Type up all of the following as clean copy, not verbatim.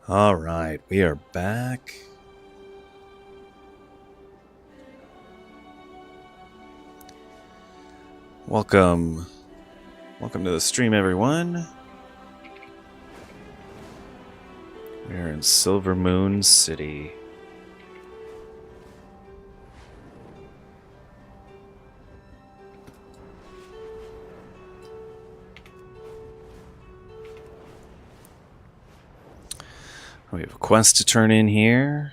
All right, we are back. Welcome to the stream, everyone. We are in Silver Moon City. We have a quest to turn in here.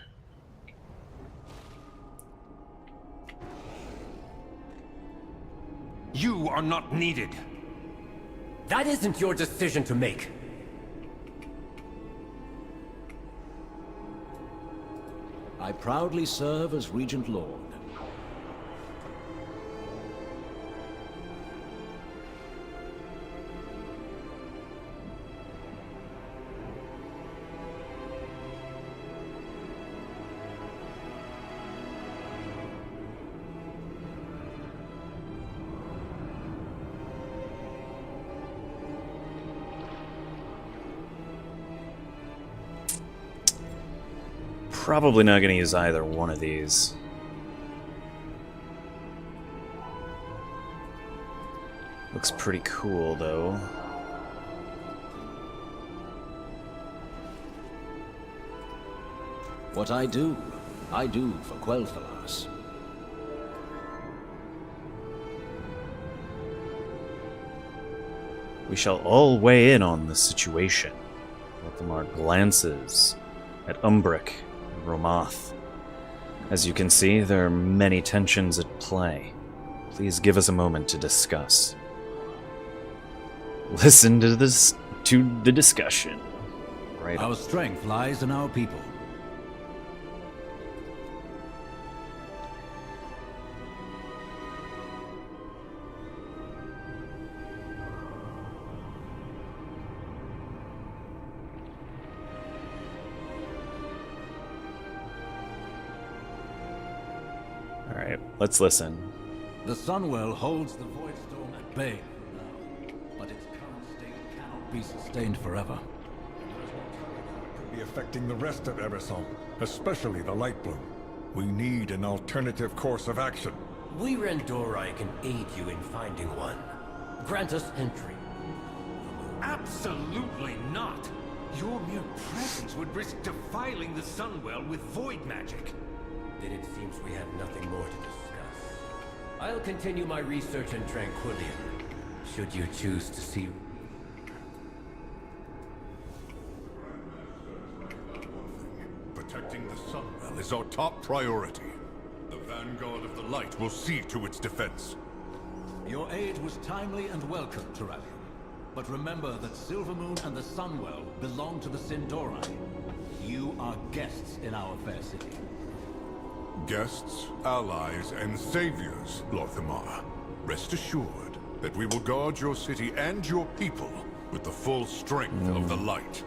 You are not needed. That isn't your decision to make. I proudly serve as Regent Lord. Probably not going to use either one of these. Looks pretty cool, though. What I do for Quel'Thalas. We shall all weigh in on the situation. Welcome our glances at Umbric and Romath. As you can see, there are many tensions at play. Please give us a moment to discuss. Listen to the discussion. Right. Our strength lies in our people. Alright, let's listen. The Sunwell holds the Voidstorm at bay now, but its current state cannot be sustained forever. Could be affecting the rest of Eberson, especially the Lightbloom. We need an alternative course of action. We Rendorai can aid you in finding one. Grant us entry. Absolutely not! Your mere presence would risk defiling the Sunwell with void magic. Then it seems we have nothing more to discuss. I'll continue my research in Tranquillium, should you choose to see... Protecting the Sunwell is our top priority. The Vanguard of the Light will see to its defense. Your aid was timely and welcome, Turalian. But remember that Silvermoon and the Sunwell belong to the Sin'dorei. You are guests in our fair city. Guests, allies, and saviors, Lorthamar. Rest assured that we will guard your city and your people with the full strength of the Light.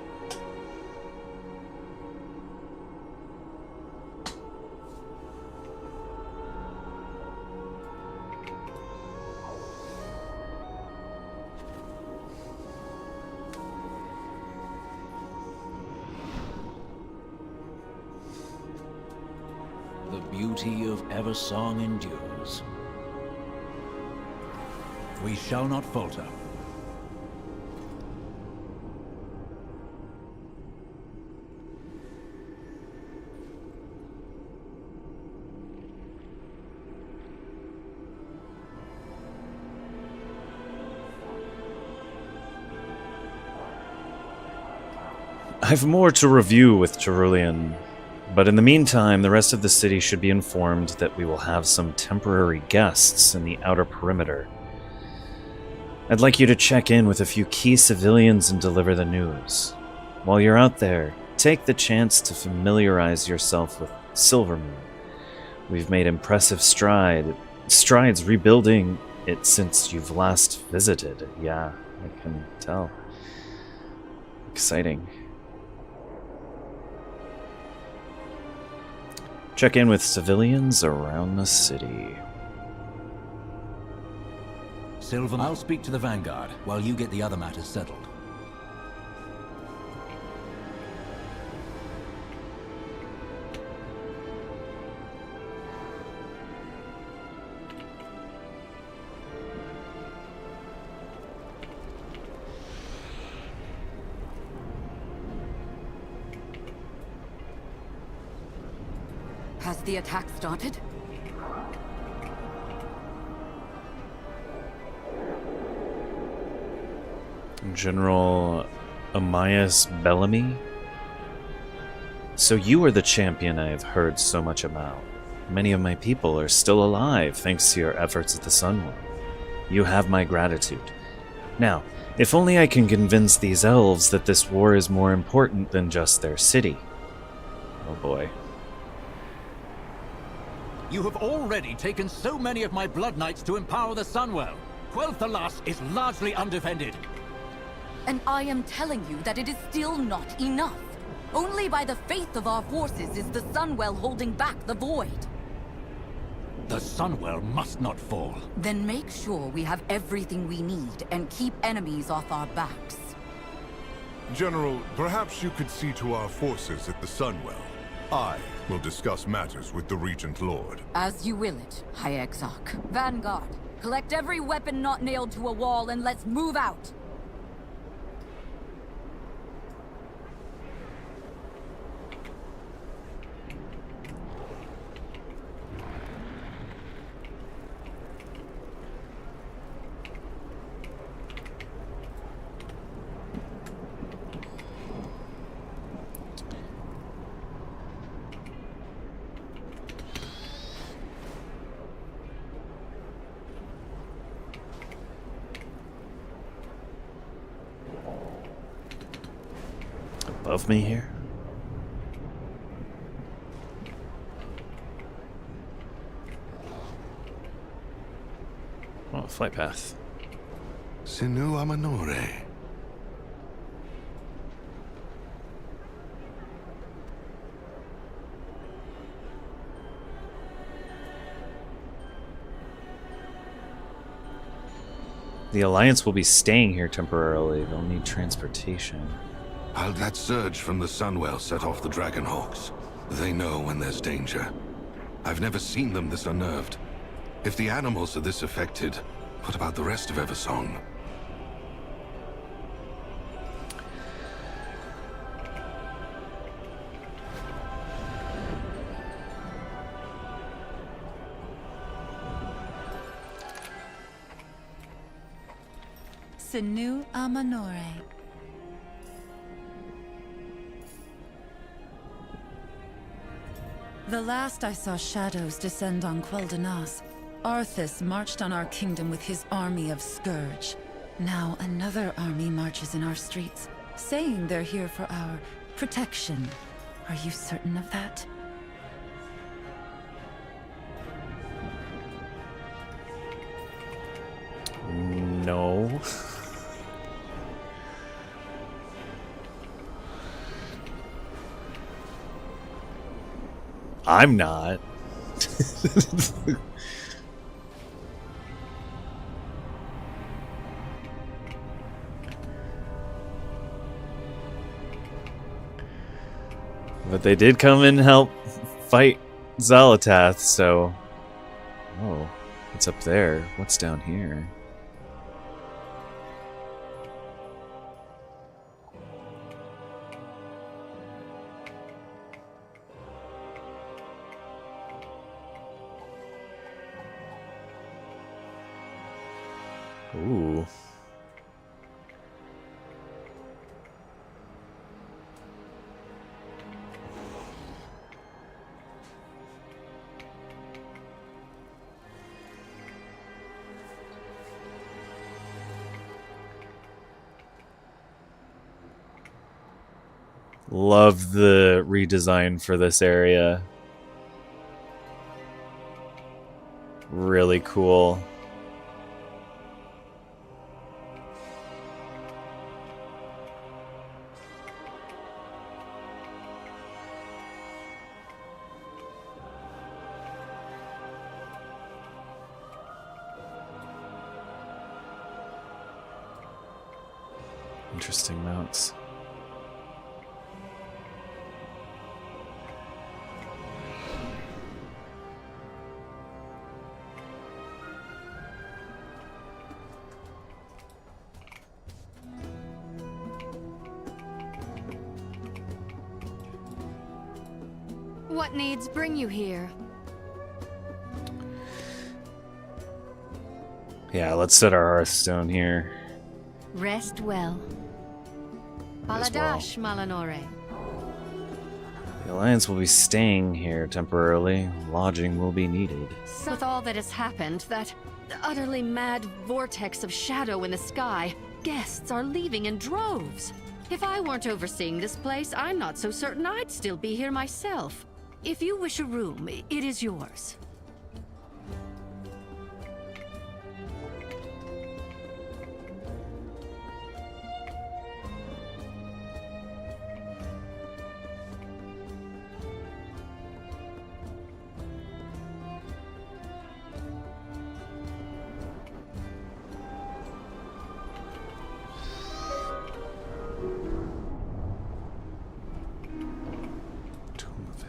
The beauty of Eversong endures. We shall not falter. I've more to review with Cerulean, but in the meantime, the rest of the city should be informed that we will have some temporary guests in the outer perimeter. I'd like you to check in with a few key civilians and deliver the news. While you're out there, take the chance to familiarize yourself with Silvermoon. We've made impressive strides rebuilding it since you've last visited. Yeah, I can tell. Exciting. Check in with civilians around the city. Silvermoon, I'll speak to the Vanguard while you get the other matters settled. Has the attack started? General Amias Bellamy? So you are the champion I have heard so much about. Many of my people are still alive thanks to your efforts at the Sunwell. You have my gratitude. Now, if only I can convince these elves that this war is more important than just their city. Oh boy. You have already taken so many of my Blood Knights to empower the Sunwell. Quel'Thalas is largely undefended. And I am telling you that it is still not enough. Only by the faith of our forces is the Sunwell holding back the Void. The Sunwell must not fall. Then make sure we have everything we need and keep enemies off our backs. General, perhaps you could see to our forces at the Sunwell. I will discuss matters with the Regent Lord. As you will it, High Exarch. Vanguard, collect every weapon not nailed to a wall and let's move out. Above me here? Oh, flight path. Sinu Amanore. The Alliance will be staying here temporarily. They'll need transportation. How'd that surge from the Sunwell set off the Dragonhawks? They know when there's danger. I've never seen them this unnerved. If the animals are this affected, what about the rest of Eversong? Sinu Amanore. The last I saw shadows descend on Quel'Thalas, Arthas marched on our kingdom with his army of Scourge. Now another army marches in our streets, saying they're here for our protection. Are you certain of that? No. I'm not. But they did come and help fight Xalatath, so... Oh, it's up there. What's down here? Ooh. Love the redesign for this area. Really cool. Interesting mounts. What needs bring you here? Yeah, let's set our Hearthstone here. Rest well. Baladash, Malanore. The Alliance will be staying here temporarily. Lodging will be needed. With all that has happened, that utterly mad vortex of shadow in the sky, guests are leaving in droves. If I weren't overseeing this place, I'm not so certain I'd still be here myself. If you wish a room, it is yours.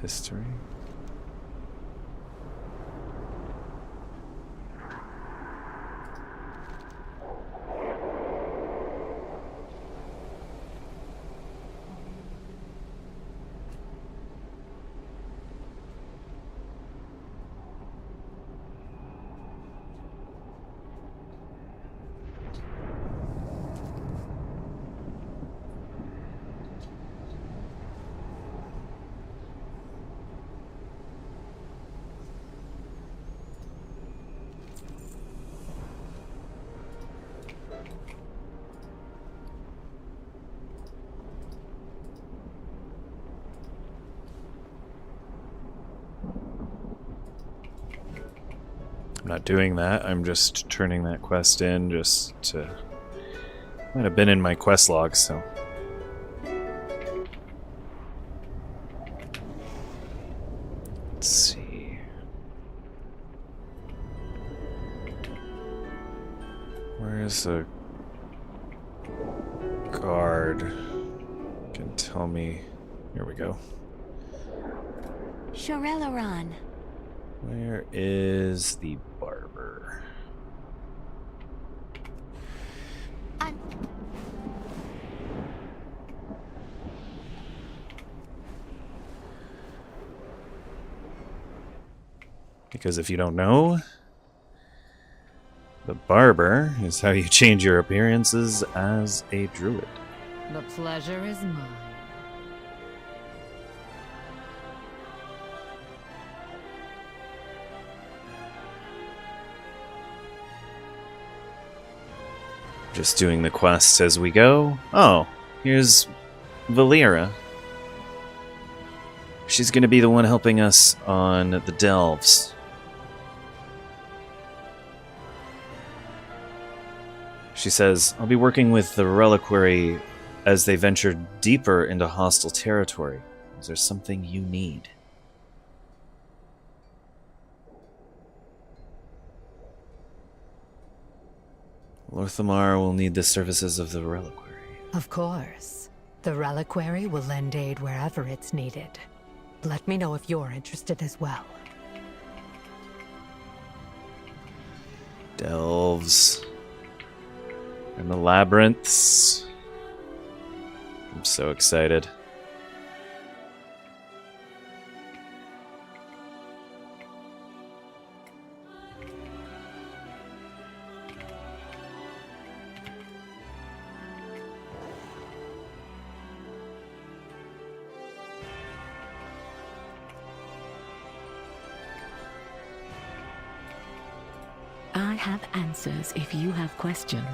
History. I'm not doing that. I'm just turning that quest in just to... Might have been in my quest log, so... Let's see... Where's the guard? Can tell me... Here we go. Shorelaran. Where is the barber? Because if you don't know, the barber is how you change your appearances as a druid. The pleasure is mine. Just doing the quests as we go. Oh, here's Valera. She's going to be the one helping us on the delves. She says, I'll be working with the reliquary as they venture deeper into hostile territory. Is there something you need? Lorthamar will need the services of the reliquary. Of course. The reliquary will lend aid wherever it's needed. Let me know if you're interested as well. Delves. And the labyrinths. I'm so excited. I have answers if you have questions.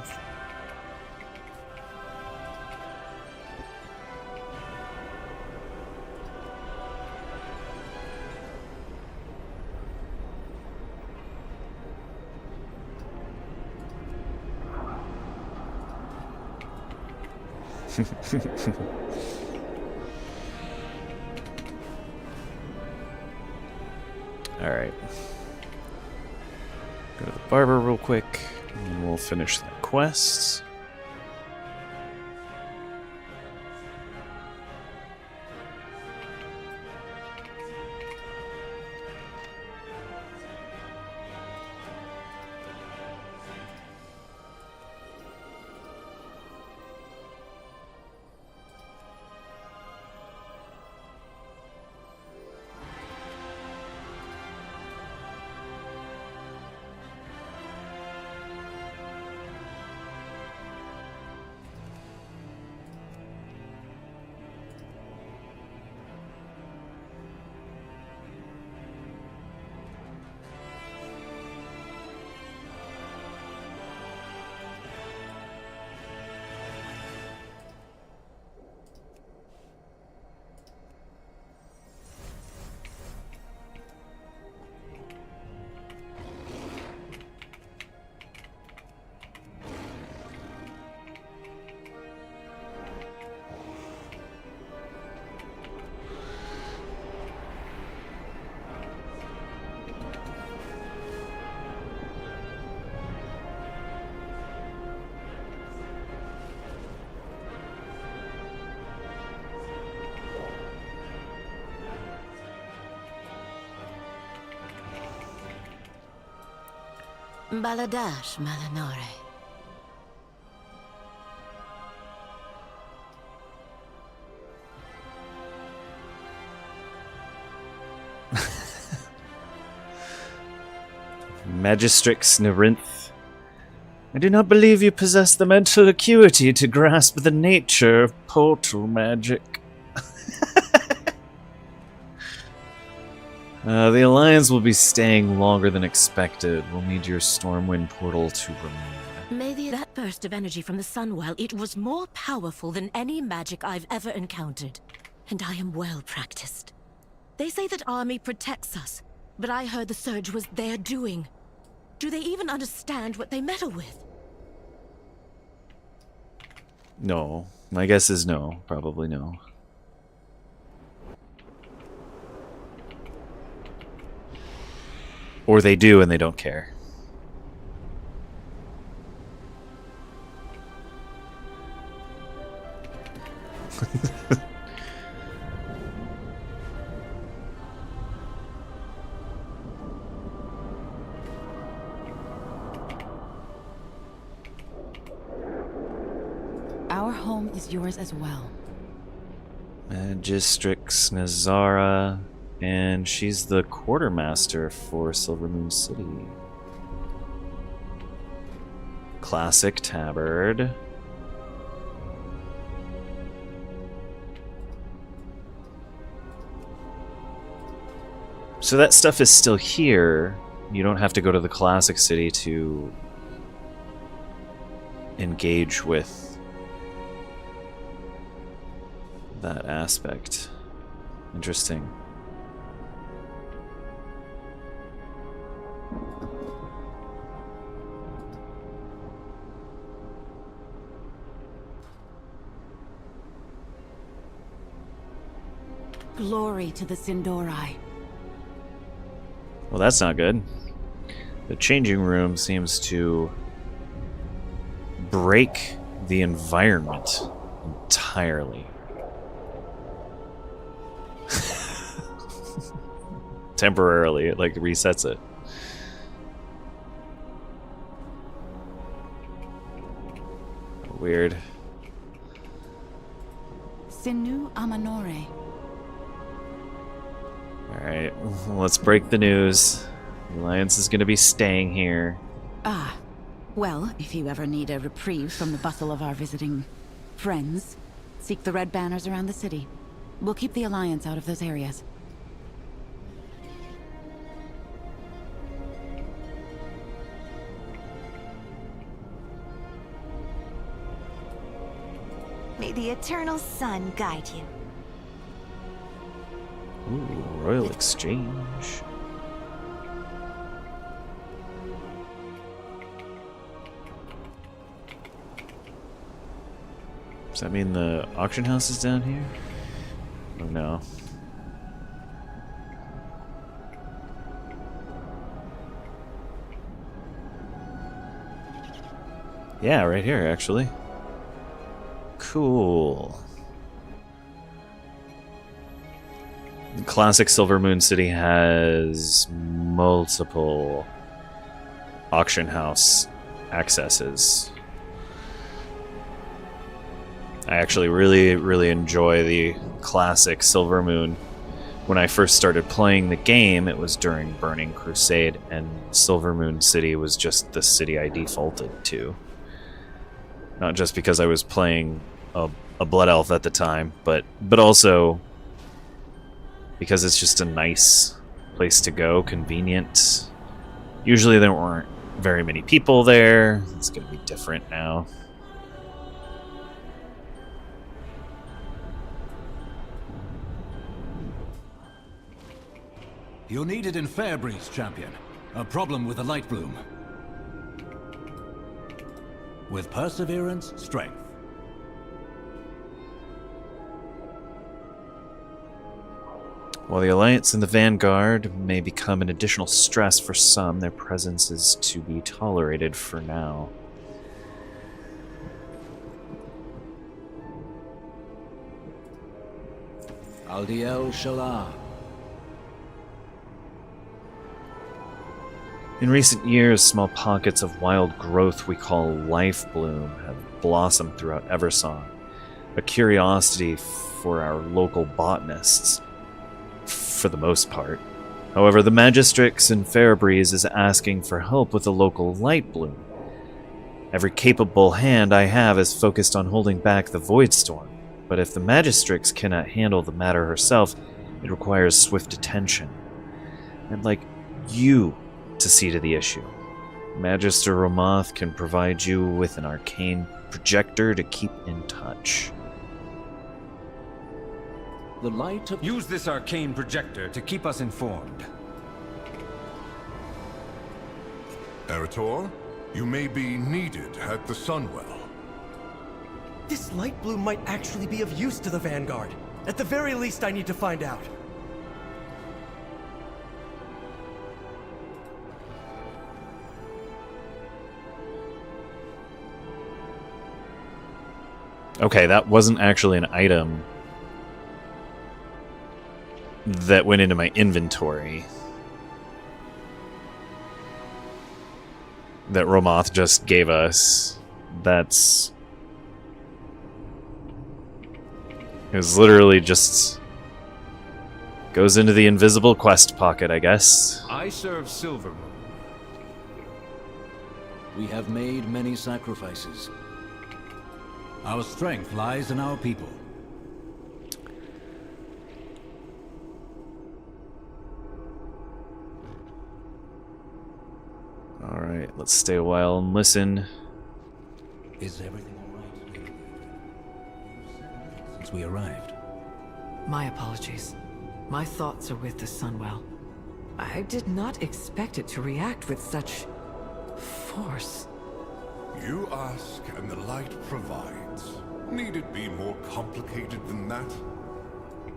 Alright. Go to the barber real quick, and then we'll finish the quest. Baladash Malanore. Magistrix Narinth, I do not believe you possess the mental acuity to grasp the nature of portal magic. The Alliance will be staying longer than expected. We'll need your Stormwind portal to remain. Maybe that burst of energy from the Sunwell, it was more powerful than any magic I've ever encountered. And I am well practiced. They say that army protects us, but I heard the surge was their doing. Do they even understand what they meddle with? No. My guess is no. Probably no. Or they do and they don't care. Our home is yours as well. Magistrix Nazara, and she's the quartermaster for Silvermoon City. Classic tabard. So that stuff is still here. You don't have to go to the classic city to engage with that aspect. Interesting. Glory to the Sindorai. Well, that's not good. The changing room seems to break the environment entirely. Temporarily, it like resets it. Weird. Sinu Amanore. Alright, let's break the news. The Alliance is going to be staying here. Ah, well, if you ever need a reprieve from the bustle of our visiting friends, seek the red banners around the city. We'll keep the Alliance out of those areas. May the eternal sun guide you. Ooh, Royal Exchange. Does that mean the auction house is down here? Oh no. Yeah, right here actually. Cool. Classic Silvermoon City has multiple auction house accesses. I actually really enjoy the classic Silvermoon. When I first started playing the game, it was during Burning Crusade, and Silvermoon City was just the city I defaulted to. Not just because I was playing a Blood Elf at the time, but also because it's just a nice place to go, convenient. Usually there weren't very many people there. It's going to be different now. You're needed in Fairbreeze, champion. A problem with the light bloom. With perseverance, strength. While the Alliance and the Vanguard may become an additional stress for some, their presence is to be tolerated for now. Aldiel Shalah. In recent years, small pockets of wild growth we call life bloom have blossomed throughout Eversong, a curiosity for our local botanists, for the most part. However, the Magistrix in Fairbreeze is asking for help with the local light bloom. Every capable hand I have is focused on holding back the Void Storm, but if the Magistrix cannot handle the matter herself, it requires swift attention. I'd like you to see to the issue. Magister Romoth can provide you with an arcane projector to keep in touch. The light of... Use this arcane projector to keep us informed. Erator, you may be needed at the Sunwell. This light bloom might actually be of use to the Vanguard. At the very least, I need to find out. Okay, that wasn't actually an item that went into my inventory. That Romoth just gave us. That's... It was literally just... Goes into the invisible quest pocket, I guess. I serve Silvermoon. We have made many sacrifices. Our strength lies in our people. Alright, let's stay a while and listen. Is everything alright? Since we arrived. My apologies. My thoughts are with the Sunwell. I did not expect it to react with such... force. You ask, and the light provides. Need it be more complicated than that?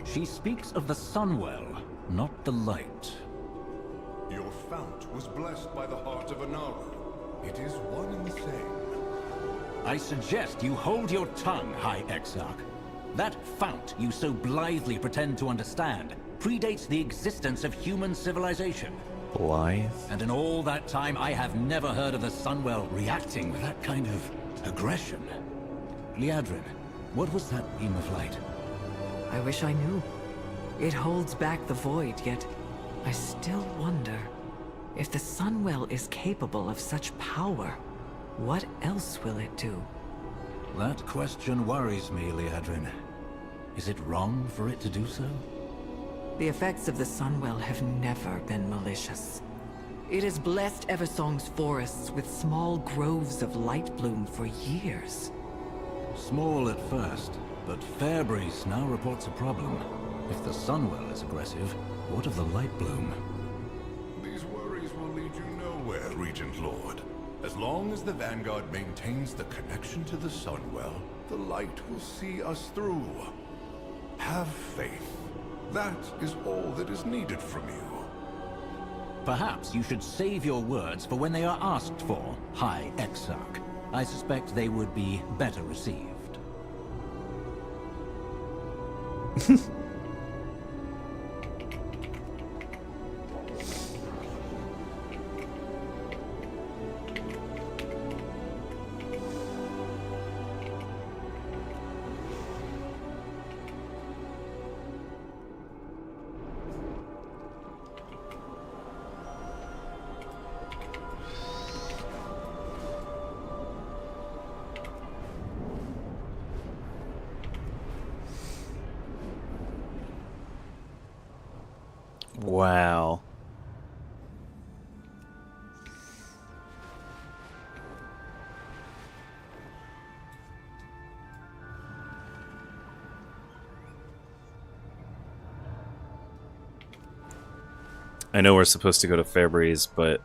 She speaks of the Sunwell, not the light. Your fount was blessed by the heart of Anaru. It is one and the same. I suggest you hold your tongue, High Exarch. That fount you so blithely pretend to understand predates the existence of human civilization. Blithe? And in all that time, I have never heard of the Sunwell reacting with that kind of aggression. Liadrin, what was that beam of light? I wish I knew. It holds back the void, yet I still wonder if the Sunwell is capable of such power. What else will it do? That question worries me, Liadrin. Is it wrong for it to do so? The effects of the Sunwell have never been malicious. It has blessed Eversong's forests with small groves of light bloom for years. Small at first, but Fairbreeze now reports a problem. If the Sunwell is aggressive, what of the light bloom? These worries will lead you nowhere, Regent Lord. As long as the Vanguard maintains the connection to the Sunwell, the light will see us through. Have faith. That is all that is needed from you. Perhaps you should save your words for when they are asked for, High Exarch. I suspect they would be better received. Wow. I know we're supposed to go to Fairbreeze, but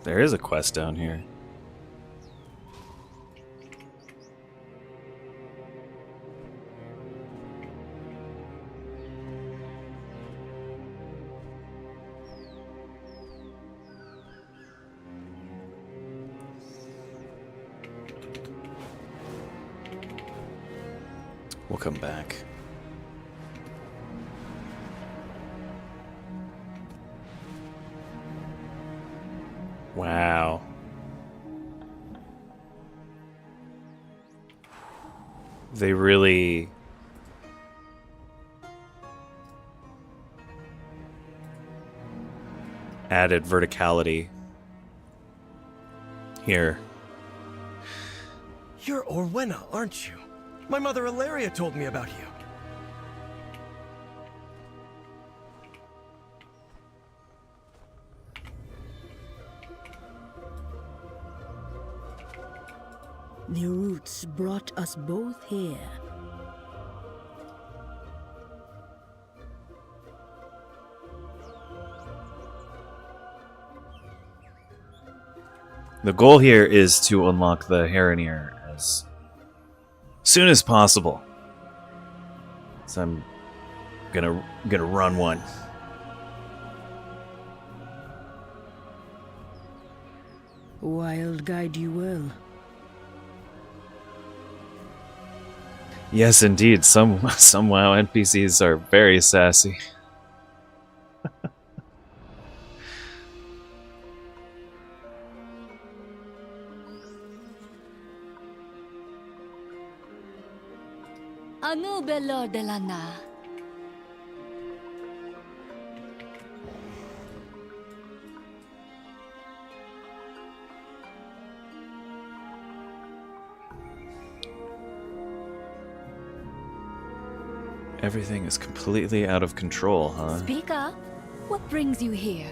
there is a quest down here. We'll come back. Wow. They really added verticality here. You're Orwenna, aren't you? My mother Ilaria told me about you. The roots brought us both here. The goal here is to unlock the Haranir as soon as possible. So I'm gonna run one. Wild guide you well. Yes, indeed. Some WoW NPCs are very sassy. Anu belor de lana. Everything is completely out of control, huh? Speak up. What brings you here?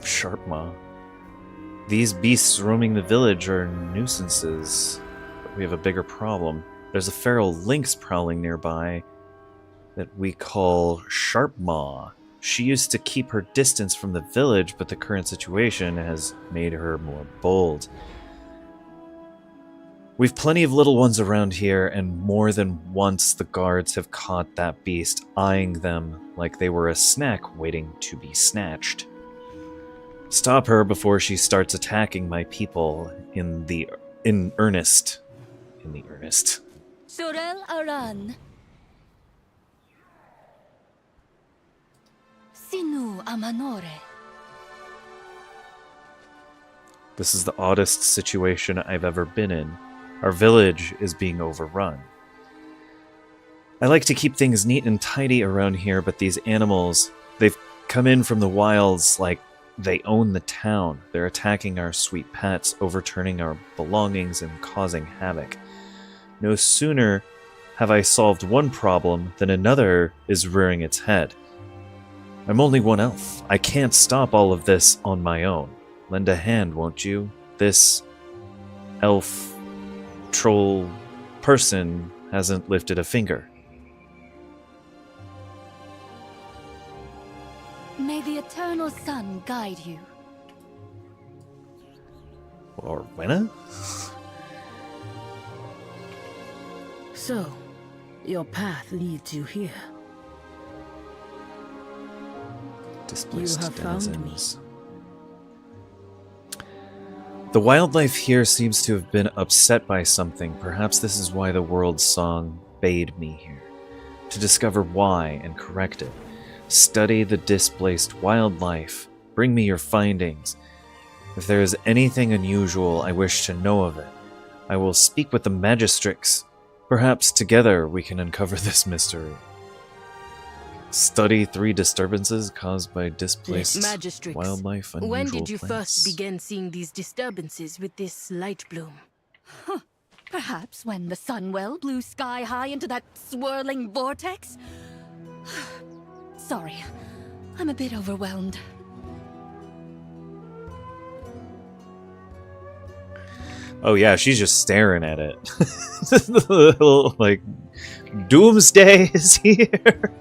Sharp Maw. These beasts roaming the village are nuisances, but we have a bigger problem. There's a feral lynx prowling nearby that we call Sharp Maw. She used to keep her distance from the village, but the current situation has made her more bold. We've plenty of little ones around here, and more than once the guards have caught that beast, eyeing them like they were a snack waiting to be snatched. Stop her before she starts attacking my people in earnest. Surel Aran. Sinu Amanore. This is the oddest situation I've ever been in. Our village is being overrun. I like to keep things neat and tidy around here, but these animals, they've come in from the wilds like they own the town. They're attacking our sweet pets, overturning our belongings, and causing havoc. No sooner have I solved one problem than another is rearing its head. I'm only one elf. I can't stop all of this on my own. Lend a hand, won't you? This elf troll person hasn't lifted a finger. May the eternal sun guide you. Orwenna? So, your path leads you here. Displaced You have found me. denizens. The wildlife here seems to have been upset by something. Perhaps this is why the world's song bade me here. To discover why and correct it. Study the displaced wildlife. Bring me your findings. If there is anything unusual, I wish to know of it. I will speak with the magistrates. Perhaps together we can uncover this mystery. Study 3 disturbances caused by displaced Magistrates, wildlife. Unusual when did you plants. first begin seeing these disturbances with this light bloom? Perhaps when the Sunwell blew sky high into that swirling vortex? Sorry, I'm a bit overwhelmed. Oh yeah, she's just staring at it. Like, doomsday is here.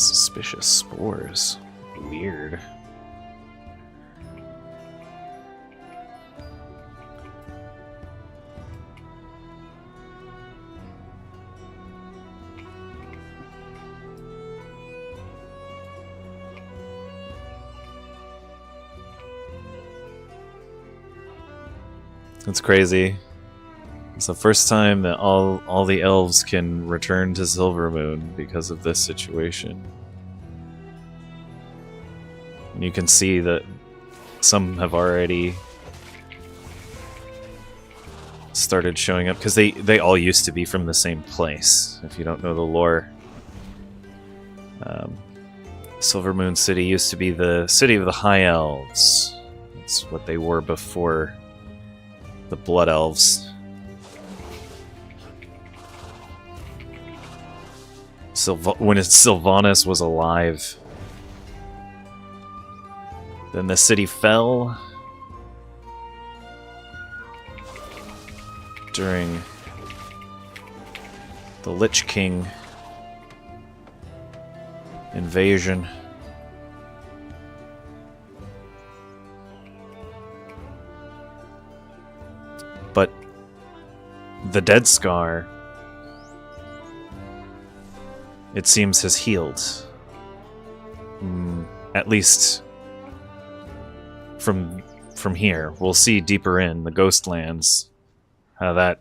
Suspicious spores. Weird. It's crazy. It's the first time that all the elves can return to Silvermoon because of this situation. And you can see that some have already started showing up because they all used to be from the same place. If you don't know the lore, Silvermoon City used to be the city of the High Elves. That's what they were before the Blood Elves. When Sylvanas was alive. Then the city fell during the Lich King invasion. But the Dead Scar, it seems, has healed. At least from here. We'll see deeper in the Ghostlands how that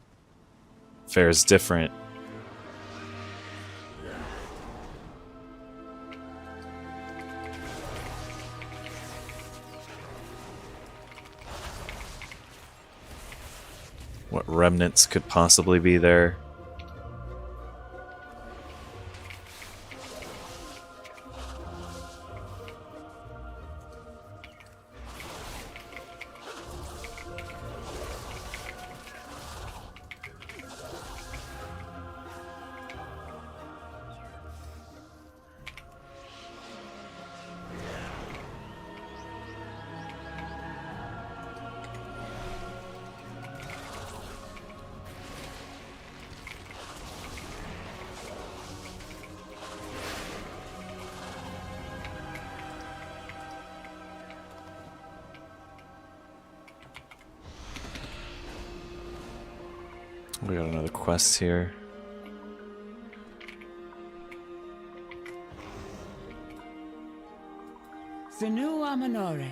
fares different. What remnants could possibly be there? We got another quest here. Senua Minore.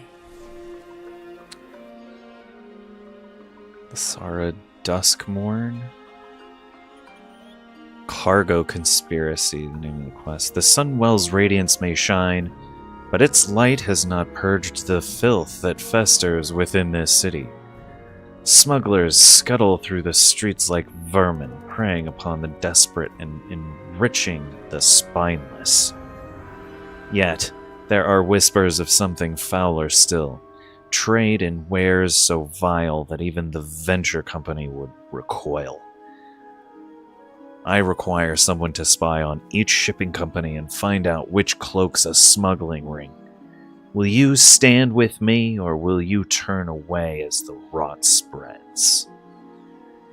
The Sara Duskmorn? Cargo Conspiracy, the name of the quest. The Sunwell's radiance may shine, but its light has not purged the filth that festers within this city. Smugglers scuttle through the streets like vermin, preying upon the desperate and enriching the spineless. Yet, there are whispers of something fouler still, trade in wares so vile that even the venture company would recoil. I require someone to spy on each shipping company and find out which cloaks a smuggling ring. Will you stand with me, or will you turn away as the rot spreads?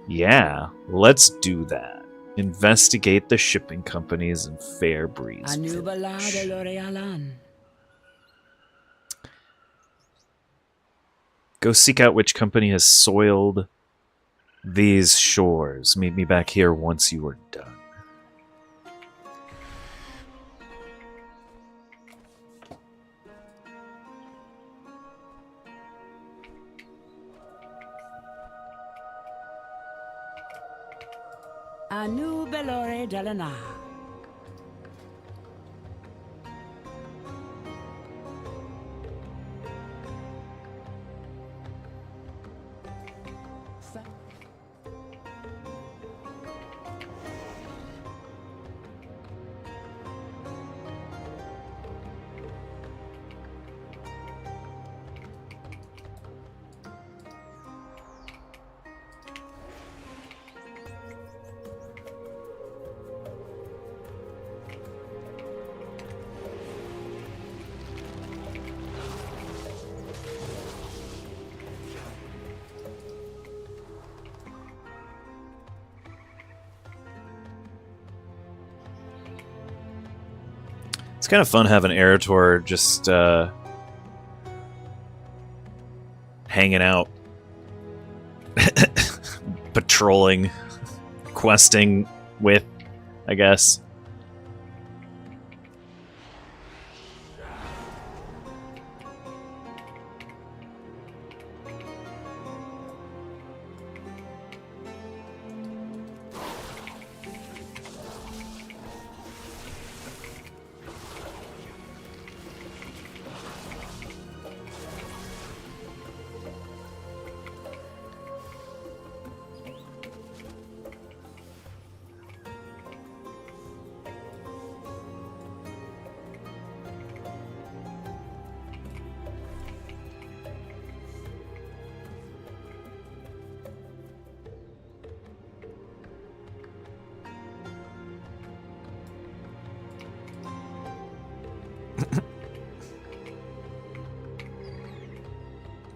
Yeah, let's do that. Investigate the shipping companies and Fairbreeze Village. Go seek out which company has soiled these shores. Meet me back here once you are done. Anu Belore Delana. It's kind of fun having Eretor just hanging out, patrolling, questing with, I guess.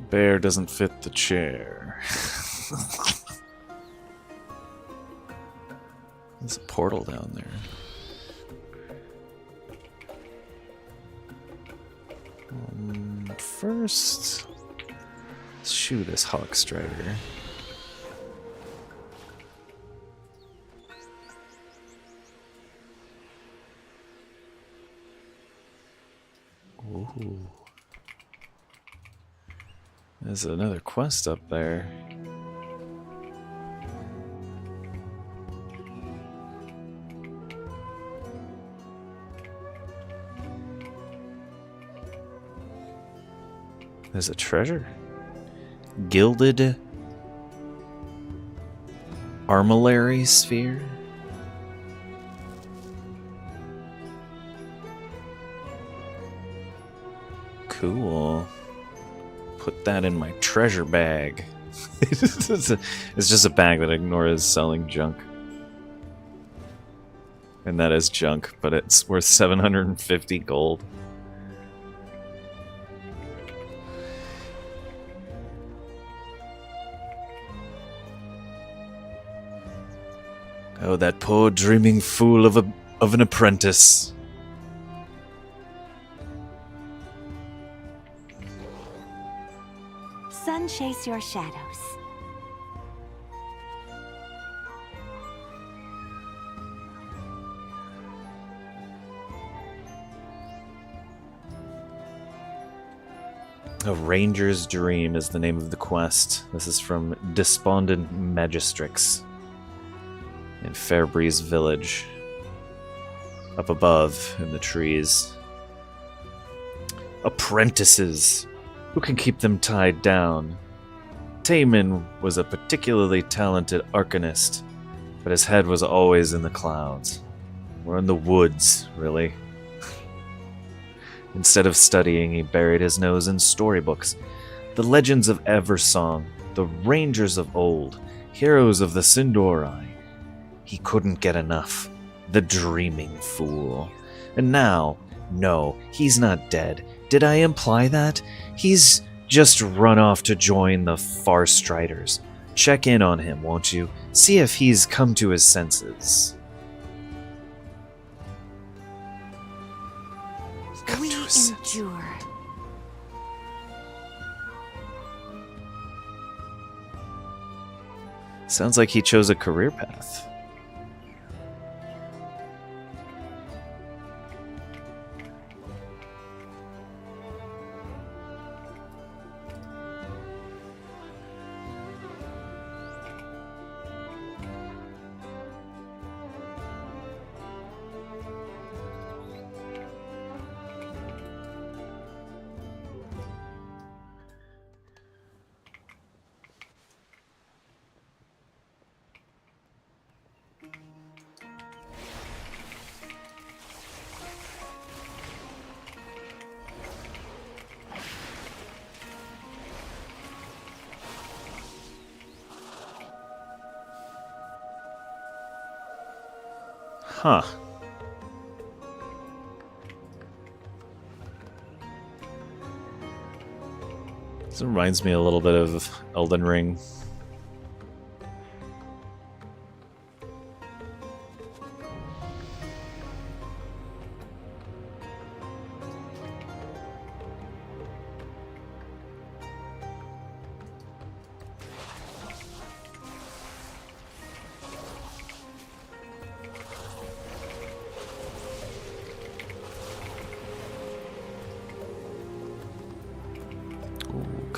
Bear doesn't fit the chair. There's a portal down there. First, let's shoot this Hawk Strider. Ooh. There's another quest up there. There's a treasure. Gilded armillary sphere. Cool. Put that in my treasure bag. It's just a bag that ignores selling junk. And that is junk, but it's worth 750 gold. Oh, that poor dreaming fool of an apprentice. Sun chase your shadows. A Ranger's Dream is the name of the quest. This is from Despondent Magistrix in Fairbreeze Village. Up above in the trees. Apprentices! Who can keep them tied down? Taemin was a particularly talented arcanist, but his head was always in the clouds. Or in the woods, really. Instead of studying, he buried his nose in storybooks. The legends of Eversong, the rangers of old, heroes of the Sindorai. He couldn't get enough. The dreaming fool. And now, no, he's not dead. Did I imply that? He's just run off to join the Far Striders. Check in on him, won't you? See if he's come to his senses. We endure. Sounds like he chose a career path. Huh. This reminds me a little bit of Elden Ring.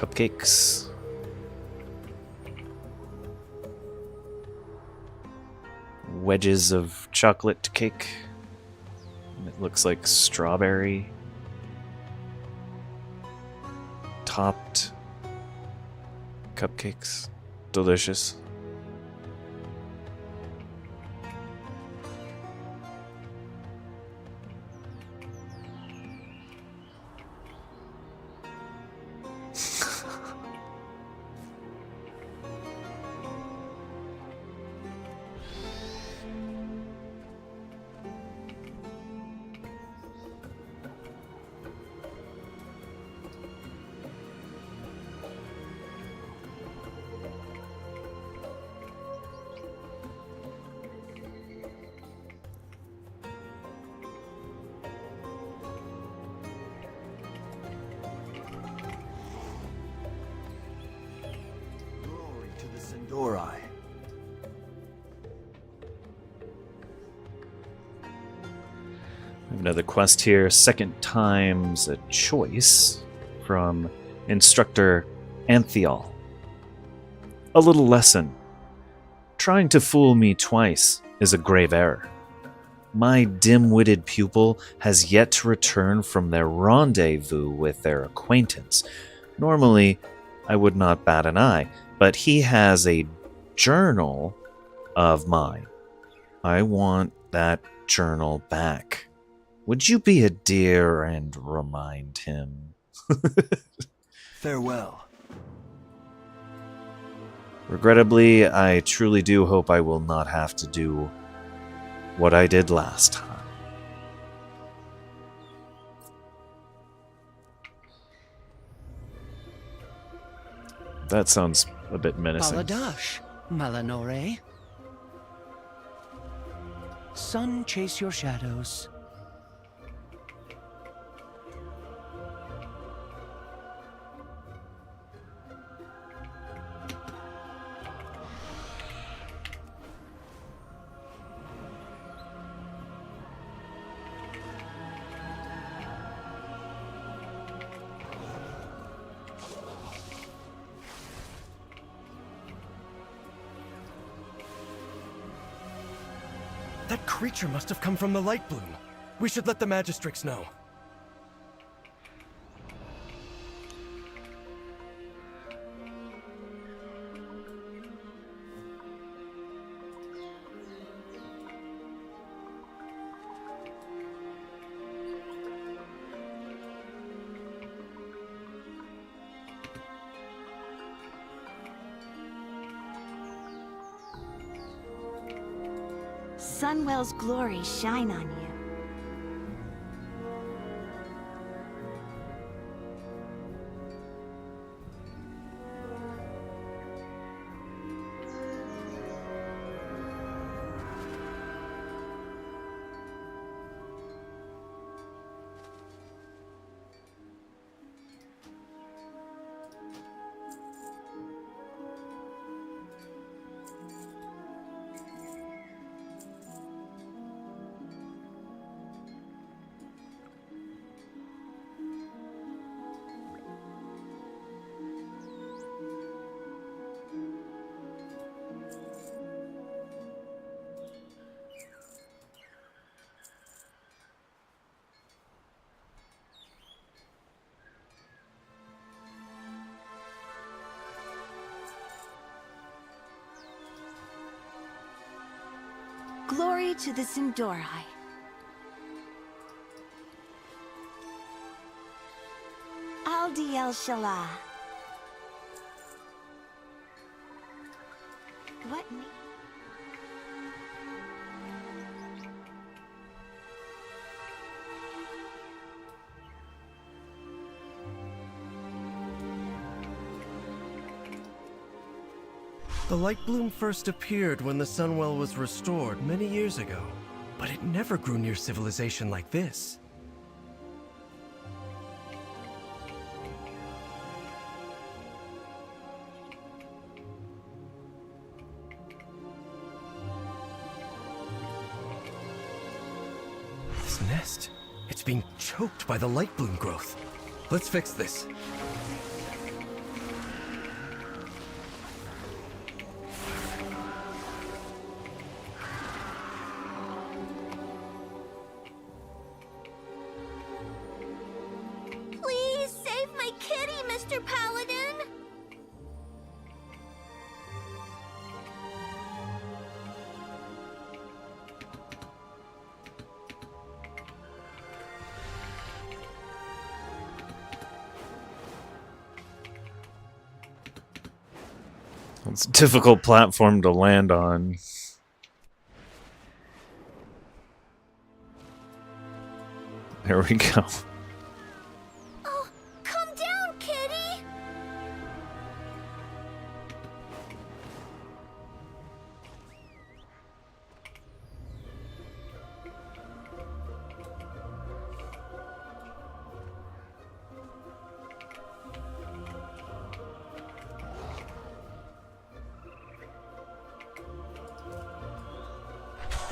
Cupcakes. Wedges of chocolate cake. It looks like strawberry. Topped cupcakes. Delicious. Dorai. Another quest here. Second time's a choice from Instructor Anthiol. A little lesson. Trying to fool me twice is a grave error. My dim-witted pupil has yet to return from their rendezvous with their acquaintance. Normally, I would not bat an eye, but he has a journal of mine. I want that journal back. Would you be a dear and remind him? Farewell. Regrettably, I truly do hope I will not have to do what I did last time. That sounds a bit menacing. Baladash, Malanore. Sun, chase your shadows. That creature must have come from the light bloom. We should let the Magistrix know. Sunwell's glory shine on you. Glory to the Sindorai. Aldi El Shalah. What me? The light bloom first appeared when the Sunwell was restored many years ago, but it never grew near civilization like this. This nest, it's being choked by the light bloom growth. Let's fix this. It's a difficult platform to land on. There we go. Oh, come down, kitty!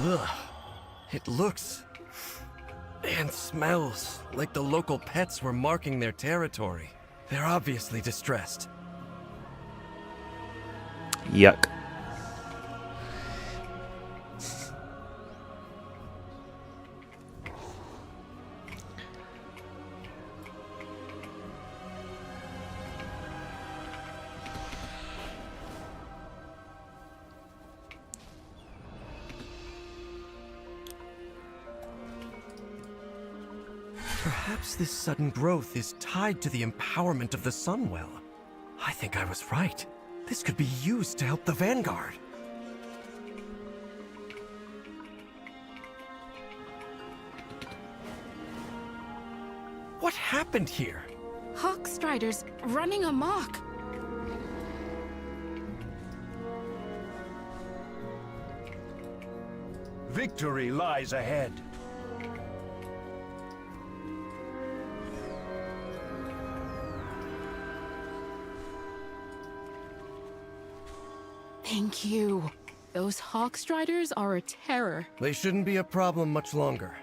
Ugh. It looks and smells like the local pets were marking their territory. They're obviously distressed. Yuck. Perhaps this sudden growth is tied to the empowerment of the Sunwell. I think I was right. This could be used to help the Vanguard. What happened here? Hawkstriders running amok. Victory lies ahead. Thank you. Those Hawkstriders are a terror. They shouldn't be a problem much longer.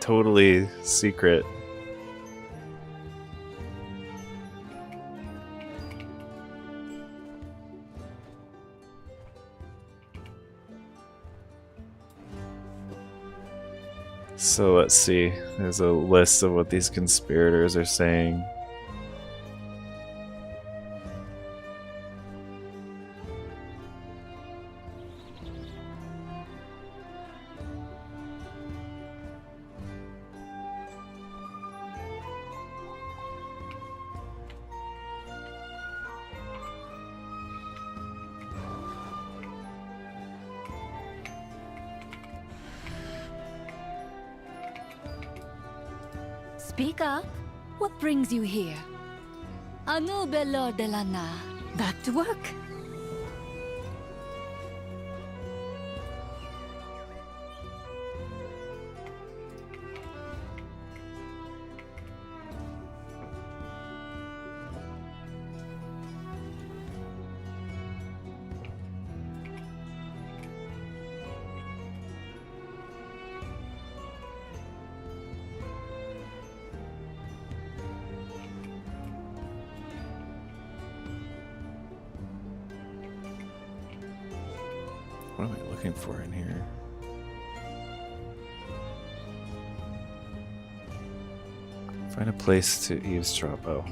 Totally secret. So let's see. There's a list of what these conspirators are saying. Speak up. What brings you here? Anu Belor de la Na. Back to work. What am I looking for in here? Find a place to eavesdrop. Oh.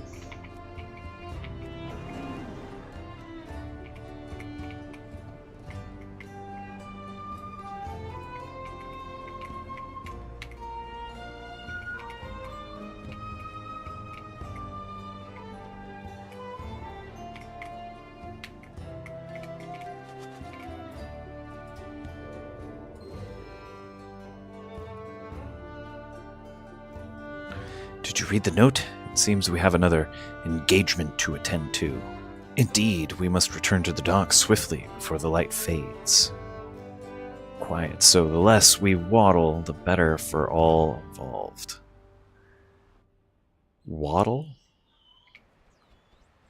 Did you read the note? It seems we have another engagement to attend to. Indeed, we must return to the docks swiftly before the light fades. quiet, so the less we waddle, the better for all involved. Waddle?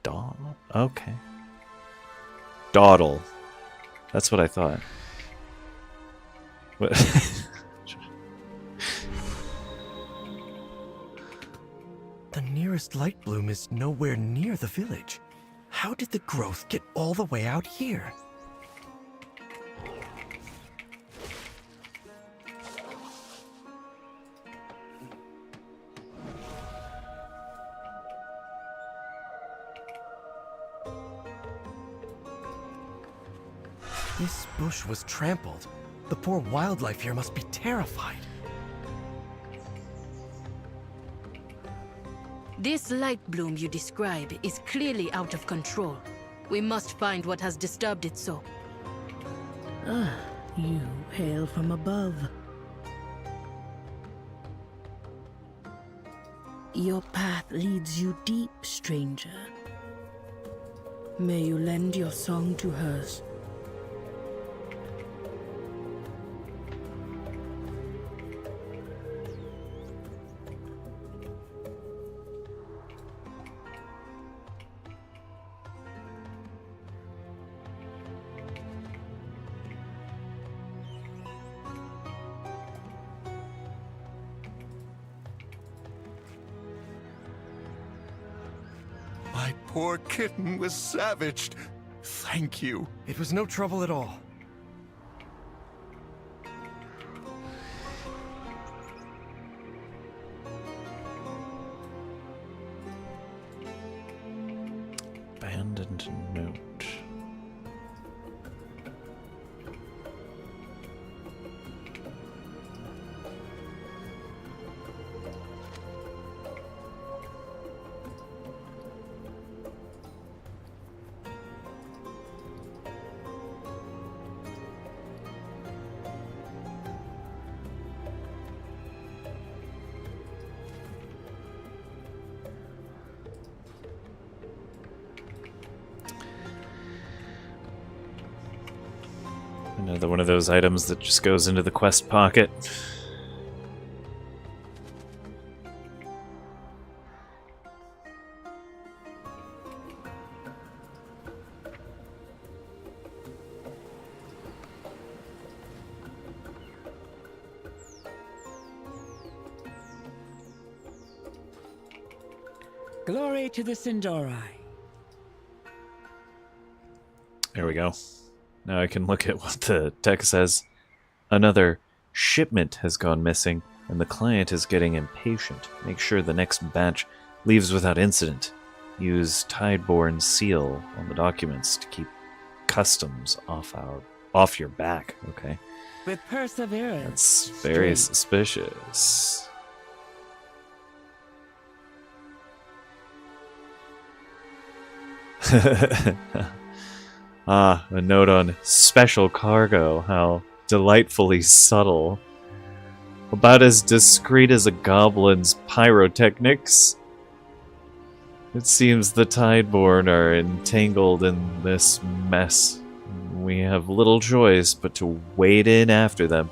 Dawdle? Okay. Dawdle. That's what I thought. What? The nearest light bloom is nowhere near the village. How did the growth get all the way out here? This bush was trampled. The poor wildlife here must be terrified. This light bloom you describe is clearly out of control. We must find what has disturbed it so. Ah, you hail from above. Your path leads you deep, stranger. May you lend your song to hers. My poor kitten was savaged. Thank you. It was no trouble at all. Abandoned note. Another one of those items that just goes into the quest pocket. Glory to the Sindori. There we go. Now I can look at what the text says. Another shipment has gone missing, and the client is getting impatient. Make sure the next batch leaves without incident. Use Tideborne seal on the documents to keep customs off your back. Okay. With perseverance. That's very suspicious. Ah, a note on special cargo. How delightfully subtle. About as discreet as a goblin's pyrotechnics. It seems the Tideborne are entangled in this mess. We have little choice but to wade in after them.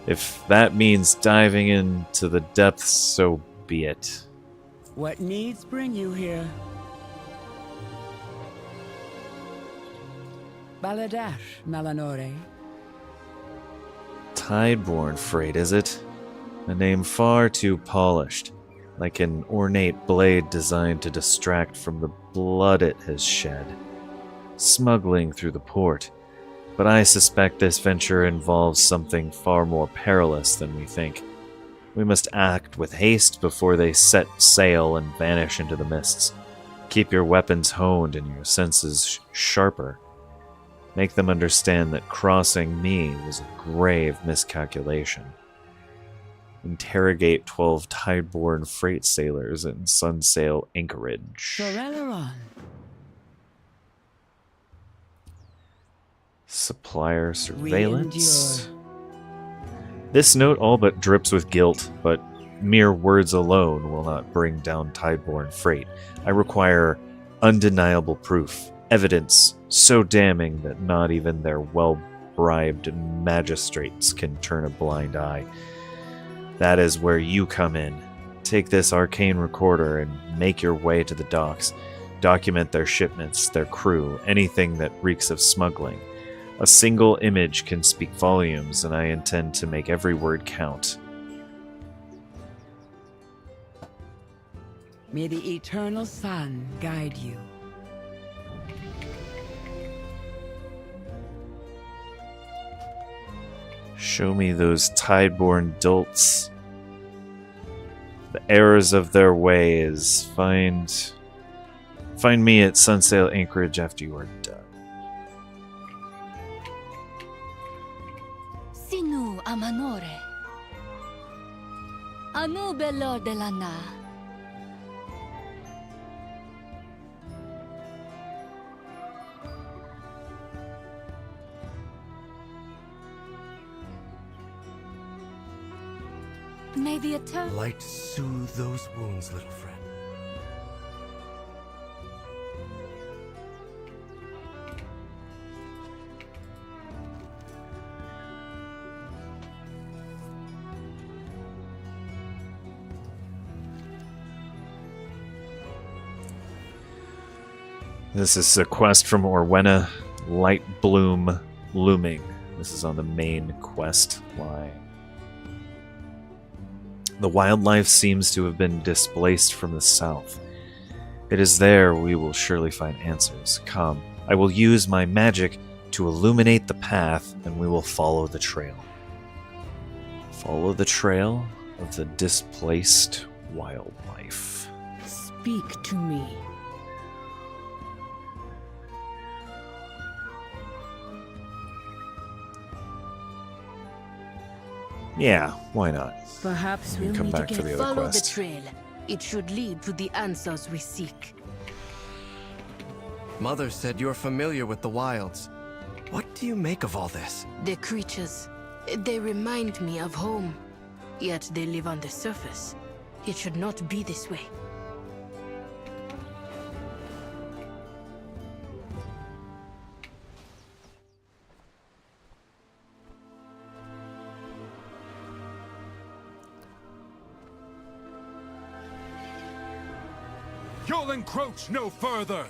If that means diving into the depths, so be it. What needs bring you here? Baladash, Malanore. Tideborne freight, is it? A name far too polished, like an ornate blade designed to distract from the blood it has shed. Smuggling through the port, but I suspect this venture involves something far more perilous than we think. We must act with haste before they set sail and vanish into the mists. Keep your weapons honed and your senses sharper. Make them understand that crossing me was a grave miscalculation. Interrogate 12 Tideborne freight sailors in Sunsail Anchorage. Sorelleron. Supplier surveillance. This note all but drips with guilt, but mere words alone will not bring down Tideborne freight. I require undeniable proof, evidence so damning that not even their bribed magistrates can turn a blind eye. That is where you come in. Take this arcane recorder and make your way to the docks. Document their shipments, their crew, anything that reeks of smuggling. A single image can speak volumes, and I intend to make every word count. May the eternal sun guide you. Show me those tide-born dolts. The errors of their ways. Find me at Sunsail Anchorage after you are done. Sinu amanore. Anu bello delana. May the eternal light soothe those wounds, little friend. This is a quest from Orwenna, Light Bloom Looming. This is on the main quest line. The wildlife seems to have been displaced from the south. It is there we will surely find answers. Come, I will use my magic to illuminate the path, and we will follow the trail. Follow the trail of the displaced wildlife. Speak to me. Yeah, why not? Perhaps We we'll come meet back for again. the other Follow quest. the trail. It should lead to the answers we seek. Mother said you're familiar with the wilds. What do you make of all this? The creatures, they remind me of home. Yet they live on the surface. It should not be this way. You'll encroach no further!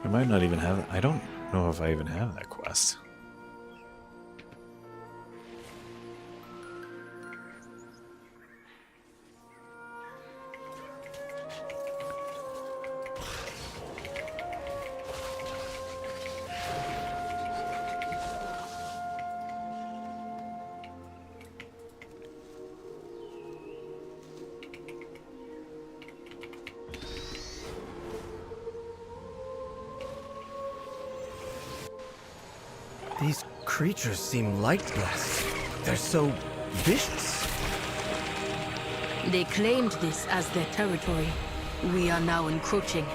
I might not even have... I don't know if I even have that quest. These creatures seem lightless. They're so vicious. They claimed this as their territory. We are now encroaching.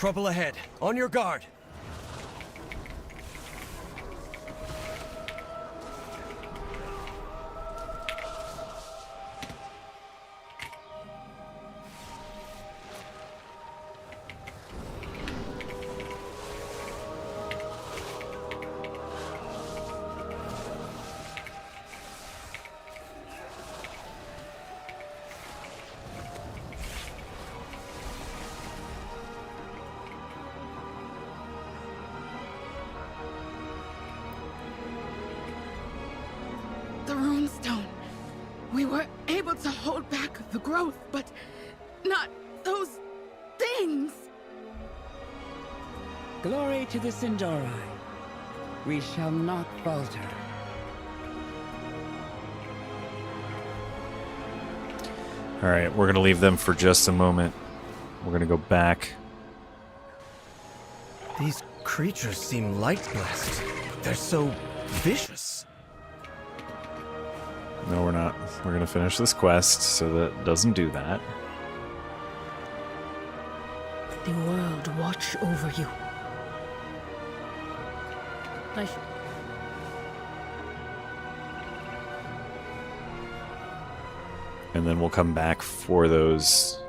trouble ahead. On your guard. The runestone. We were able to hold back the growth, but not those things. Glory to the Sindori. We shall not falter. Alright, we're going to leave them for just a moment. We're going to go back. These creatures seem light-blessed. They're so vicious. No, we're not. We're going to finish this quest so that it doesn't do that. The world watch over you. And then we'll come back for those.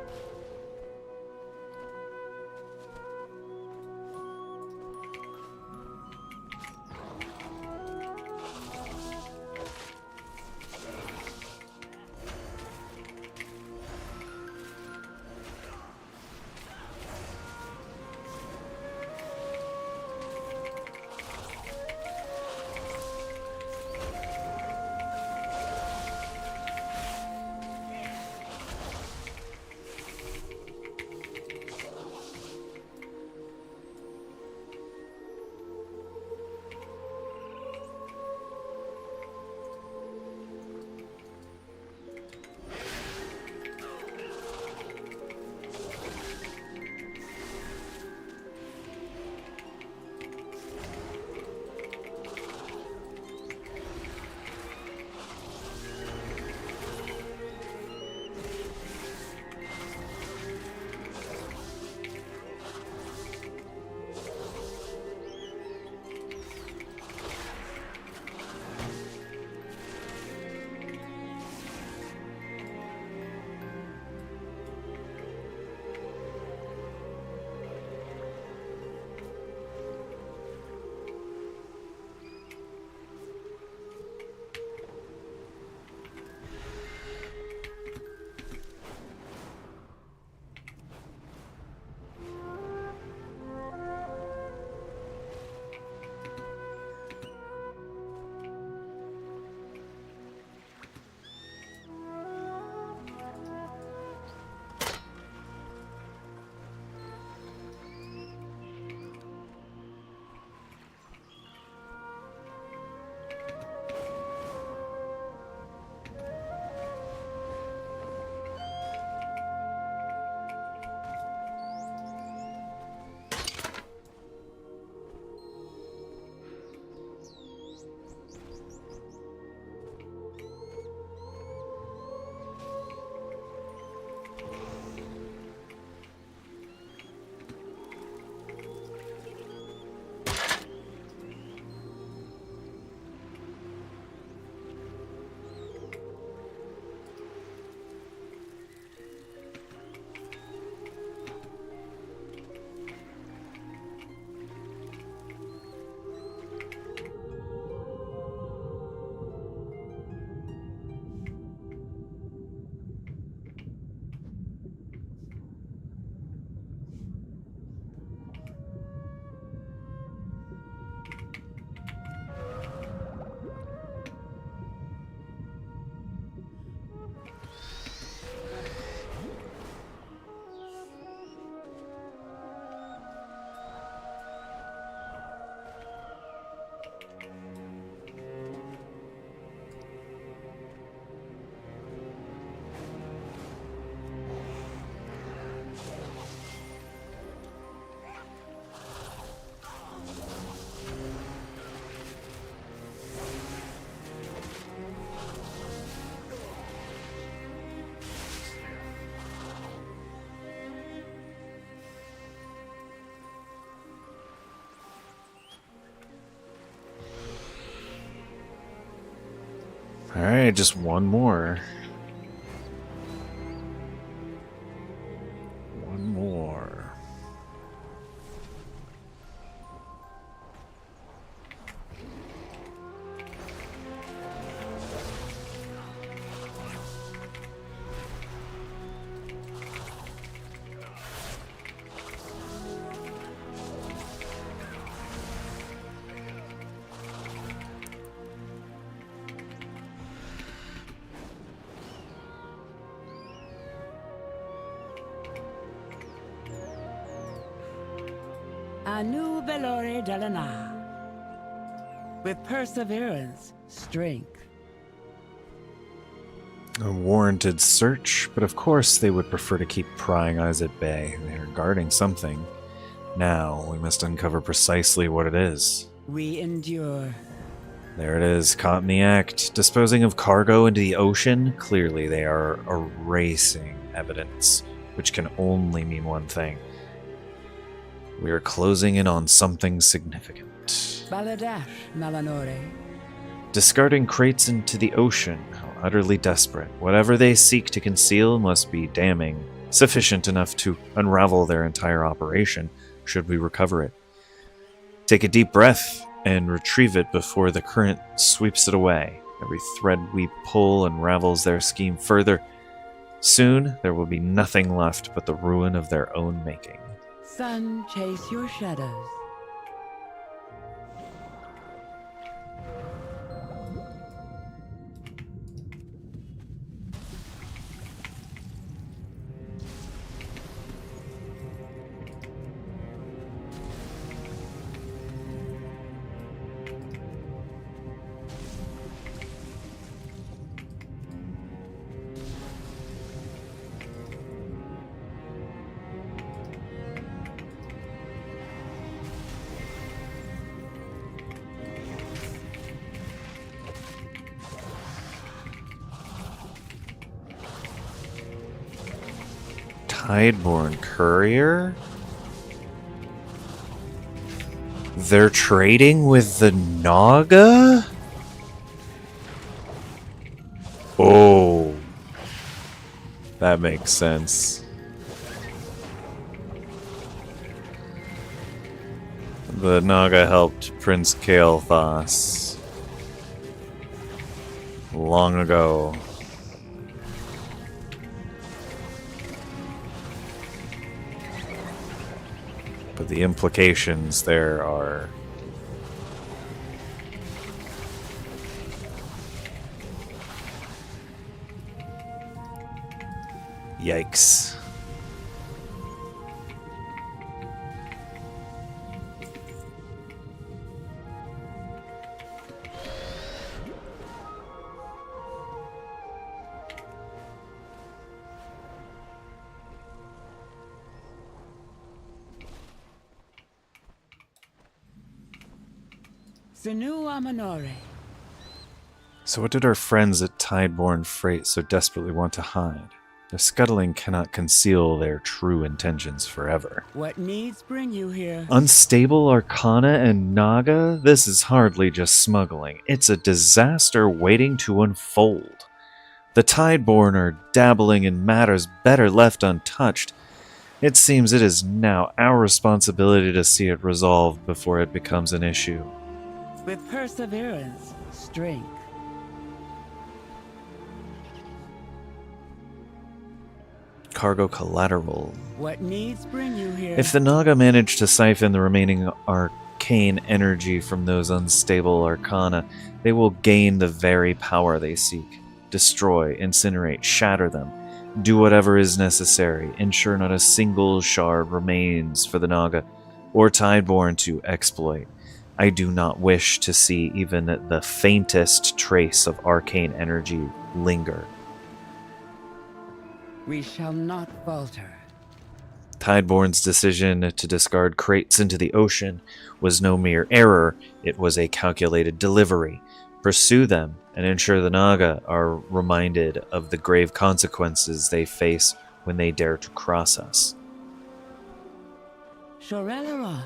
Alright, just one more. One more. Anu Velore Dalana. With perseverance, strength. A warranted search, but of course they would prefer to keep prying eyes at bay. They are guarding something. Now we must uncover precisely what it is. We endure. There it is, caught in the act. Disposing of cargo into the ocean? Clearly they are erasing evidence, which can only mean one thing. We are closing in on something significant. Baladash Malanore. Discarding crates into the ocean. How utterly desperate. Whatever they seek to conceal must be damning. Sufficient enough to unravel their entire operation, should we recover it. Take a deep breath and retrieve it before the current sweeps it away. Every thread we pull unravels their scheme further. Soon there will be nothing left but the ruin of their own making. Sun, chase your shadows. Tideborn Courier? They're trading with the Naga? Oh. That makes sense. The Naga helped Prince Kael'thas long ago. But the implications there are... Yikes. Sinu Amanore. So what did our friends at Tideborn Freight so desperately want to hide? Their scuttling cannot conceal their true intentions forever. What needs bring you here? Unstable Arcana and Naga? This is hardly just smuggling. It's a disaster waiting to unfold. The Tideborn are dabbling in matters better left untouched. It seems it is now our responsibility to see it resolved before it becomes an issue. With perseverance, strength. Cargo collateral. What needs bring you here? If the Naga manage to siphon the remaining arcane energy from those unstable arcana, they will gain the very power they seek. Destroy, incinerate, shatter them. Do whatever is necessary. Ensure not a single shard remains for the Naga or Tideborn to exploit. I do not wish to see even the faintest trace of arcane energy linger. We shall not falter. Tideborn's decision to discard crates into the ocean was no mere error, it was a calculated delivery. Pursue them and ensure the Naga are reminded of the grave consequences they face when they dare to cross us. Shoreleron.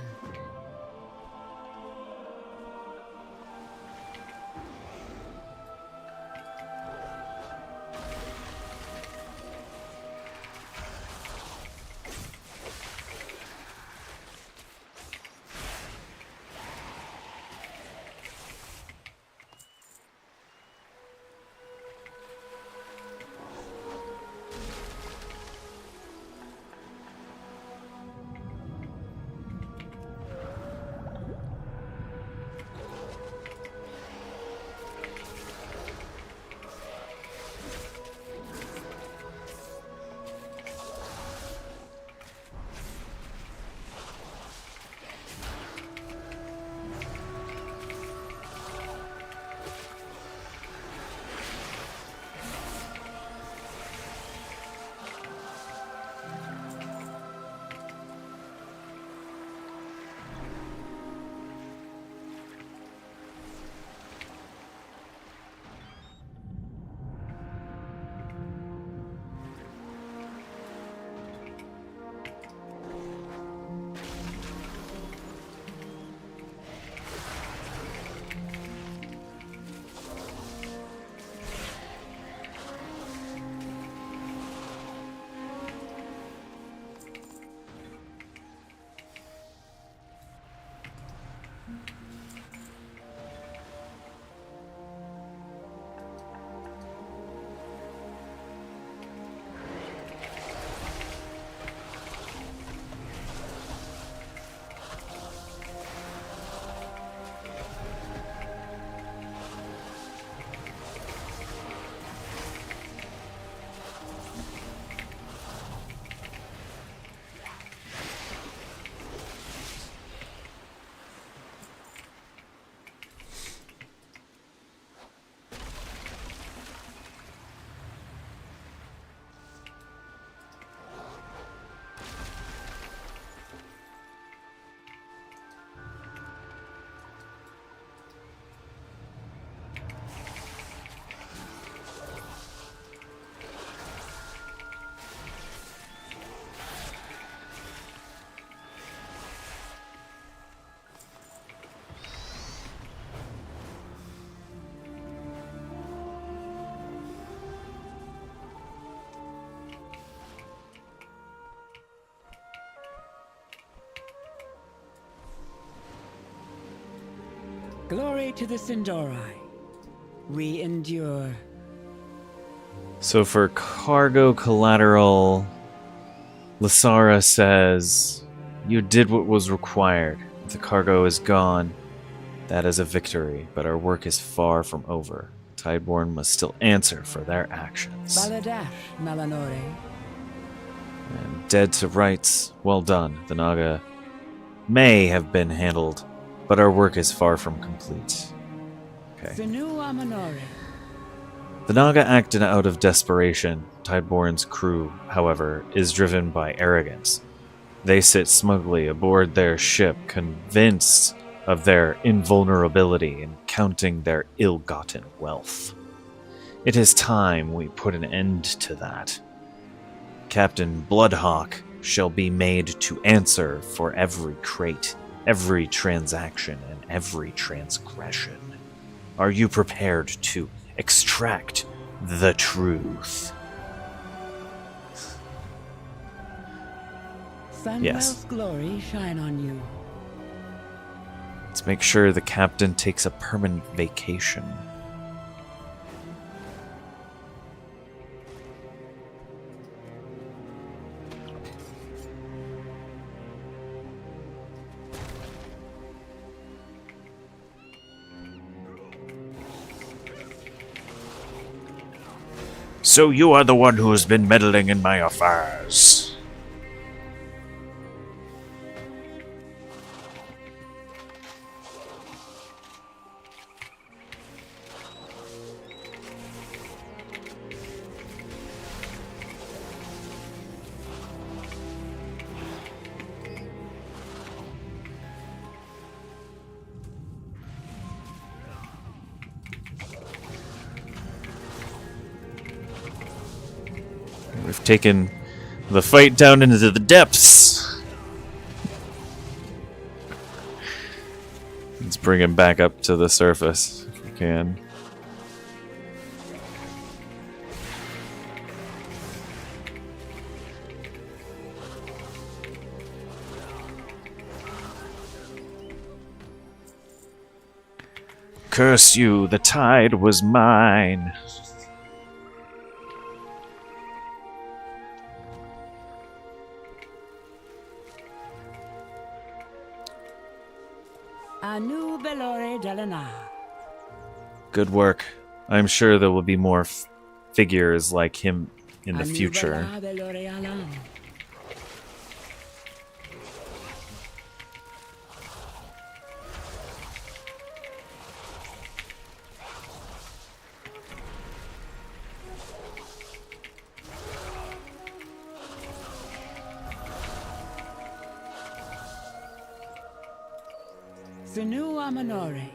Glory to the Sindori. We endure. So for cargo collateral, Lysara says, you did what was required. If the cargo is gone, that is a victory, but our work is far from over. Tideborn must still answer for their actions. Baladash, Malanore. And dead to rights, well done. The Naga may have been handled, but our work is far from complete. Okay. Sinu Amanore. The Naga acted out of desperation. Tideborn's crew, however, is driven by arrogance. They sit smugly aboard their ship, convinced of their invulnerability and counting their ill-gotten wealth. It is time we put an end to that. Captain Bloodhawk shall be made to answer for every crate, every transaction, and every transgression. Are you prepared to extract the truth? Sunwell's glory shine on you. Let's make sure the captain takes a permanent vacation. So you are the one who has been meddling in my affairs. We've taken the fight down into the depths. Let's bring him back up to the surface if we can. Curse you, the tide was mine. Anu Belore Delana. Good work. I'm sure there will be more figures like him in the future. Sinu Amanore.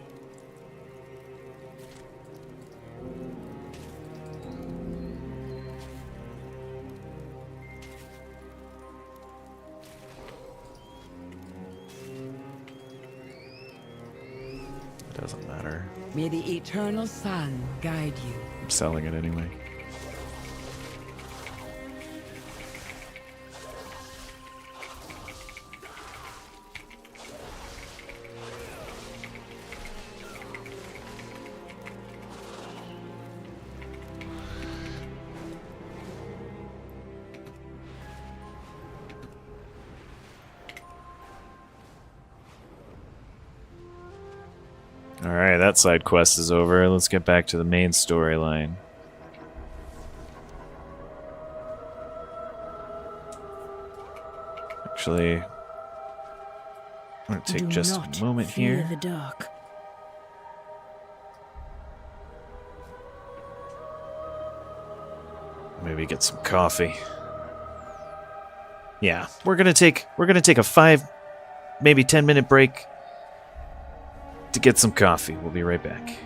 It doesn't matter. May the eternal sun guide you. I'm selling it anyway. Alright, that side quest is over. Let's get back to the main storyline. Actually, I'm going to take just a moment here. The dark. Maybe get some coffee. Yeah, we're gonna take a 5, maybe 10-minute break to get some coffee. We'll be right back.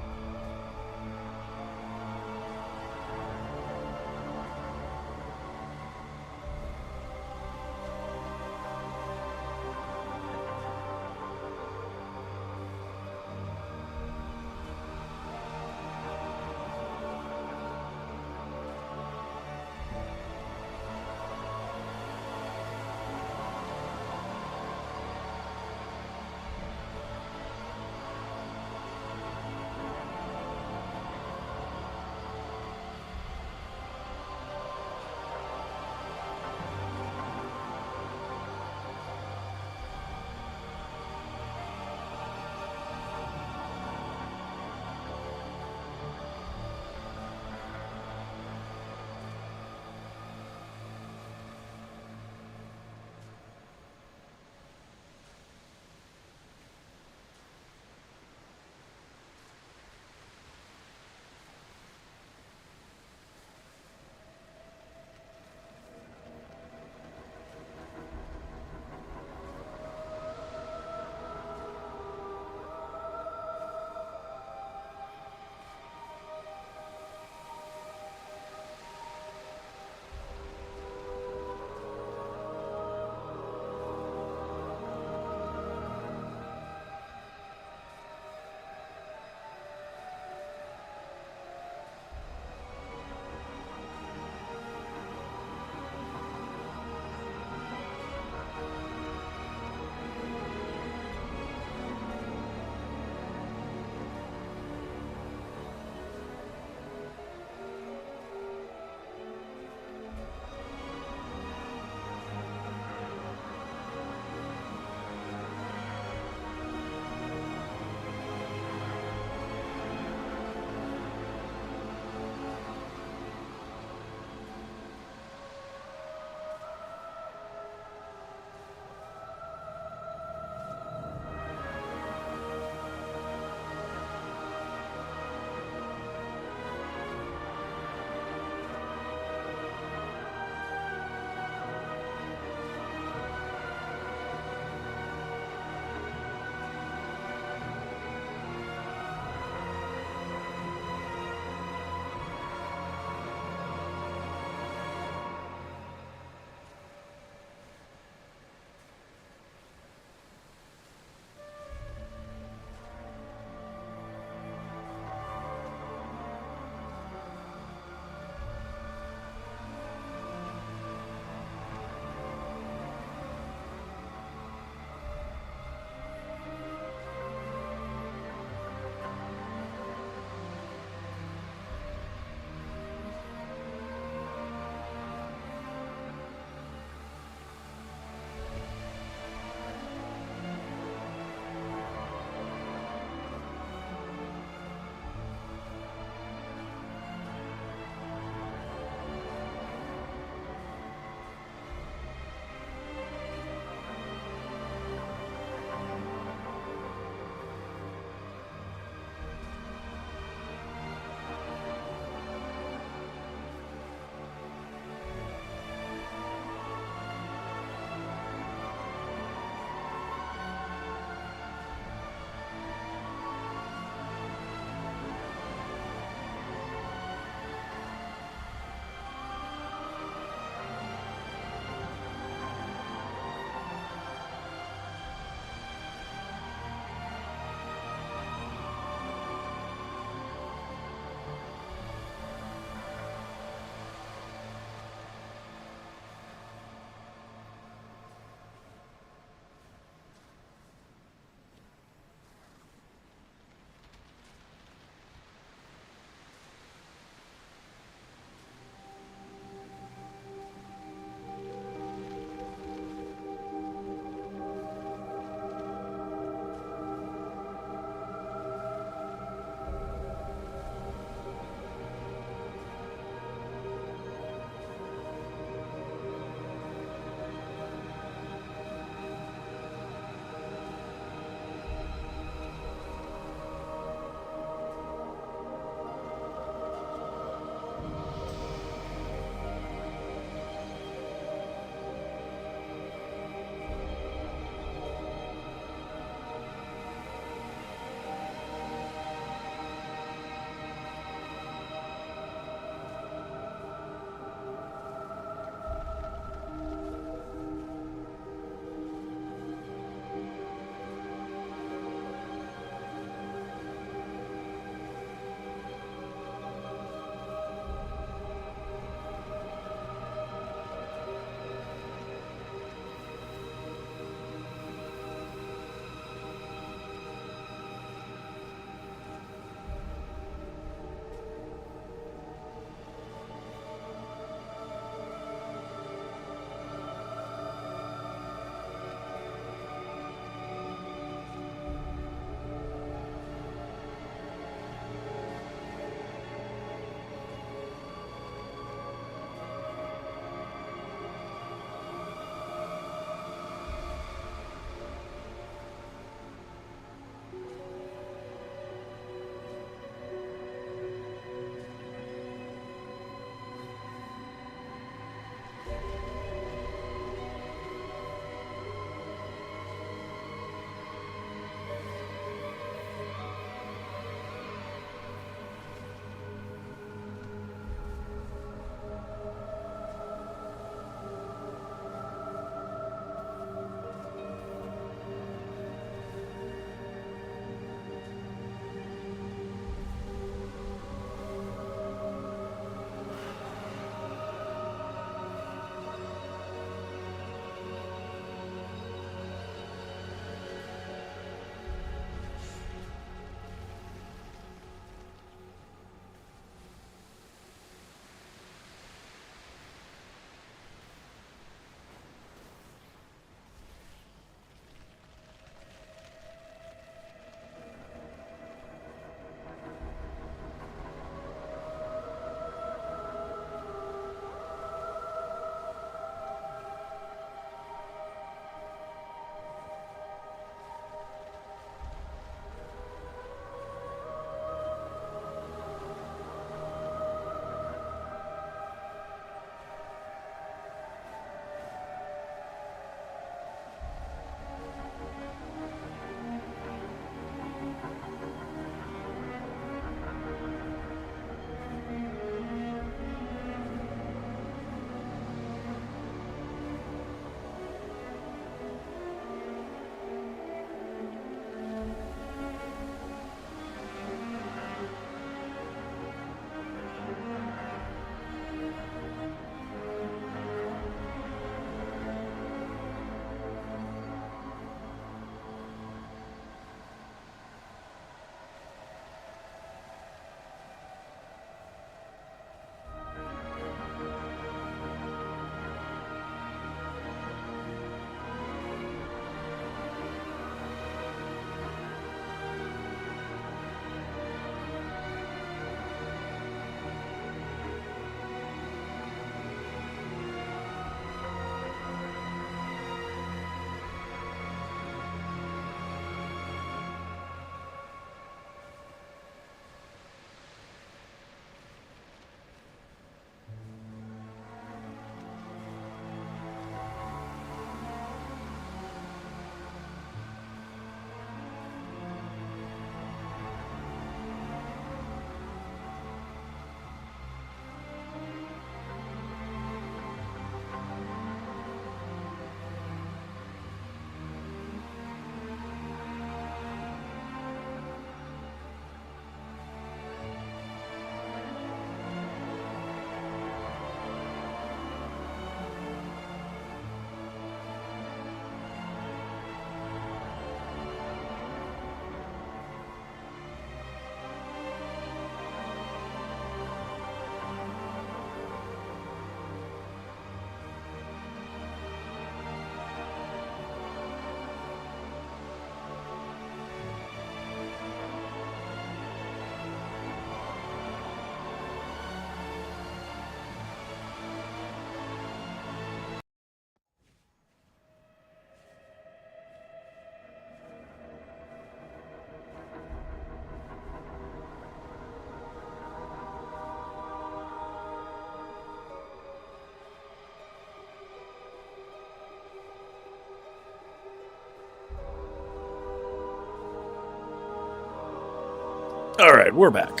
Alright, we're back.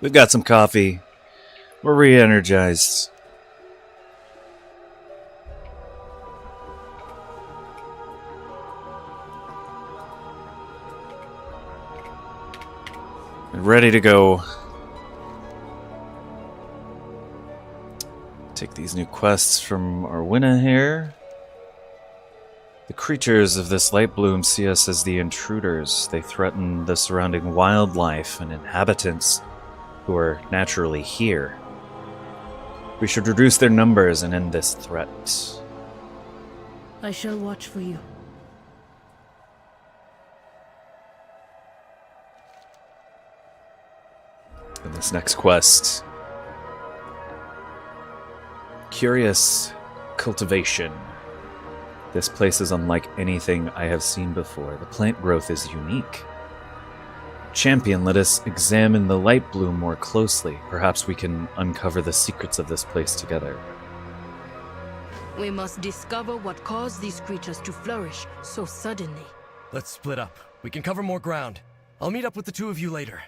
We've got some coffee. We're re-energized. And ready to go. Take these new quests from Arwina here. The creatures of this light bloom see us as the intruders. They threaten the surrounding wildlife and inhabitants who are naturally here. We should reduce their numbers and end this threat. I shall watch for you. In this next quest, Curious Cultivation. This place is unlike anything I have seen before. The plant growth is unique. Champion, let us examine the light bloom more closely. Perhaps we can uncover the secrets of this place together. We must discover what caused these creatures to flourish so suddenly. Let's split up. We can cover more ground. I'll meet up with the two of you later.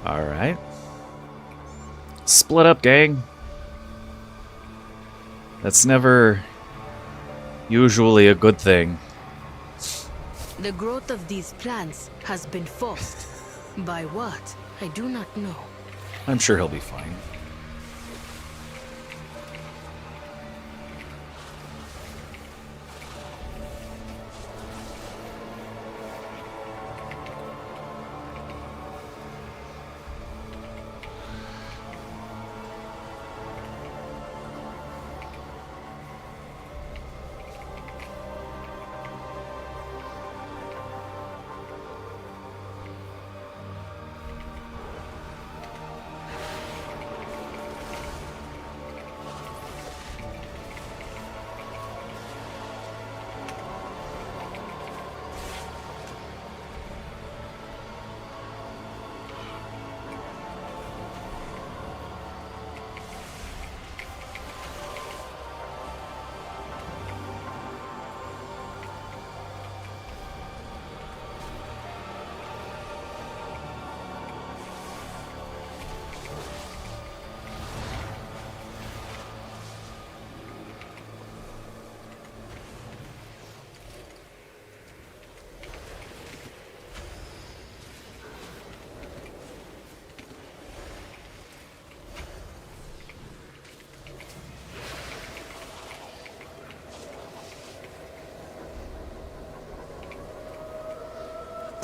Alright. Split up, gang. That's never usually a good thing. The growth of these plants has been forced. By what? I do not know. I'm sure he'll be fine.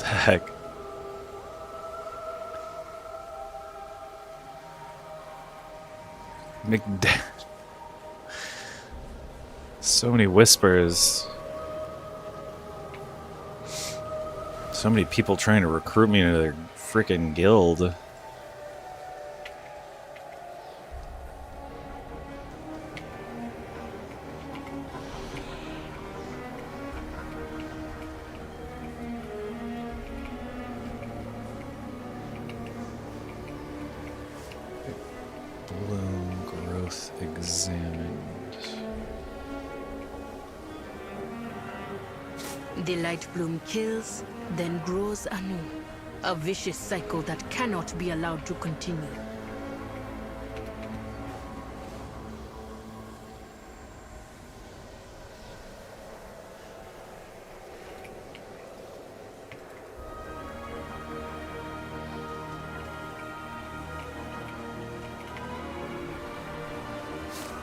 Heck. So many whispers. So many people trying to recruit me into their freaking guild. Bloom growth examined. The light bloom kills, then grows anew. A vicious cycle that cannot be allowed to continue.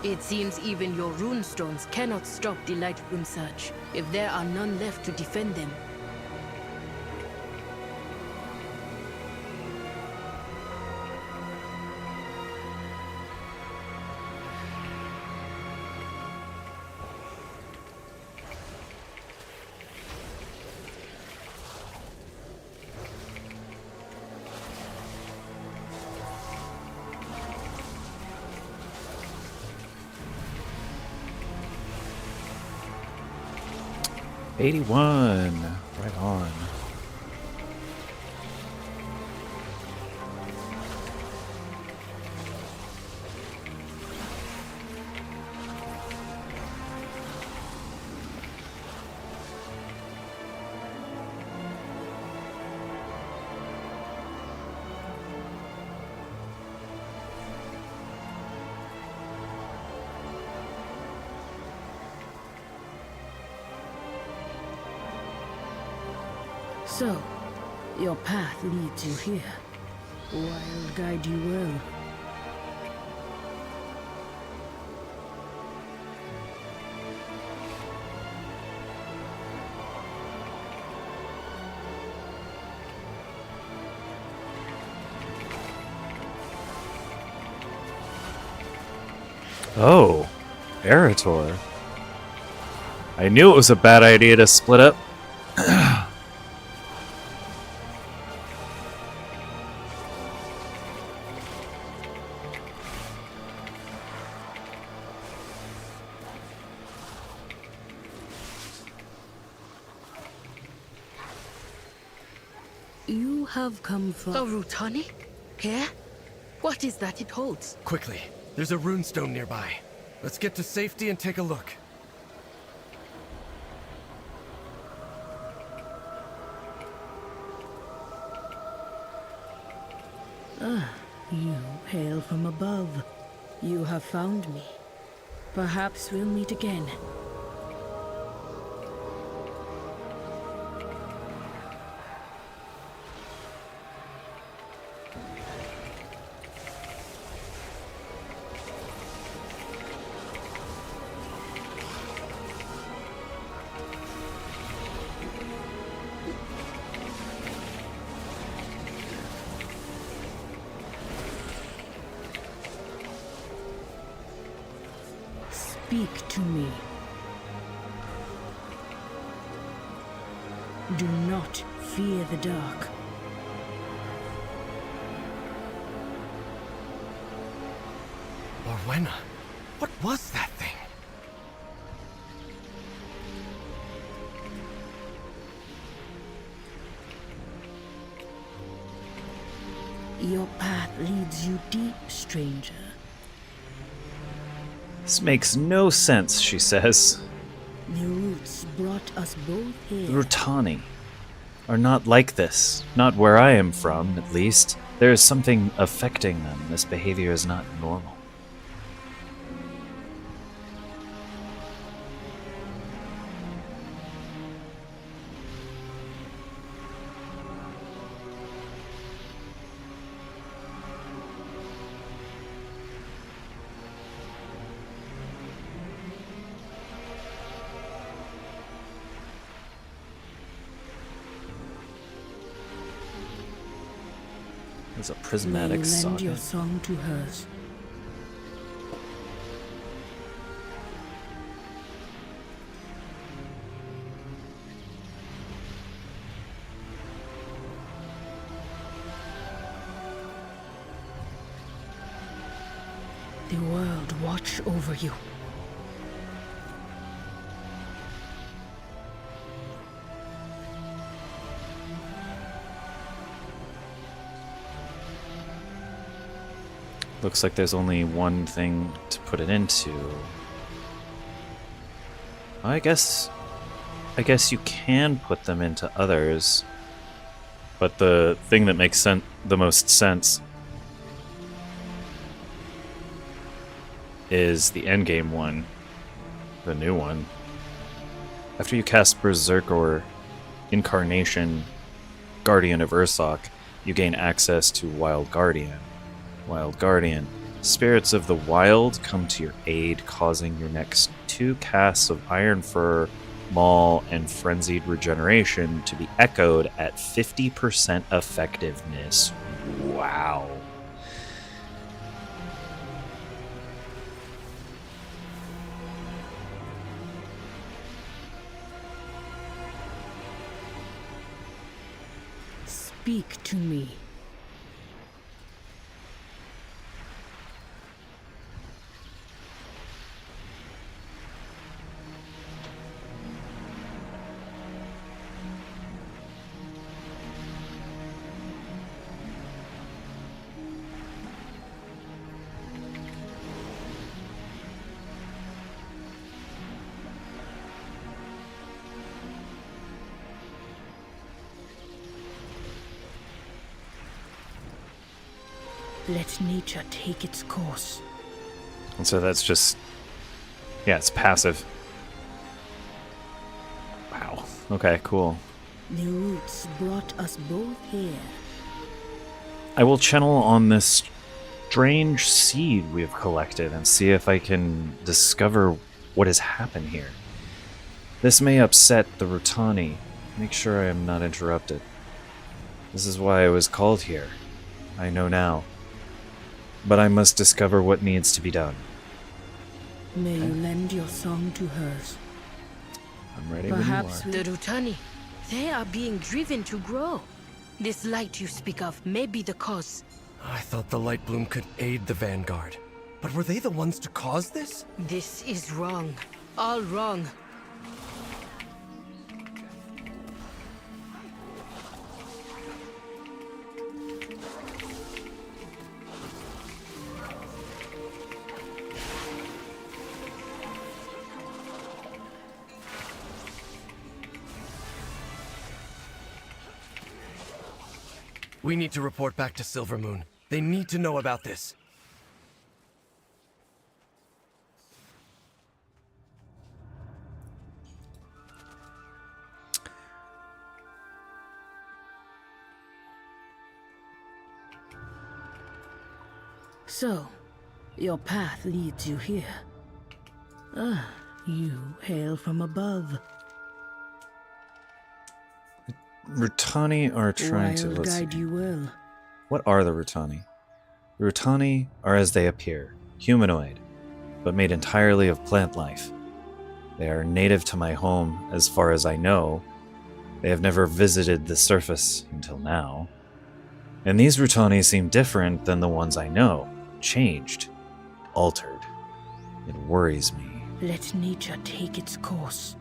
It seems even your runestones cannot stop the light bloom surge, if there are none left to defend them. '81, right on. So, your path leads you here. I'll guide you well. Oh, Eritor. I knew it was a bad idea to split up. You have come from... The Rutani? Here? What is that it holds? Quickly, there's a runestone nearby. Let's get to safety and take a look. Ah, you hail from above. You have found me. Perhaps we'll meet again. Speak to me. Do not fear the dark. Orwenna, what was that thing? Your path leads you deep, stranger. This makes no sense, she says. The roots brought us both here. The Rutani are not like this. Not where I am from, at least. There is something affecting them. This behavior is not normal. It's a prismatic Lend socket. your song to hers. The world watch over you. Looks like there's only one thing to put it into. I guess you can put them into others. But the thing that makes the most sense is the endgame one. The new one. After you cast Berserk or Incarnation Guardian of Ursoc, you gain access to Wild Guardian. Wild Guardian. Spirits of the wild come to your aid, causing your next 2 casts of Iron Fur, Maul, and Frenzied Regeneration to be echoed at 50% effectiveness. Wow. Speak to me. Let nature take its course. And so that's just... yeah, it's passive. Wow. Okay, cool. The roots brought us both here. I will channel on this strange seed we have collected and see if I can discover what has happened here. This may upset the Rutani. Make sure I am not interrupted. This is why I was called here. I know now. But I must discover what needs to be done. May you lend your song to hers. I'm ready Perhaps when you are. The Rutani, they are being driven to grow. This light you speak of may be the cause. I thought the Light Bloom could aid the Vanguard. But were they the ones to cause this? This is wrong. All wrong. We need to report back to Silvermoon. They need to know about this. So, your path leads you here. Ah, you hail from above. Rutani are trying to... I'll let's guide see. you well. What are the Rutani? The Rutani are as they appear, humanoid, but made entirely of plant life. They are native to my home as far as I know. They have never visited the surface until now. And these Rutani seem different than the ones I know. Changed. Altered. It worries me. Let nature take its course.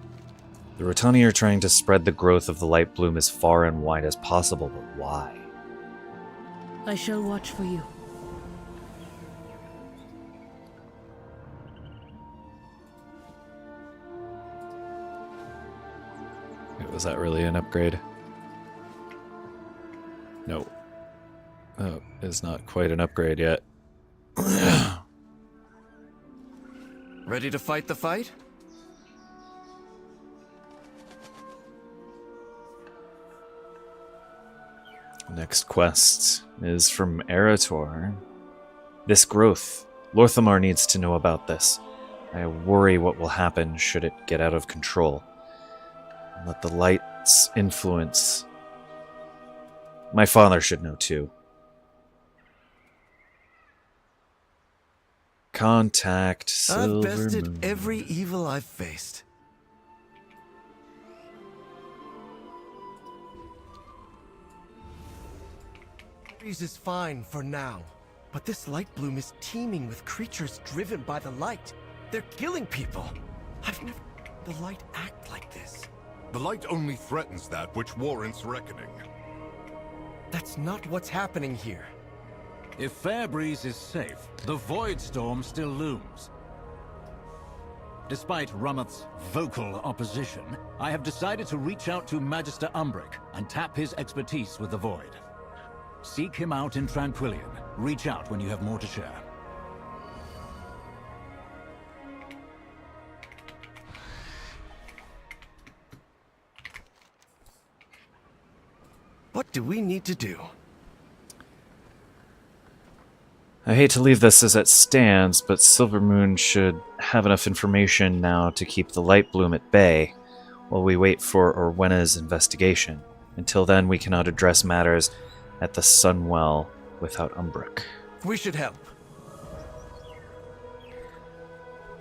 The Rutani are trying to spread the growth of the Light Bloom as far and wide as possible, but why? I shall watch for you. Was that really an upgrade? No. Oh, it's not quite an upgrade yet. Ready to fight the fight? Next quest is from Erator. This growth. Lorthamar needs to know about this. I worry what will happen should it get out of control. Let the light's influence. My father should know too. Contact I've bested Silvermoon. every evil I've faced. Freeze is fine for now, but this Light Bloom is teeming with creatures driven by the light. They're killing people. I've never seen the light act like this. The light only threatens that which warrants reckoning. That's not what's happening here. If Fairbreeze is safe, the Void Storm still looms. Despite Rummoth's vocal opposition, I have decided to reach out to Magister Umbric and tap his expertise with the Void. Seek him out in Tranquillion. Reach out when you have more to share. What do we need to do? I hate to leave this as it stands, but Silvermoon should have enough information now to keep the Light Bloom at bay while we wait for Orwena's investigation. Until then, we cannot address matters at the Sunwell without Umbric. We should help.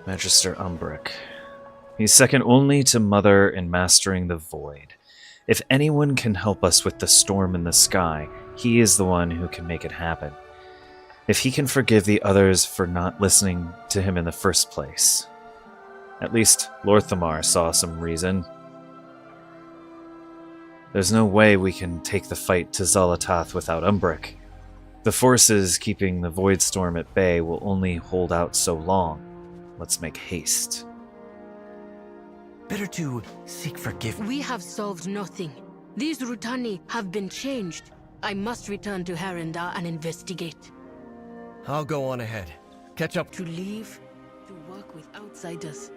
Magister Umbric. He's second only to Mother in mastering the Void. If anyone can help us with the storm in the sky, he is the one who can make it happen. If he can forgive the others for not listening to him in the first place. At least Lorthamar saw some reason. There's no way we can take the fight to Xal'atath without Umbric. The forces keeping the Void Storm at bay will only hold out so long. Let's make haste. Better to seek forgiveness. We have solved nothing. These Rutani have been changed. I must return to Haranir and investigate. I'll go on ahead. Catch up. To leave, to work with outsiders.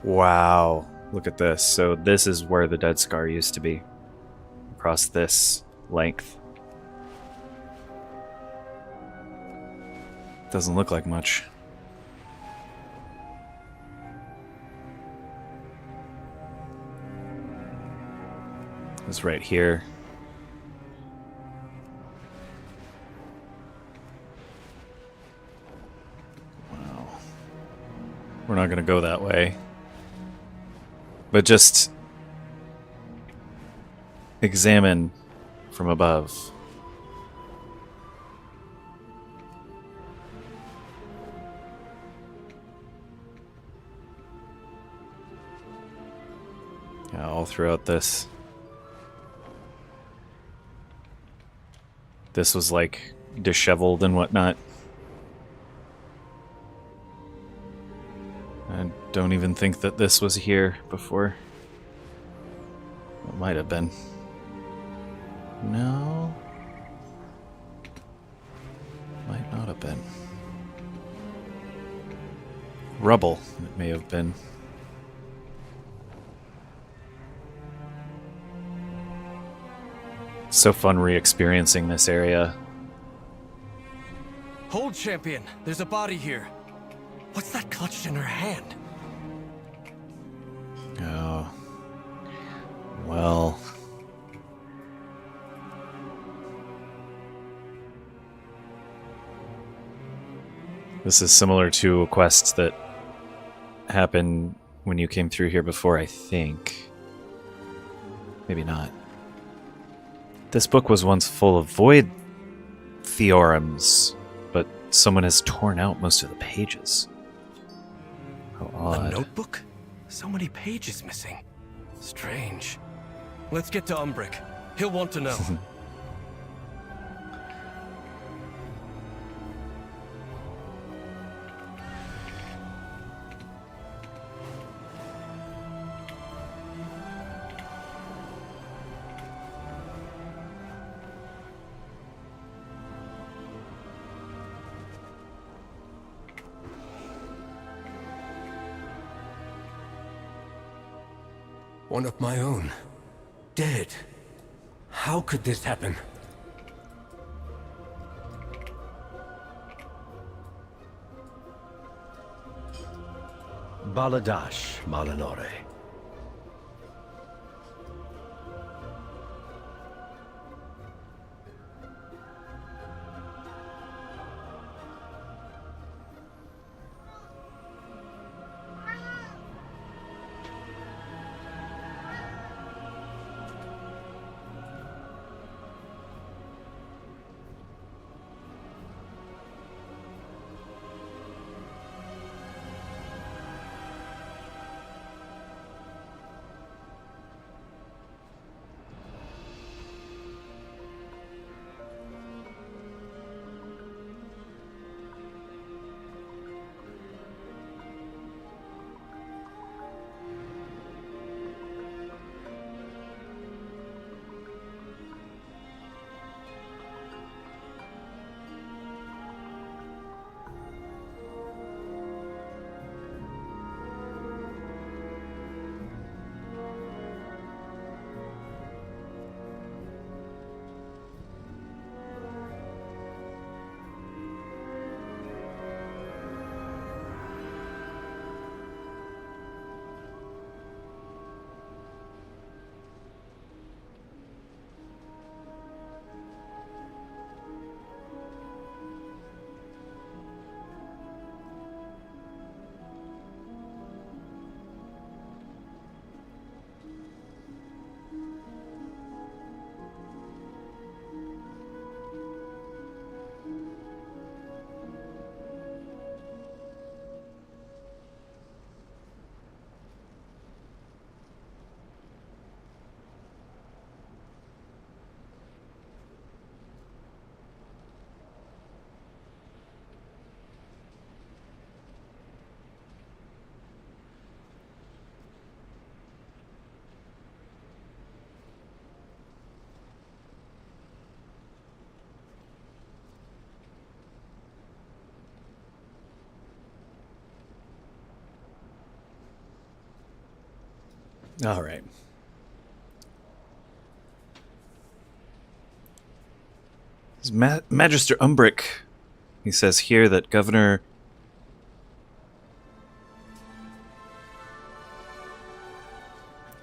Wow. Look at this. So this is where the Dead Scar used to be. Across this length. Doesn't look like much. It's right here. Wow. We're not going to go that way. But just examine from above. Yeah, all throughout this. This was like disheveled and whatnot. I don't even think that this was here before. It might have been. No. Might not have been. Rubble, it may have been. So fun re-experiencing this area. Hold, champion. There's a body here. What's that clutched in her hand? Oh. Well. This is similar to a quest that happened when you came through here before, I think. Maybe not. This book was once full of void theorems, but someone has torn out most of the pages. How odd. A notebook? So many pages missing. Strange. Let's get to Umbrick. He'll want to know. One of my own. Dead. How could this happen? Baladash, Malinore. All right. Magister Umbric, he says here that Governor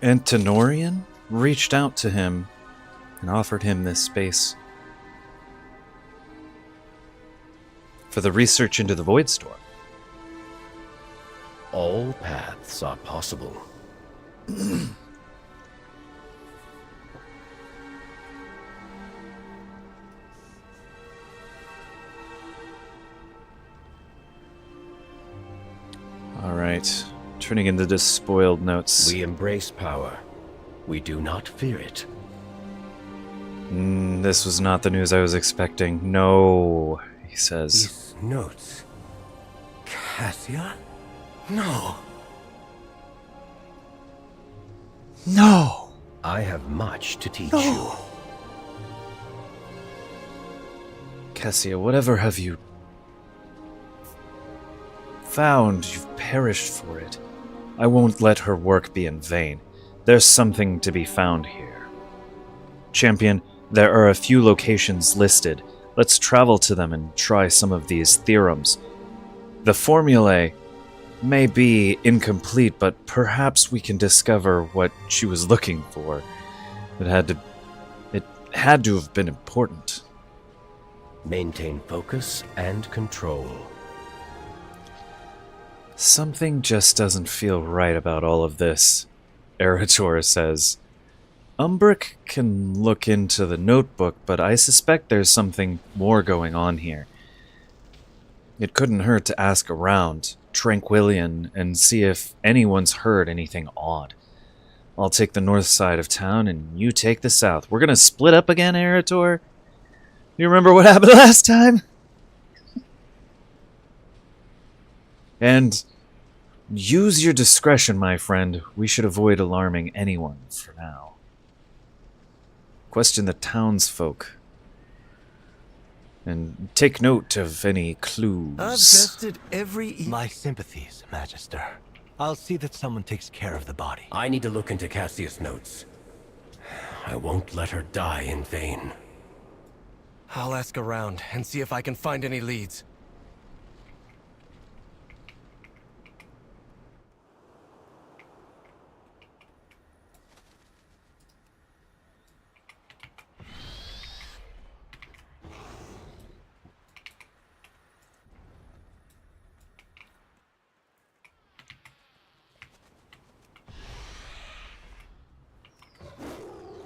Antenorian reached out to him and offered him this space for the research into the Void Storm. All paths are possible. Alright, turning into despoiled notes. We embrace power. We do not fear it. This was not the news I was expecting. No, he says. These notes. Cassia? No. No! I have much to teach you. Cassia, whatever have you found? You've perished for it. I won't let her work be in vain. There's something to be found here. Champion, there are a few locations listed. Let's travel to them and try some of these theorems. The formulae may be incomplete, but perhaps we can discover what she was looking for. It had to have been important. Maintain focus and control. Something just doesn't feel right about all of this, Erator says. Umbric can look into the notebook, but I suspect there's something more going on here. It couldn't hurt to ask around, Tranquillian, and see if anyone's heard anything odd. I'll take the north side of town, and you take the south. We're gonna split up again, Erator? You remember what happened last time? And use your discretion, my friend. We should avoid alarming anyone for now. Question the townsfolk. And take note of any clues. I've bested every... My sympathies, Magister. I'll see that someone takes care of the body. I need to look into Cassia's notes. I won't let her die in vain. I'll ask around and see if I can find any leads.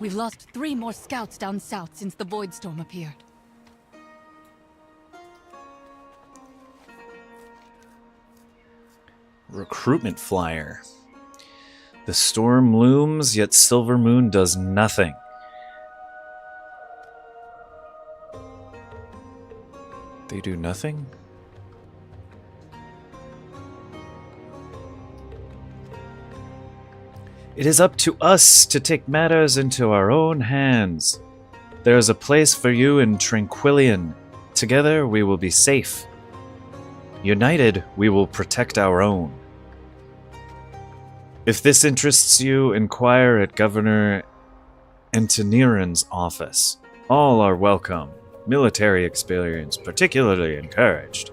We've lost 3 more scouts down south since the Void Storm appeared. Recruitment flyer. The storm looms, yet Silver Moon does nothing. They do nothing? It is up to us to take matters into our own hands. There is a place for you in Tranquillian. Together we will be safe. United, we will protect our own. If this interests you, inquire at Governor Antenorian's office. All are welcome. Military experience particularly encouraged.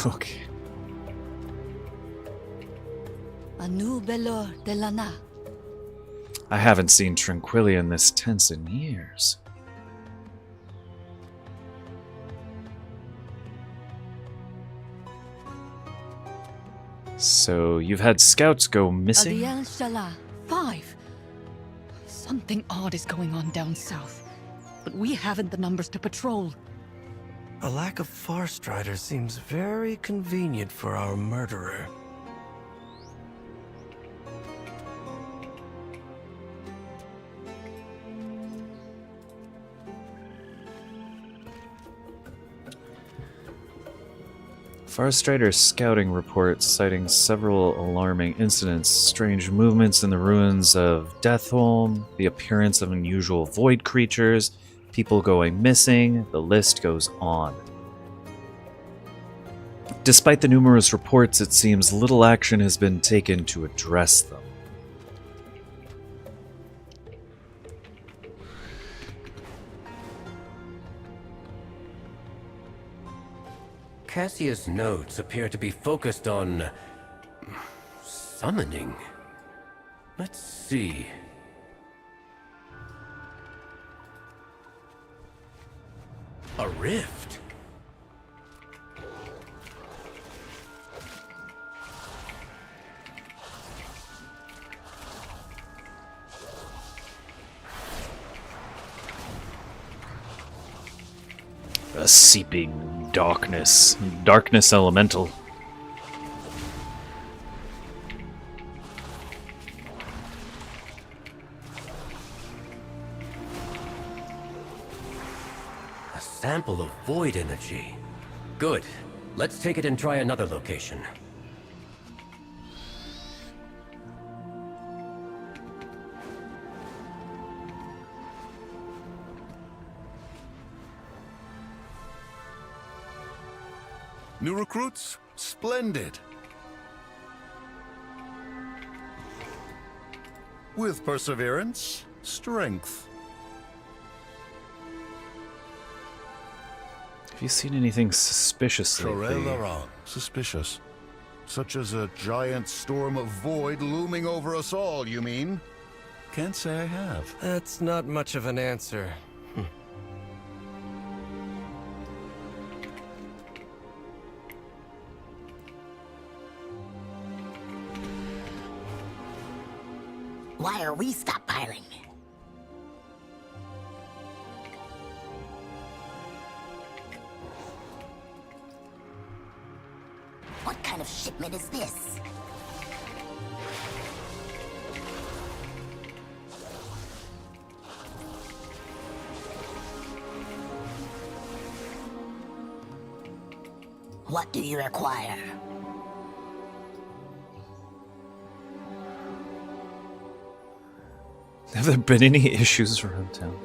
Okay. Anu Belor de Lana. I haven't seen Tranquillian this tense in years. So, you've had scouts go missing? Adiel Shala. 5. Something odd is going on down south, but we haven't the numbers to patrol. A lack of Farstrider seems very convenient for our murderer. Farstrider's scouting reports citing several alarming incidents, strange movements in the ruins of Deathholm, the appearance of unusual void creatures, people going missing, the list goes on. Despite the numerous reports, it seems little action has been taken to address them. Cassius' notes appear to be focused on summoning. Let's see. A rift. A seeping darkness elemental. A sample of void energy. Good. Let's take it and try another location. New recruits? Splendid. With perseverance, strength. Have you seen anything suspicious lately? Suspicious. Such as a giant storm of void looming over us all, you mean? Can't say I have. That's not much of an answer. Why are we stockpiling? What kind of shipment is this? What do you require? Have there been any issues around town?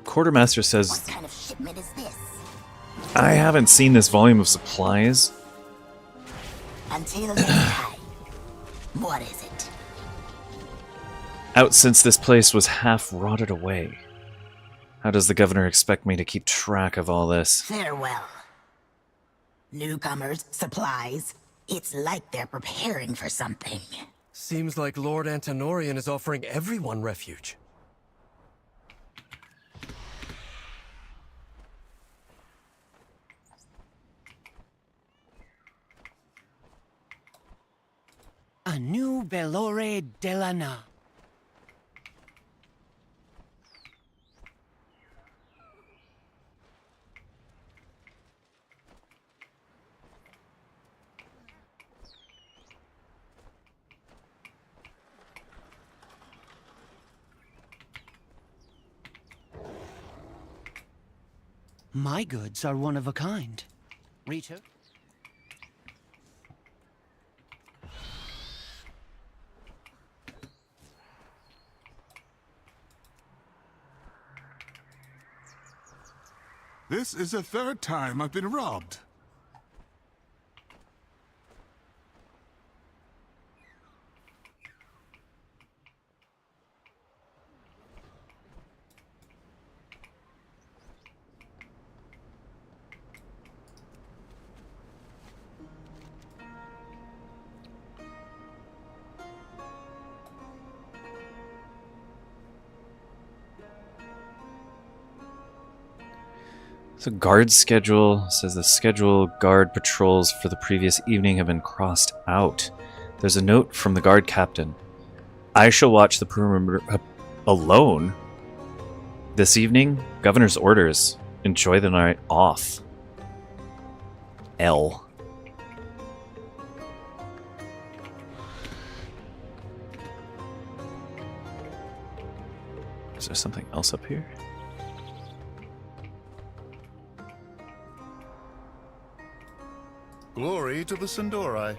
Quartermaster says, What kind of shipment is this? I haven't seen this volume of supplies. Until next time. What is it? Out since this place was half rotted away. How does the governor expect me to keep track of all this? Farewell. Newcomers, supplies. It's like they're preparing for something. Seems like Lord Antonorian is offering everyone refuge. A new Velore Delana. My goods are one of a kind. Rita? This is the third time I've been robbed. So guard schedule says the schedule guard patrols for the previous evening have been crossed out. There's a note from the guard captain. I shall watch the perimeter alone. This evening, governor's orders. Enjoy the night off. L. Is there something else up here? Glory to the Sindori.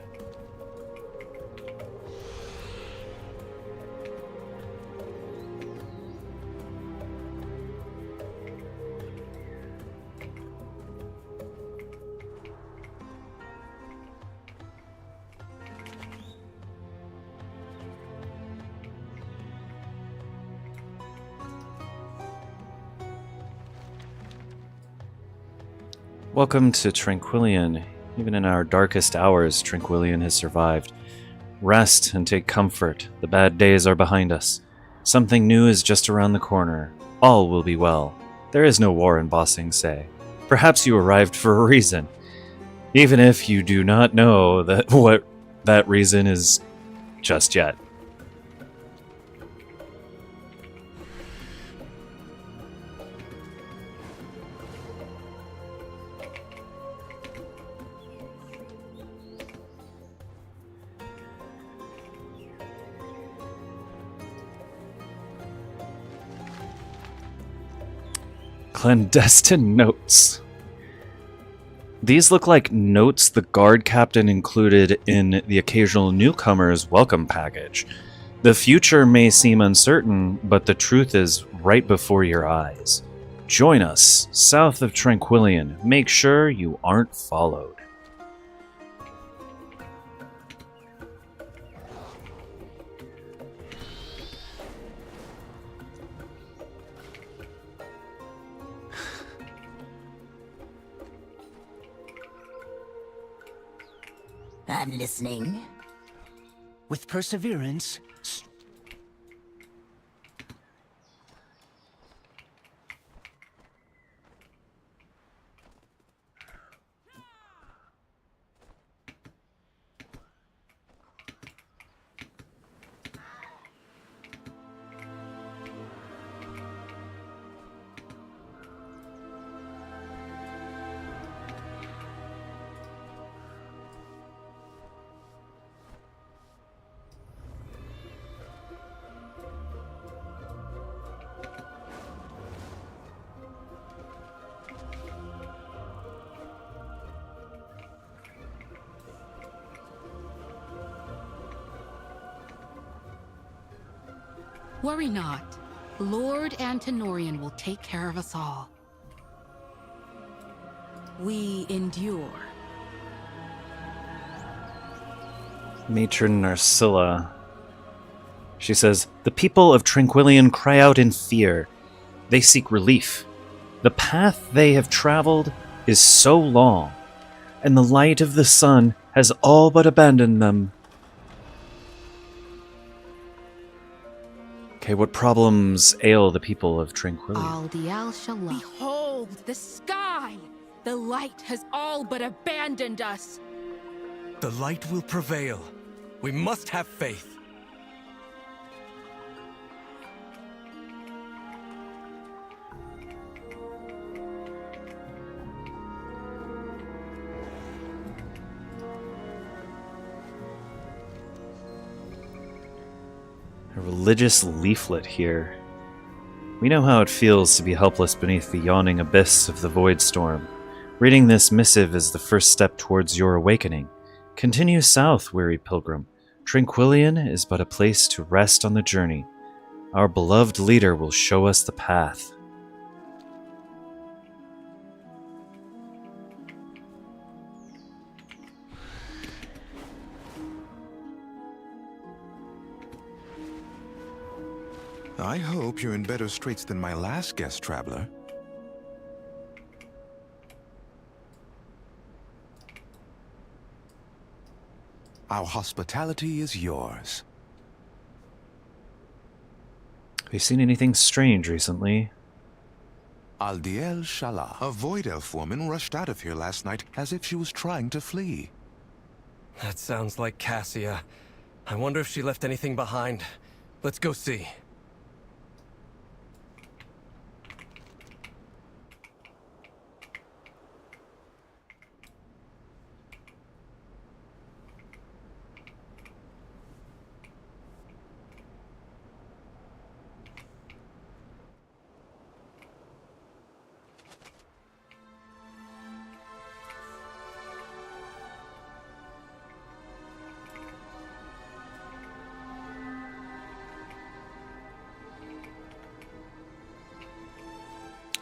Welcome to Tranquillian. Even in our darkest hours, Tranquillian has survived. Rest and take comfort. The bad days are behind us. Something new is just around the corner. All will be well. There is no war in Bossing Say. Perhaps you arrived for a reason. Even if you do not know what that reason is just yet. Clandestine notes. These look like notes the guard captain included in the occasional newcomer's welcome package. The future may seem uncertain, but the truth is right before your eyes. Join us south of Tranquillian. Make sure you aren't followed. I'm listening. With perseverance, worry not. Lord Antenorian will take care of us all. We endure. Matron Narcilla. She says, "The people of Tranquillian cry out in fear. They seek relief. The path they have traveled is so long, and the light of the sun has all but abandoned them." Okay, what problems ail the people of Tranquillian? Behold the sky! The light has all but abandoned us. The light will prevail. We must have faith. A religious leaflet here. We know how it feels to be helpless beneath the yawning abyss of the Void Storm. Reading this missive is the first step towards your awakening. Continue south, weary pilgrim. Tranquillian is but a place to rest on the journey. Our beloved leader will show us the path. I hope you're in better straits than my last guest traveler. Our hospitality is yours. Have you seen anything strange recently? Aldiel Shala, a Void Elf woman, rushed out of here last night as if she was trying to flee. That sounds like Cassia. I wonder if she left anything behind. Let's go see.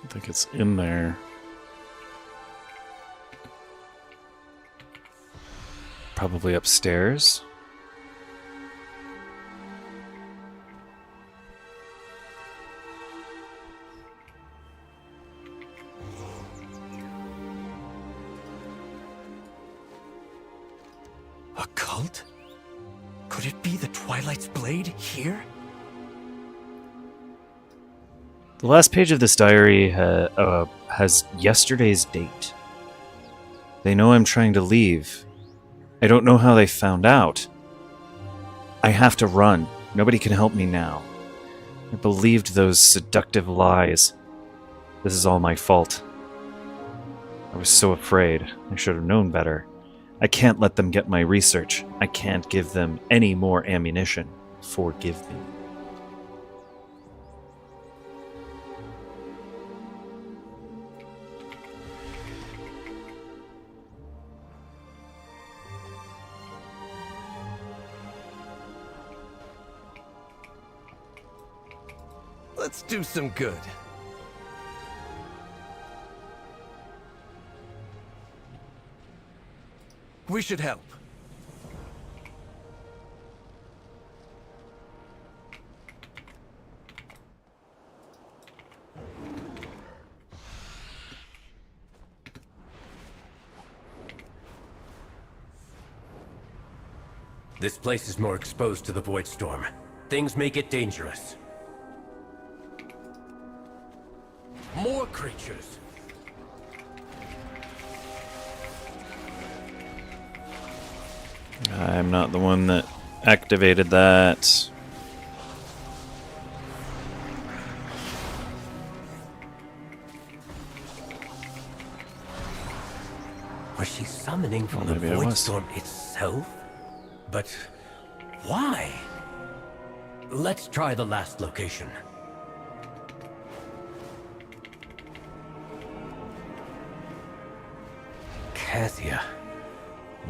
I think it's in there. Probably upstairs. A cult? Could it be the Twilight's blade here? The last page of this diary has yesterday's date. They know I'm trying to leave. I don't know how they found out. I have to run. Nobody can help me now. I believed those seductive lies. This is all my fault. I was so afraid. I should have known better. I can't let them get my research. I can't give them any more ammunition. Forgive me. Let's do some good. We should help. This place is more exposed to the Void Storm. Things may get dangerous. More creatures! I'm not the one that activated that. Was she summoning from the Maybe I Void was. Storm itself? But why? Let's try the last location. Cassia,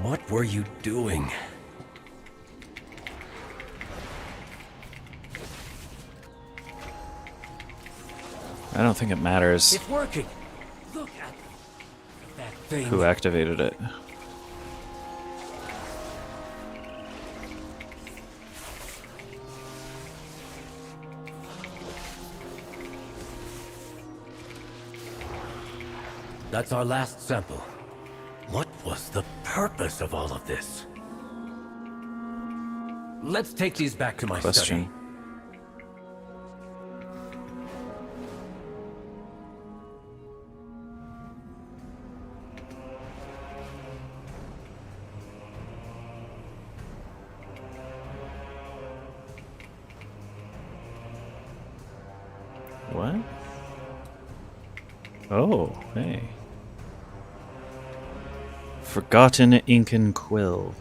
what were you doing? I don't think it matters It's working. Look at that thing. who activated it. That's our last sample. What was the purpose of all of this? Let's take these back to my Question. study. What? Oh, hey. Forgotten Incan Quill.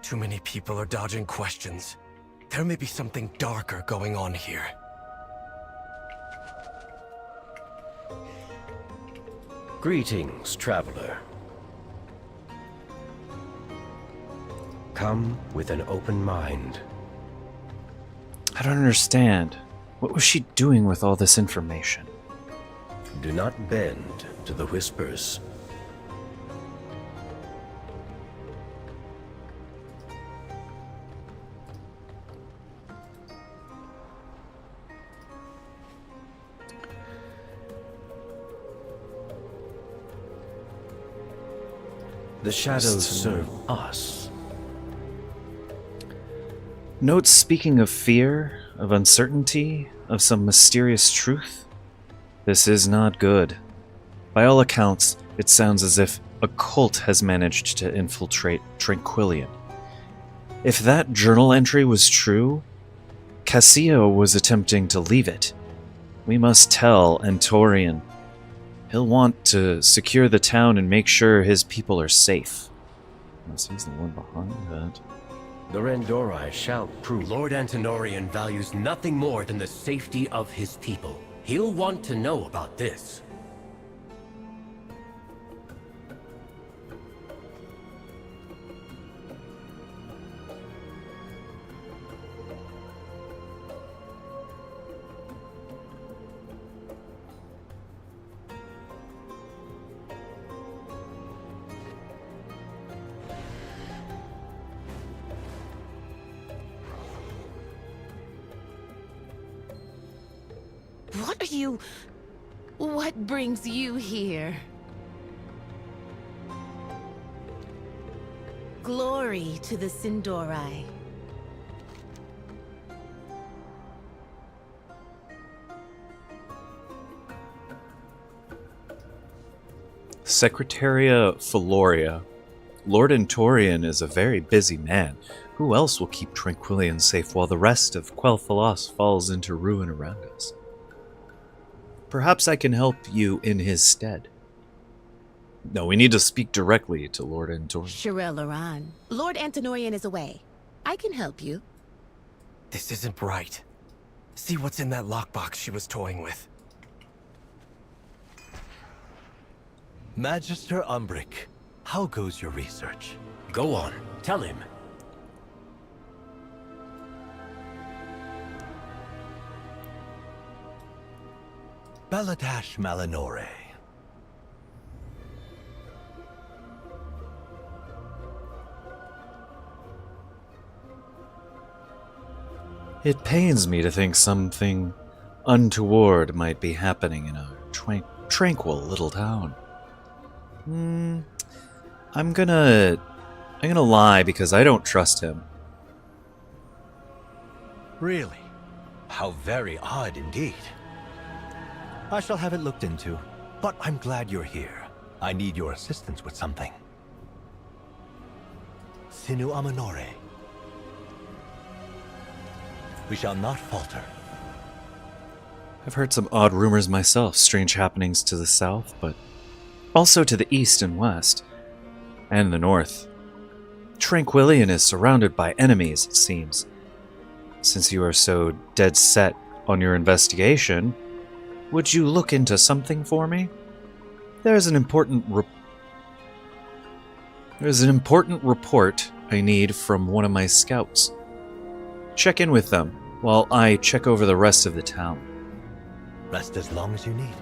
Too many people are dodging questions. There may be something darker going on here. Greetings, traveler. Come with an open mind. I don't understand. What was she doing with all this information? Do not bend to the whispers. The shadows serve us. Notes speaking of fear, of uncertainty, of some mysterious truth. This is not good. By all accounts, it sounds as if a cult has managed to infiltrate Tranquillion. If that journal entry was true, Cassio was attempting to leave it. We must tell Antorian. He'll want to secure the town and make sure his people are safe. Unless he's the one behind that. The Rendorai shall prove. Lord Antonorian values nothing more than the safety of his people. He'll want to know about this. What are you... What brings you here? Glory to the Sindorai. Secretaria Feloria. Lord Antorian is a very busy man. Who else will keep Tranquillion safe while the rest of Quel'Thalas falls into ruin around us? Perhaps I can help you in his stead. No, we need to speak directly to Lord Antorian. Sherelle Laran. Lord Antonorian is away. I can help you. This isn't right. See what's in that lockbox she was toying with. Magister Umbric, how goes your research? Go on, tell him. Baladash Malinore. It pains me to think something untoward might be happening in our tranquil little town. I'm gonna lie because I don't trust him. Really? How very odd indeed. I shall have it looked into, but I'm glad you're here. I need your assistance with something. Sinu Amanore. We shall not falter. I've heard some odd rumors myself, strange happenings to the south, but also to the east and west, and the north. Tranquillion is surrounded by enemies, it seems. Since you are so dead set on your investigation, would you look into something for me? There's an important report I need from one of my scouts. Check in with them while I check over the rest of the town. Rest as long as you need.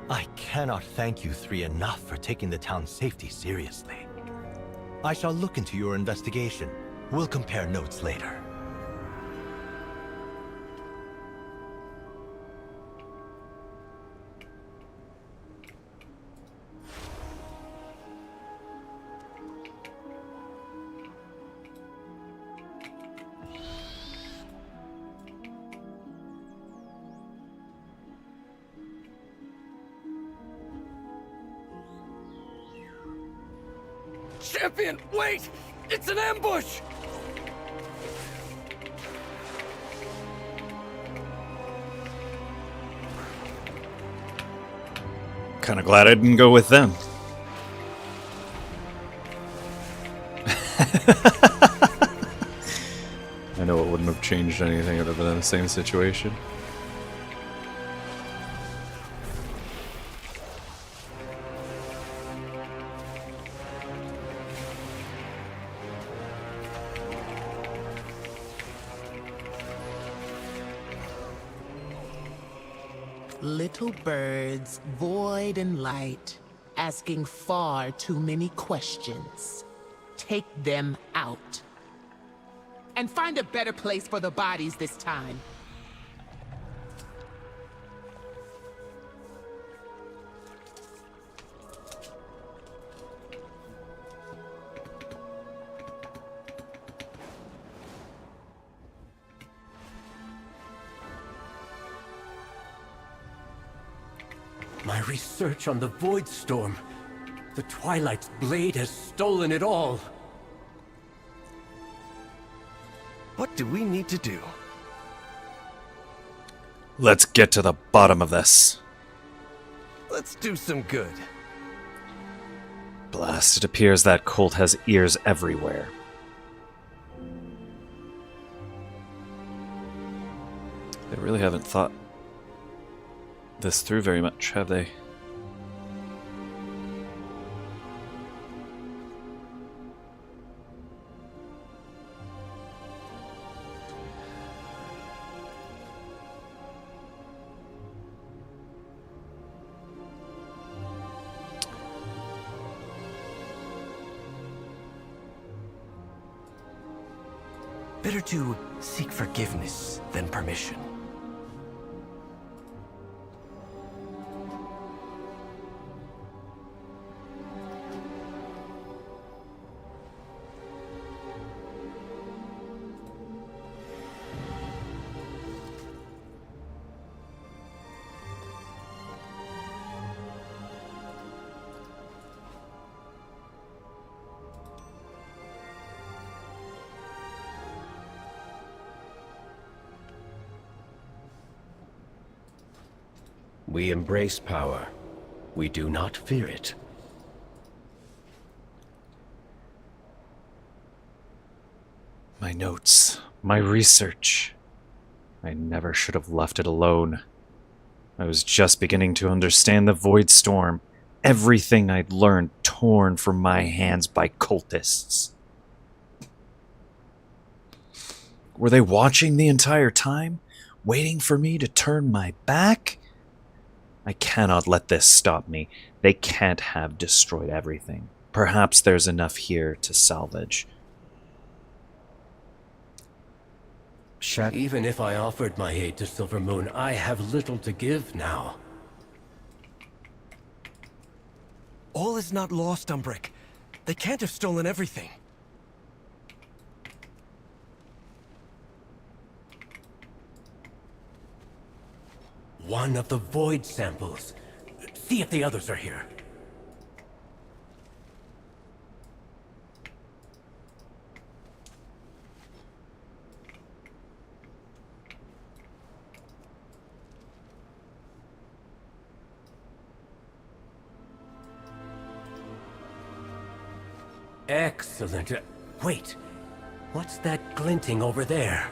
I cannot thank you three enough for taking the town's safety seriously. I shall look into your investigation. We'll compare notes later. Champion, wait! It's an ambush! Kinda glad I didn't go with them. I know it wouldn't have changed anything, it would have been in the same situation. Little birds, void and light, asking far too many questions. Take them out. And find a better place for the bodies this time. My research on the Void Storm. The Twilight's blade has stolen it all. What do we need to do? Let's get to the bottom of this. Let's do some good. Blast, it appears that cult has ears everywhere. They really haven't thought this through very much, have they? Better to seek forgiveness than permission. We embrace power. We do not fear it. My notes, my research. I never should have left it alone. I was just beginning to understand the Void Storm. Everything I'd learned torn from my hands by cultists. Were they watching the entire time? Waiting for me to turn my back? I cannot let this stop me. They can't have destroyed everything. Perhaps there's enough here to salvage. Even if I offered my aid to Silvermoon, I have little to give now. All is not lost, Umbrick. They can't have stolen everything. One of the Void samples. See if the others are here. Excellent. Wait, what's that glinting over there?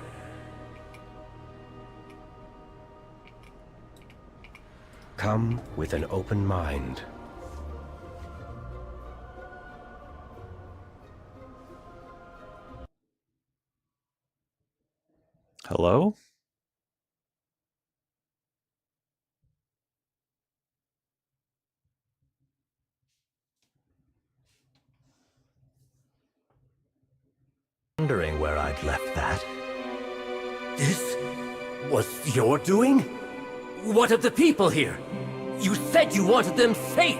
Come with an open mind. Hello? Wondering where I'd left that. This was your doing? What of the people here? You said you wanted them safe!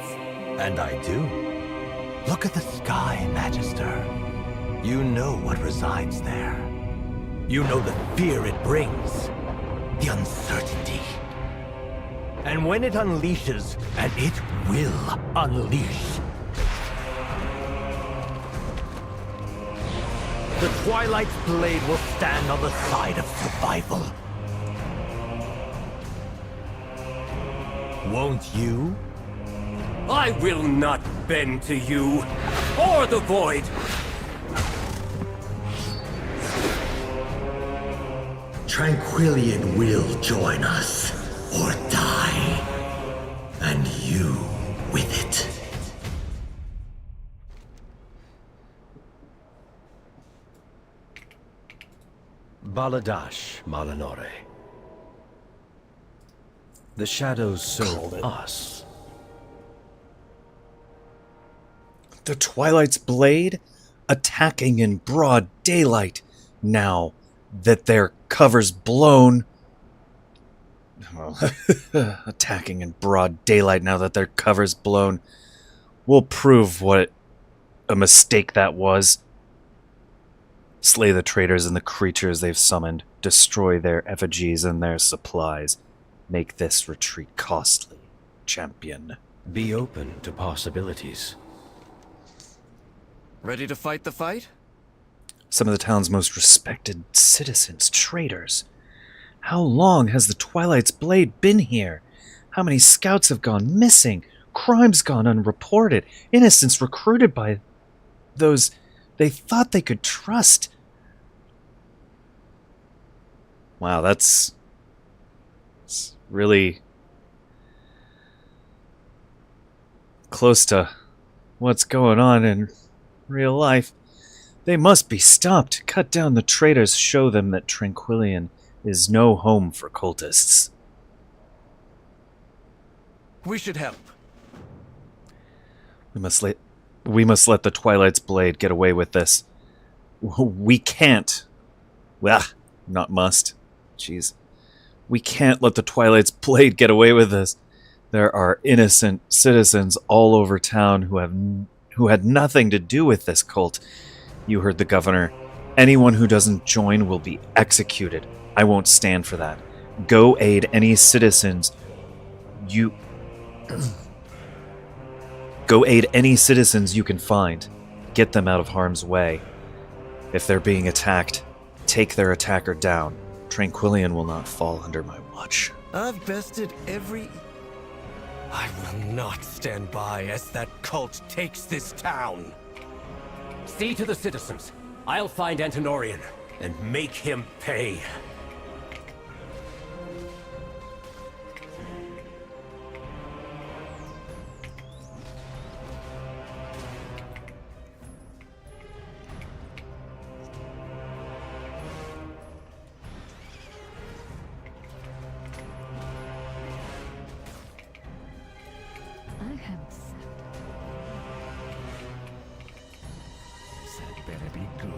And I do. Look at the sky, Magister. You know what resides there. You know the fear it brings. The uncertainty. And when it unleashes, and it will unleash, the Twilight's blade will stand on the side of survival. Won't you? I will not bend to you, or the Void! Tranquillian will join us, or die. And you with it. Baladash Malanore. The shadows serve us. The Twilight's Blade attacking in broad daylight now that their cover's blown. Well, attacking in broad daylight now that their cover's blown. We'll prove what a mistake that was. Slay the traitors and the creatures they've summoned. Destroy their effigies and their supplies. Make this retreat costly, champion. Be open to possibilities. Ready to fight the fight? Some of the town's most respected citizens, traitors. How long has the Twilight's Blade been here? How many scouts have gone missing? Crimes gone unreported? Innocents recruited by those they thought they could trust? Wow, it's really close to what's going on in real life. They must be stopped. Cut down the traitors. Show them that Tranquillion is no home for cultists. We should help. We must let the Twilight's Blade get away with this. We can't. Well, not must. Jeez. We can't let the Twilight's Blade get away with this. There are innocent citizens all over town who had nothing to do with this cult. You heard the governor. Anyone who doesn't join will be executed. I won't stand for that. Go aid any citizens Go aid any citizens you can find. Get them out of harm's way. If they're being attacked, take their attacker down. Tranquillion will not fall under my watch. I've bested every... I will not stand by as that cult takes this town. See to the citizens. I'll find Antinorian and make him pay. That better be good.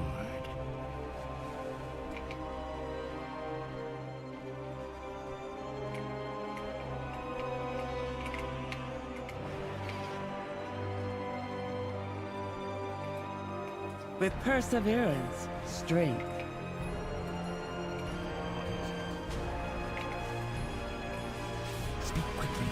With perseverance, strength. Speak quickly.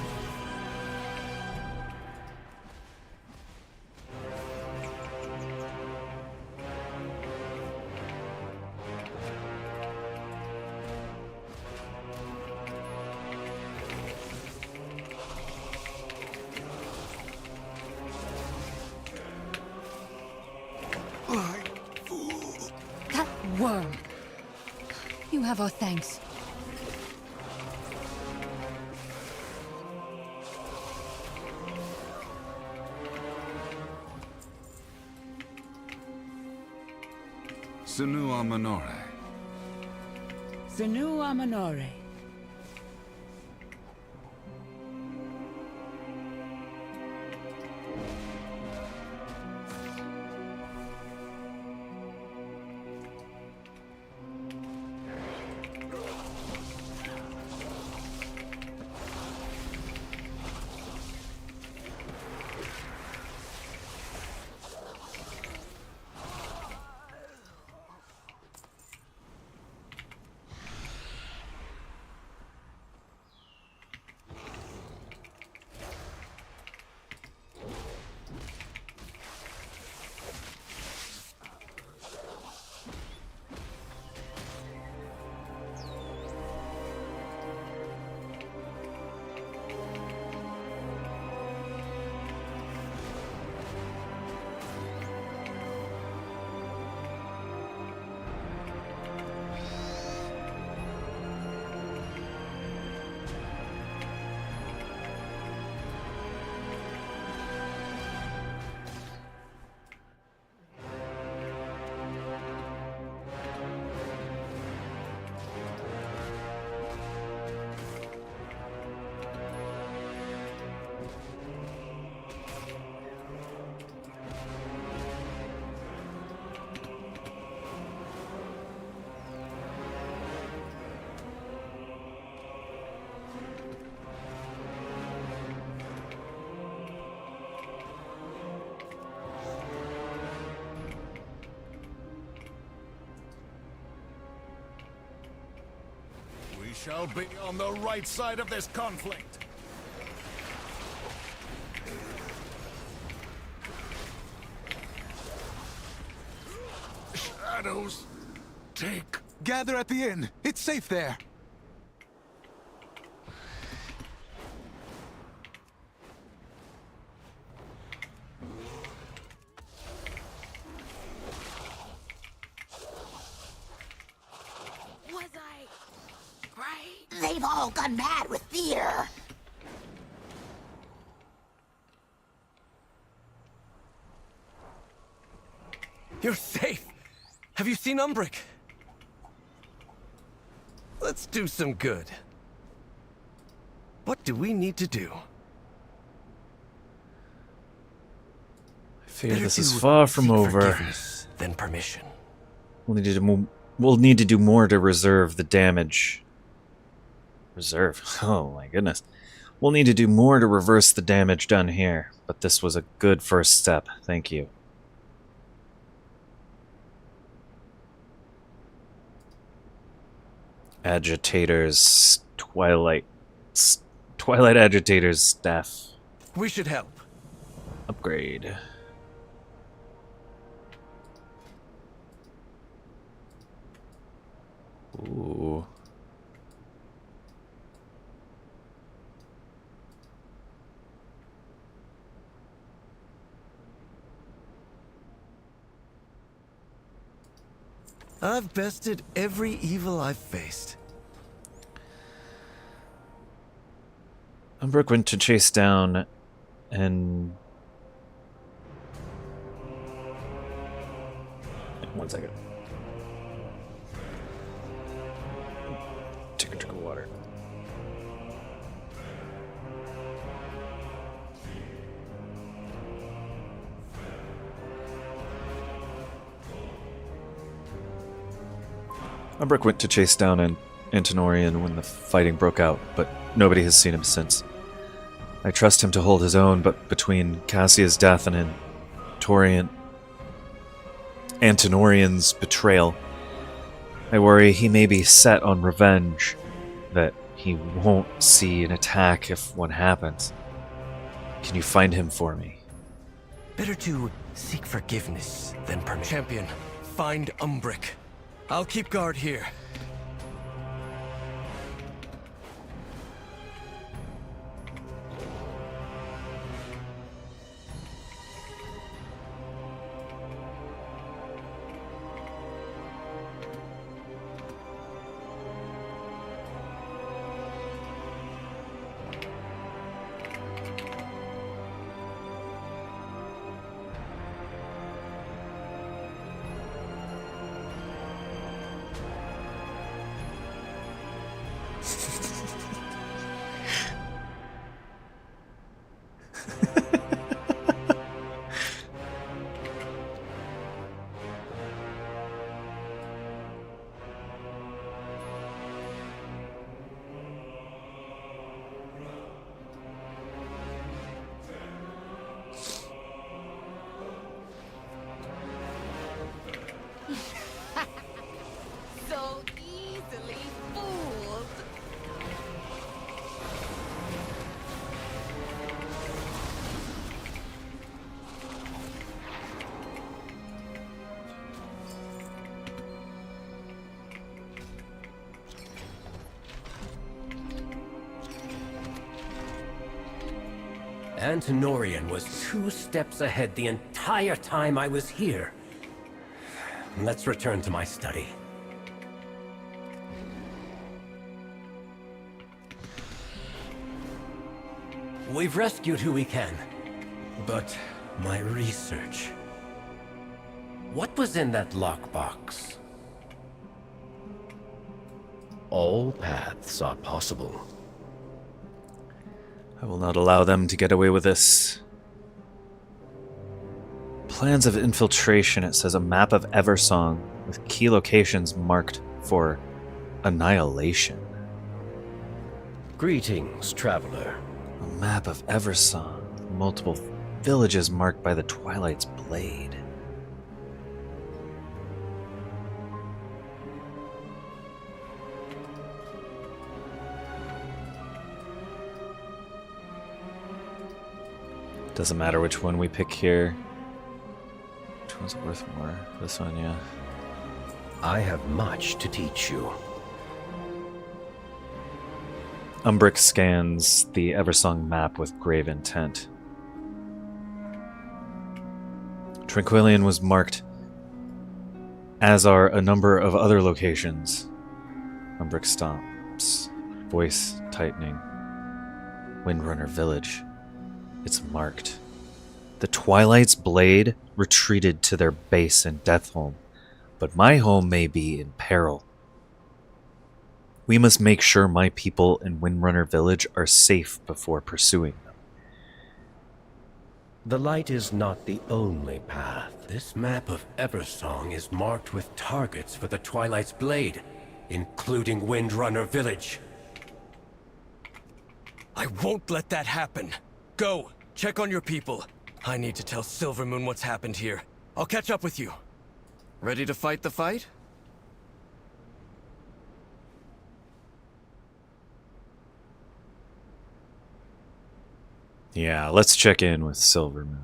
That worm. You have our thanks. Senua Minore. Senua Minore. shall be on the right side of this conflict. Shadows, take... Gather at the inn. It's safe there. Was I right? They've all gone mad with fear. You're safe. Have you seen Umbric? Let's do some good. What do we need to do? I fear this is far from over. Then permission. We'll need to do more to reserve the damage. Reserve? Oh my goodness. We'll need to do more to reverse the damage done here, but this was a good first step. Thank you. Agitators, Twilight Agitators staff. We should help. Upgrade. Ooh. I've bested every evil I've faced. Umbric went to chase down and... One second. Take a drink of water. Umbric went to chase down Antinorian when the fighting broke out, but nobody has seen him since. I trust him to hold his own, but between Cassia's death and Antinorian's betrayal, I worry he may be set on revenge, that he won't see an attack if one happens. Can you find him for me? Better to seek forgiveness than permission. Champion, find Umbric. I'll keep guard here. So easily fooled. Antinorian was 2 steps ahead the entire time I was here. Let's return to my study. We've rescued who we can, but my research... What was in that lockbox? All paths are possible. I will not allow them to get away with this. Plans of infiltration. It says a map of Eversong with key locations marked for annihilation. Greetings, traveler. A map of Eversong. Multiple villages marked by the Twilight's blade. Doesn't matter which one we pick here. Which one's worth more? This one, yeah. I have much to teach you. Umbric scans the Eversong map with grave intent. Tranquillion was marked, as are a number of other locations. Umbric stops, voice tightening. Windrunner Village. It's marked. The Twilight's Blade retreated to their base in Deathholm, but my home may be in peril. We must make sure my people in Windrunner Village are safe before pursuing them. The light is not the only path. This map of Eversong is marked with targets for the Twilight's Blade, including Windrunner Village. I won't let that happen. Go, check on your people. I need to tell Silvermoon what's happened here. I'll catch up with you. Ready to fight the fight? Yeah, let's check in with Silvermoon.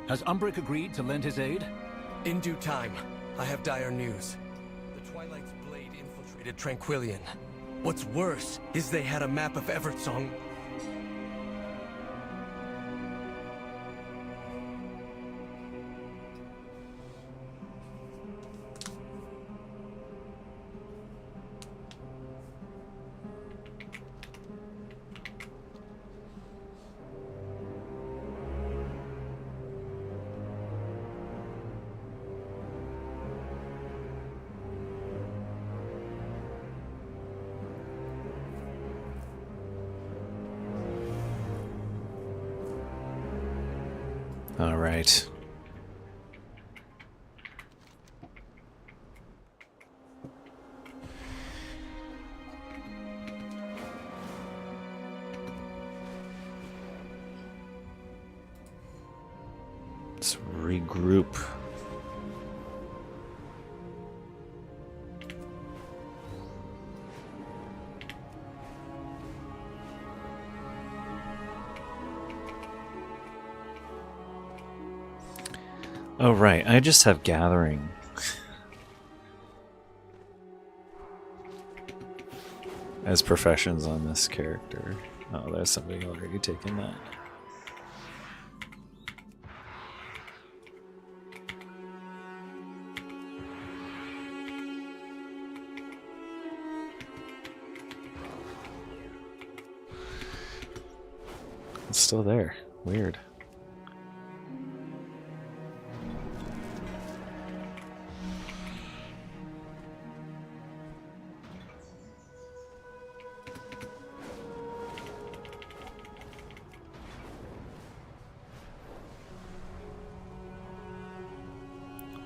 Has Umbric agreed to lend his aid? In due time. I have dire news. The Twilight's Blade infiltrated Tranquillion. What's worse is they had a map of Eversong. All right. Let's regroup. Oh, right. I just have gathering. As professions on this character. Oh, there's somebody already taken that. It's still there. Weird.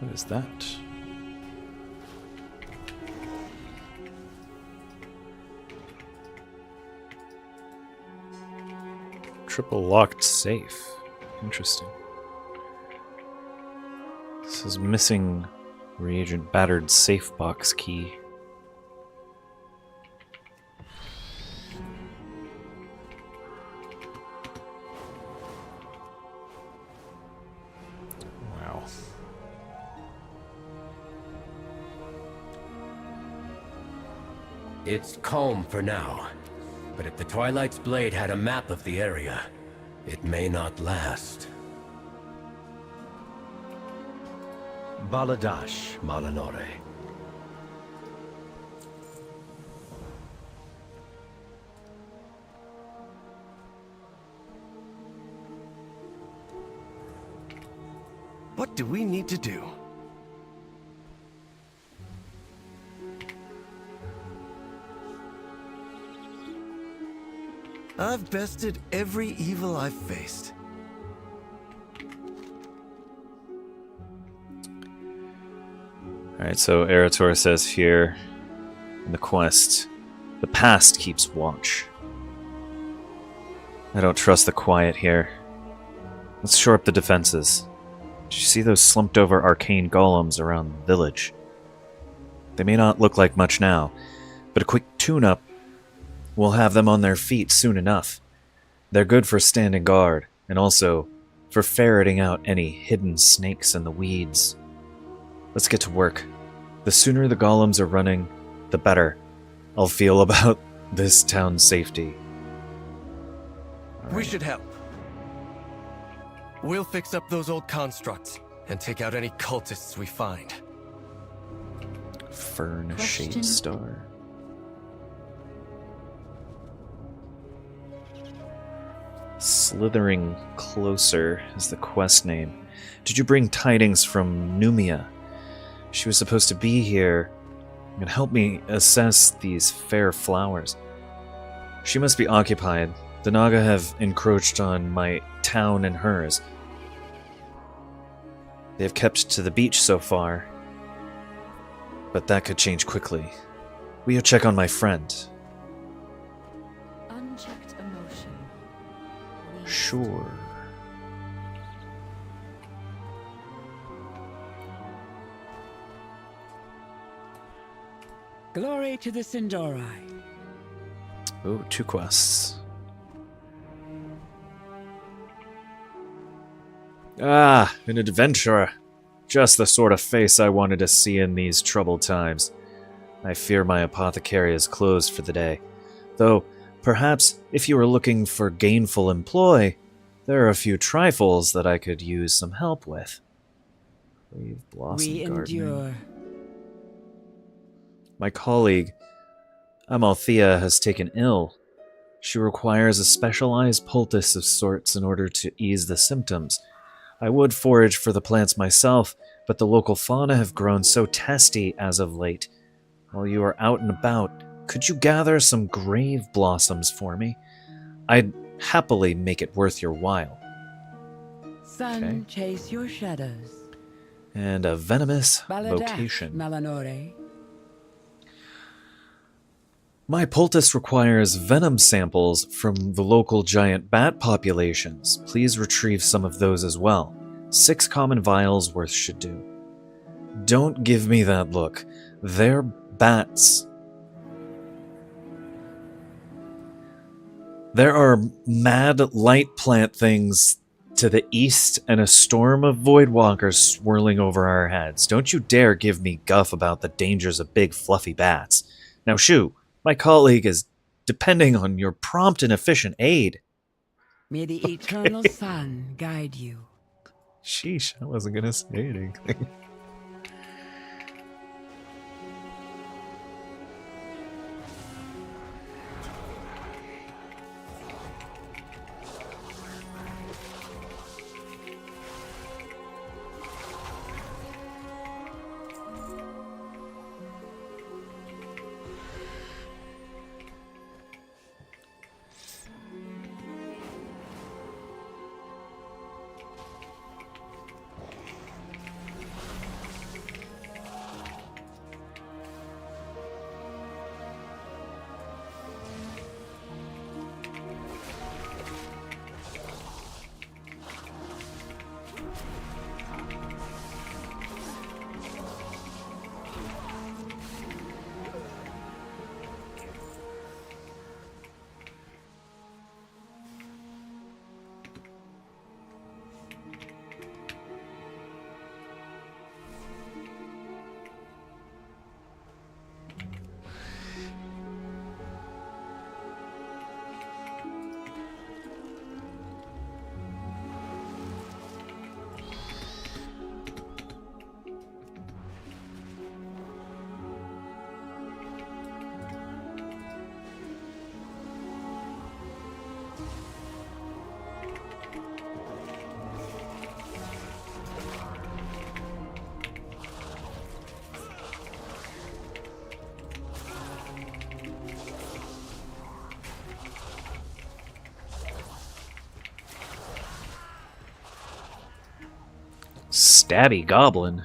What is that? Triple locked safe. Interesting. This is missing reagent battered safe box key. Wow. It's calm for now, but if the Twilight's Blade had a map of the area, it may not last. Baladash Malanore. What do we need to do? I've bested every evil I've faced. Alright, so Erator says here in the quest, the past keeps watch. I don't trust the quiet here. Let's shore up the defenses. Did you see those slumped over arcane golems around the village? They may not look like much now, but a quick tune-up will have them on their feet soon enough. They're good for standing guard, and also for ferreting out any hidden snakes in the weeds. Let's get to work. The sooner the golems are running, the better I'll feel about this town's safety. We should help. We'll fix up those old constructs and take out any cultists we find. Fern Shade Star. Slithering Closer is the quest name. Did you bring tidings from Numia? She was supposed to be here and help me assess these fair flowers. She must be occupied. The Naga have encroached on my town and hers. They have kept to the beach so far, but that could change quickly. Will you check on my friend? Unchecked emotion. Sure. Glory to the Sindori. Oh, 2 quests. Ah, an adventurer. Just the sort of face I wanted to see in these troubled times. I fear my apothecary is closed for the day. Though, perhaps, if you were looking for gainful employ, there are a few trifles that I could use some help with. Leave blossom We gardening. endure. My colleague, Amalthea, has taken ill. She requires a specialized poultice of sorts in order to ease the symptoms. I would forage for the plants myself, but the local fauna have grown so testy as of late. While you are out and about, could you gather some grave blossoms for me? I'd happily make it worth your while. Sun, chase your shadows. And a venomous Baladath, vocation. Malanore. My poultice requires venom samples from the local giant bat populations. Please retrieve some of those as well. 6 common vials worth should do. Don't give me that look. They're bats. There are mad light plant things to the east and a storm of voidwalkers swirling over our heads. Don't you dare give me guff about the dangers of big fluffy bats. Now shoo, my colleague is depending on your prompt and efficient aid. May the eternal sun guide you. Sheesh, I wasn't gonna say anything. Stabby goblin.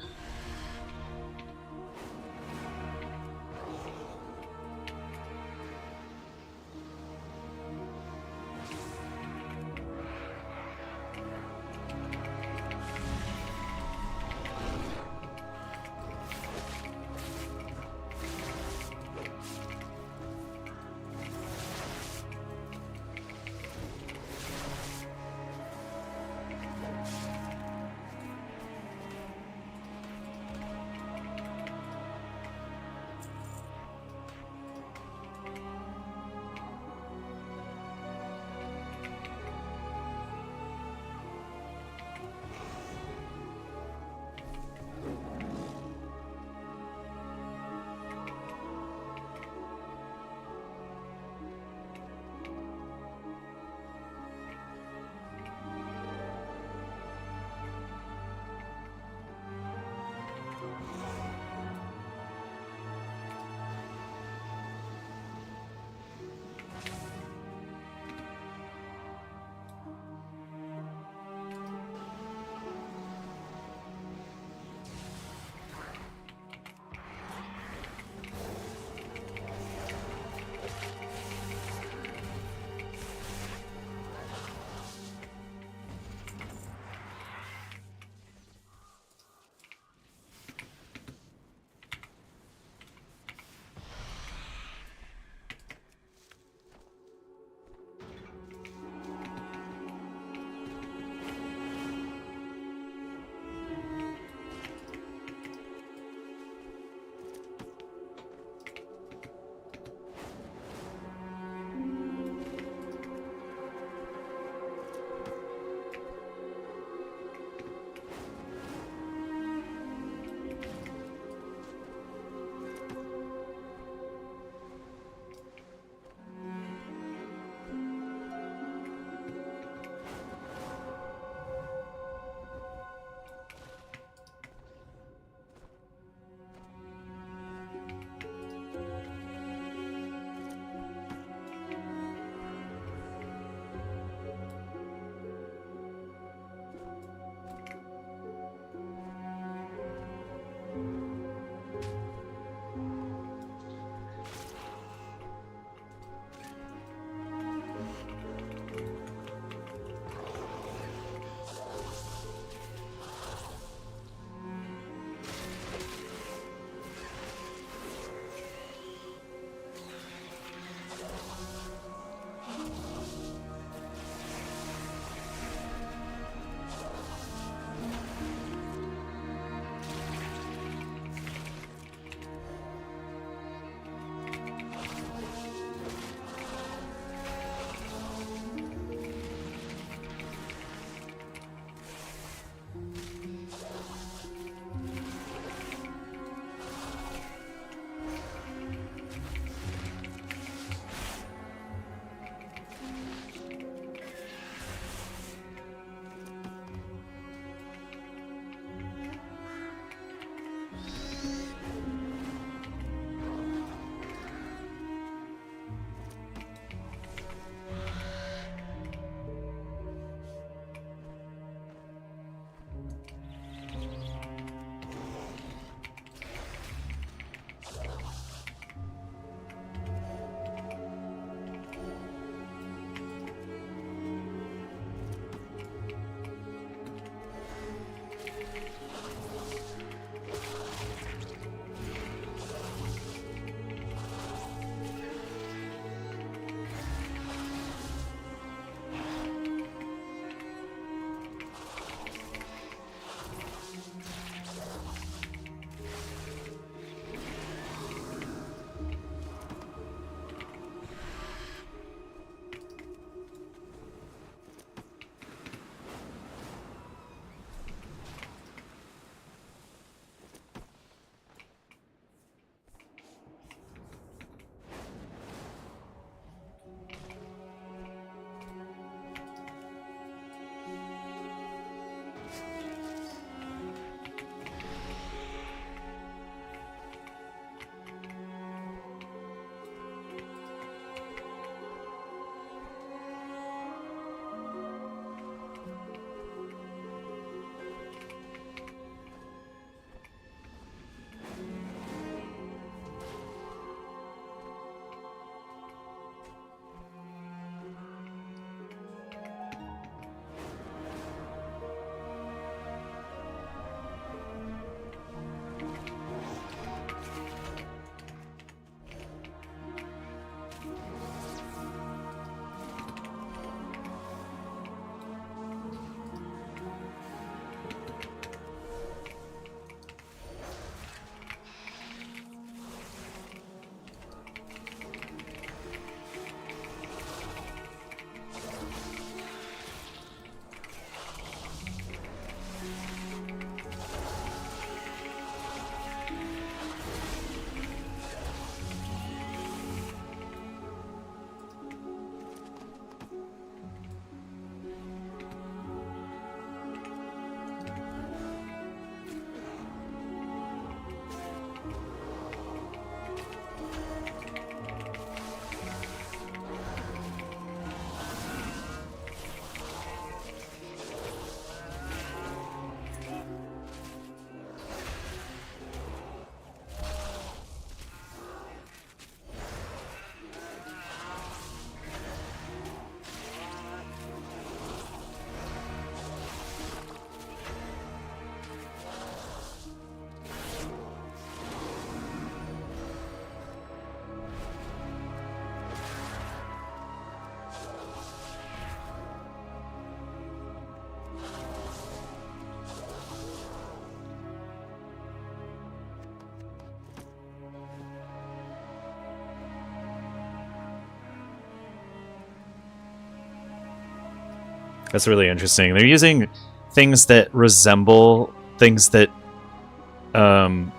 That's really interesting. They're using things that resemble things that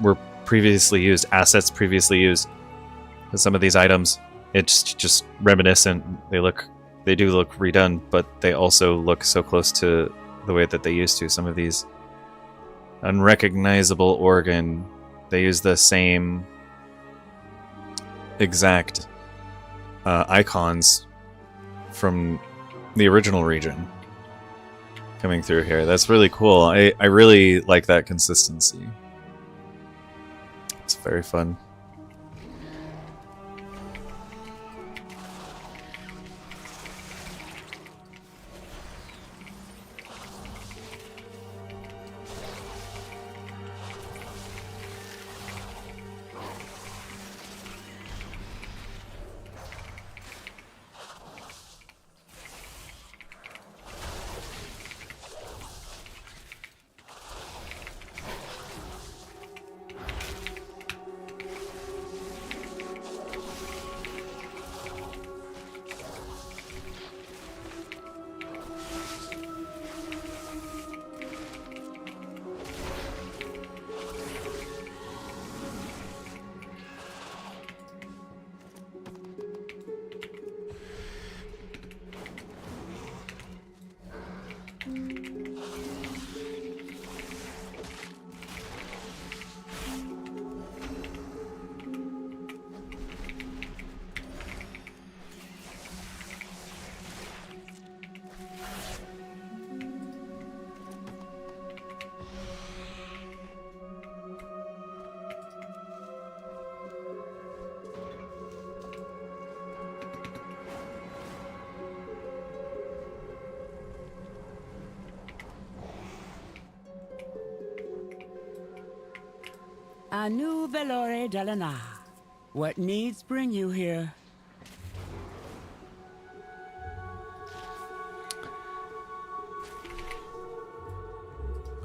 were previously used, assets previously used. With some of these items, it's just reminiscent. They do look redone, but they also look so close to the way that they used to. Some of these unrecognizable organ, they use the same exact icons from the original region coming through here. That's really cool. I really like that consistency. It's very fun. Anu Velore Delana. What needs bring you here?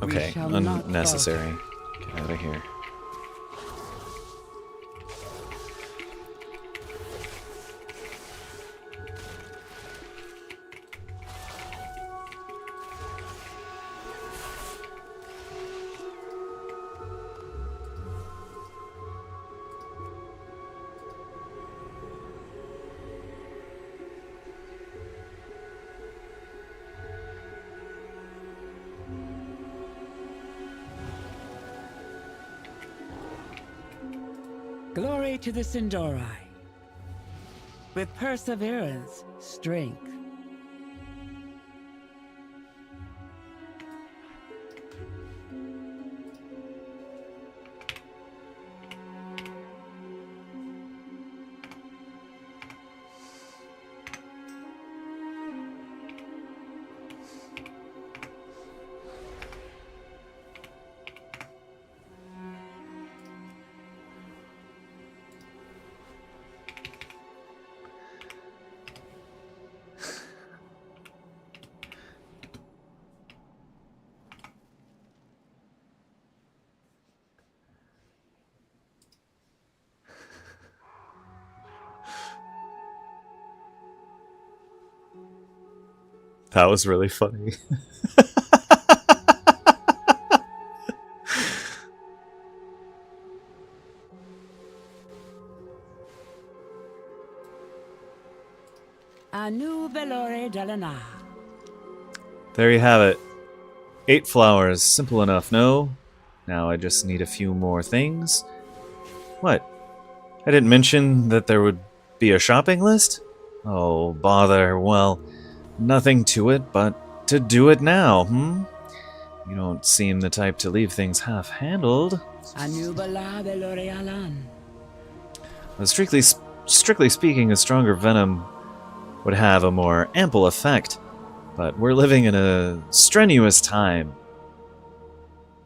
Okay, unnecessary. Get out of here. Glory to the Sindorai. With perseverance, strength. That was really funny. Anu Velore Delana. There you have it. 8 flowers. Simple enough, no? Now I just need a few more things. What? I didn't mention that there would be a shopping list? Oh, bother. Well, nothing to it but to do it now, hmm? You don't seem the type to leave things half-handled. Strictly speaking, a stronger venom would have a more ample effect, but we're living in a strenuous time.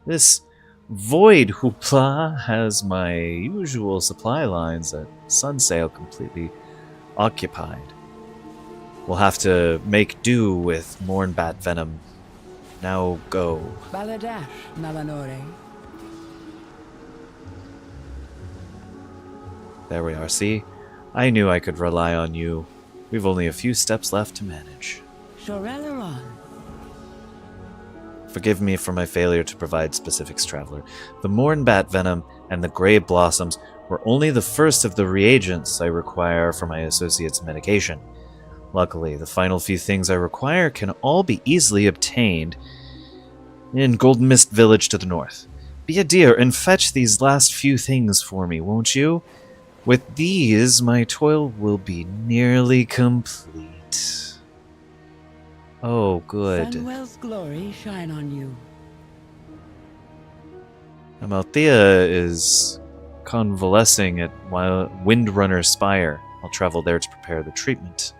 This void hoopla has my usual supply lines at Sunsail completely occupied. We'll have to make do with Mournbat venom. Now go. Baladash, Nalanore. There we are, see? I knew I could rely on you. We've only a few steps left to manage. Shoreleron, Forgive me for my failure to provide specifics, Traveler. The Mornbat Venom and the Grey Blossoms were only the first of the reagents I require for my associate's medication. Luckily, the final few things I require can all be easily obtained in Golden Mist Village to the north. Be a dear and fetch these last few things for me, won't you? With these, my toil will be nearly complete. Oh, good. Sunwell's glory shine on you. Amalthea is convalescing at Windrunner Spire. I'll travel there to prepare the treatment.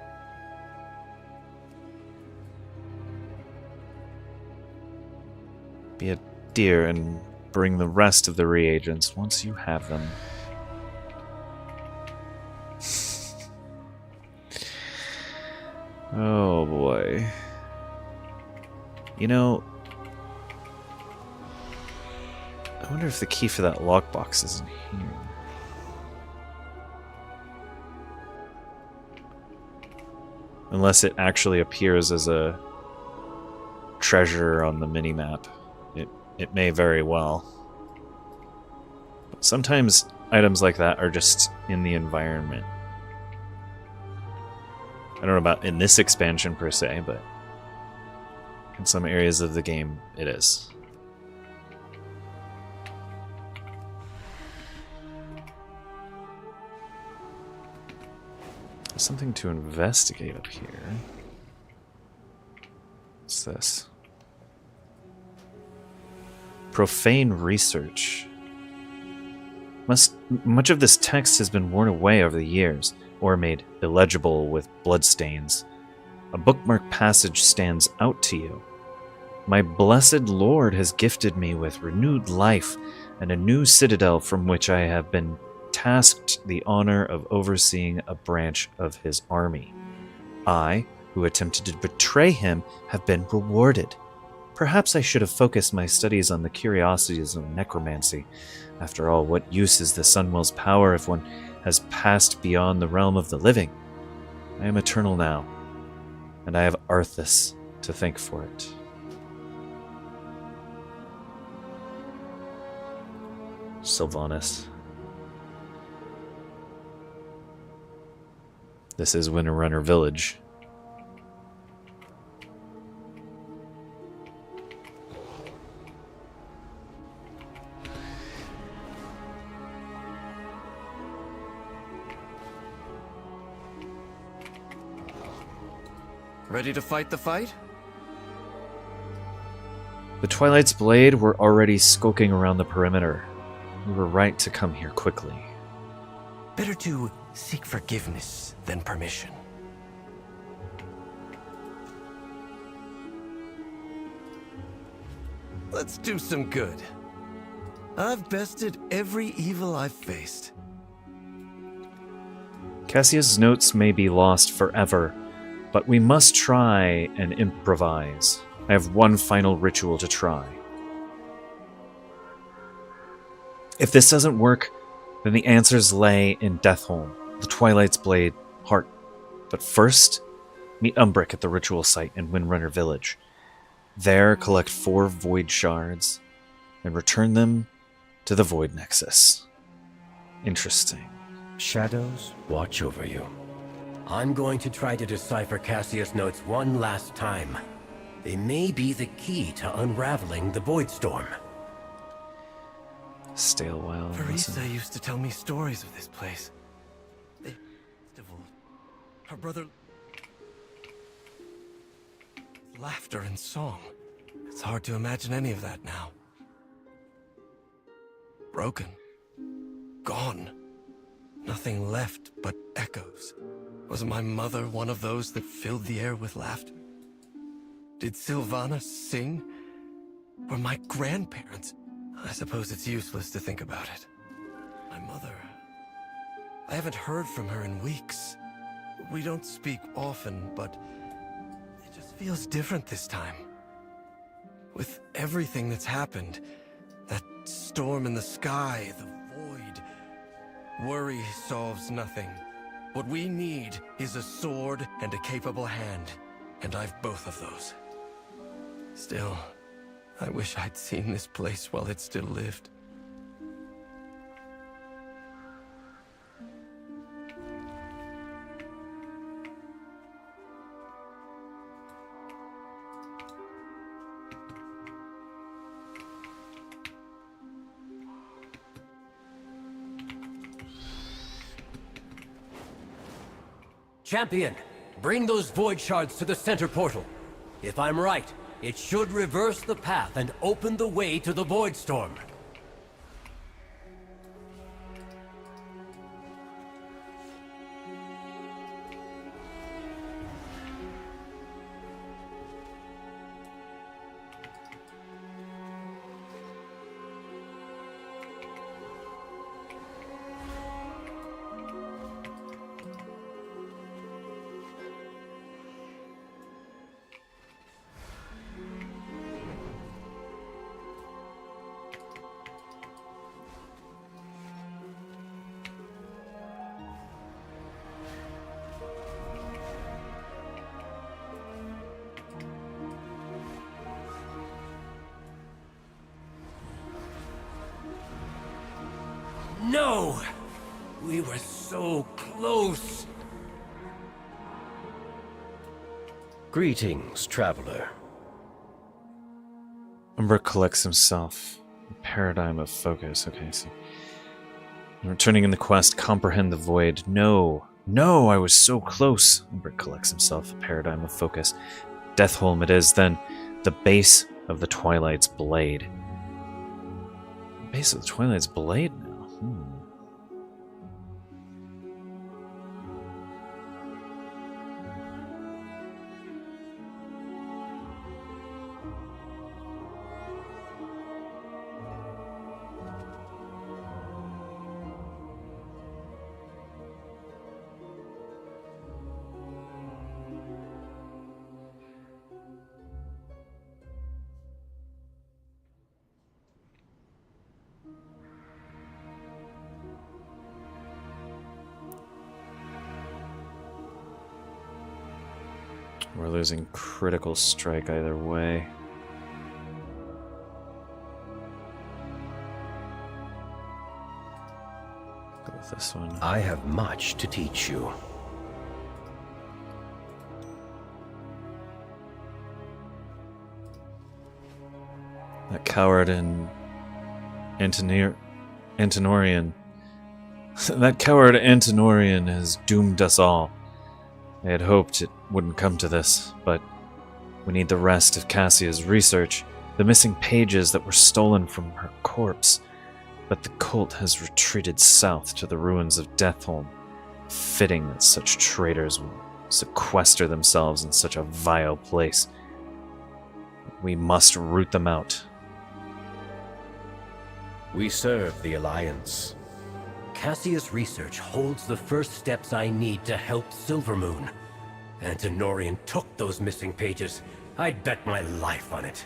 Be a dear and bring the rest of the reagents once you have them. Oh boy. You know, I wonder if the key for that lockbox is in here. Unless it actually appears as a treasure on the minimap. It may very well. But sometimes items like that are just in the environment. I don't know about in this expansion per se, but in some areas of the game it is. There's something to investigate up here. What's this? Profane research. Much of this text has been worn away over the years, or made illegible with bloodstains. A bookmark passage stands out to you. My blessed Lord has gifted me with renewed life and a new citadel from which I have been tasked the honor of overseeing a branch of his army. I, who attempted to betray him, have been rewarded. Perhaps I should have focused my studies on the curiosities of necromancy. After all, what use is the Sunwell's power if one has passed beyond the realm of the living? I am eternal now, and I have Arthas to thank for it. Sylvanas. This is Windrunner Village. Ready to fight the fight? The Twilight's Blade were already skulking around the perimeter. We were right to come here quickly. Better to seek forgiveness than permission. Let's do some good. I've bested every evil I've faced. Cassia's notes may be lost forever, but we must try and improvise. I have one final ritual to try. If this doesn't work, then the answers lay in Deathholm, the Twilight's Blade heart. But first, meet Umbric at the ritual site in Windrunner Village. There, collect 4 Void Shards and return them to the Void Nexus. Interesting. Shadows watch over you. I'm going to try to decipher Cassia's notes one last time. They may be the key to unraveling the Void Storm. Stale while. Parisa used to tell me stories of this place. Her brother... laughter and song. It's hard to imagine any of that now. Broken. Gone. Nothing left but echoes. Was my mother one of those that filled the air with laughter? Did Sylvanas sing? Were my grandparents? I suppose it's useless to think about it. My mother... I haven't heard from her in weeks. We don't speak often, but it just feels different this time. With everything that's happened, that storm in the sky, the void, worry solves nothing. What we need is a sword and a capable hand, and I've both of those. Still, I wish I'd seen this place while it still lived. Champion, bring those void shards to the center portal. If I'm right, it should reverse the path and open the way to the Void Storm. No! We were so close! Greetings, traveler. Umber collects himself. Paradigm of focus. Okay, so... Returning in the quest, comprehend the void. No! No, I was so close! Umber collects himself. A paradigm of focus. Deathholm it is, then. The base of the Twilight's blade. The base of the Twilight's blade now? We're losing critical strike either way. Go with this one. I have much to teach you. That coward in Antinorian. That coward Antinorian has doomed us all. I had hoped it wouldn't come to this, but we need the rest of Cassia's research, the missing pages that were stolen from her corpse. But the cult has retreated south to the ruins of Deathholm. Fitting that such traitors would sequester themselves in such a vile place. We must root them out. We serve the Alliance. Cassia's research holds the first steps I need to help Silvermoon. Antinorian took those missing pages. I'd bet my life on it.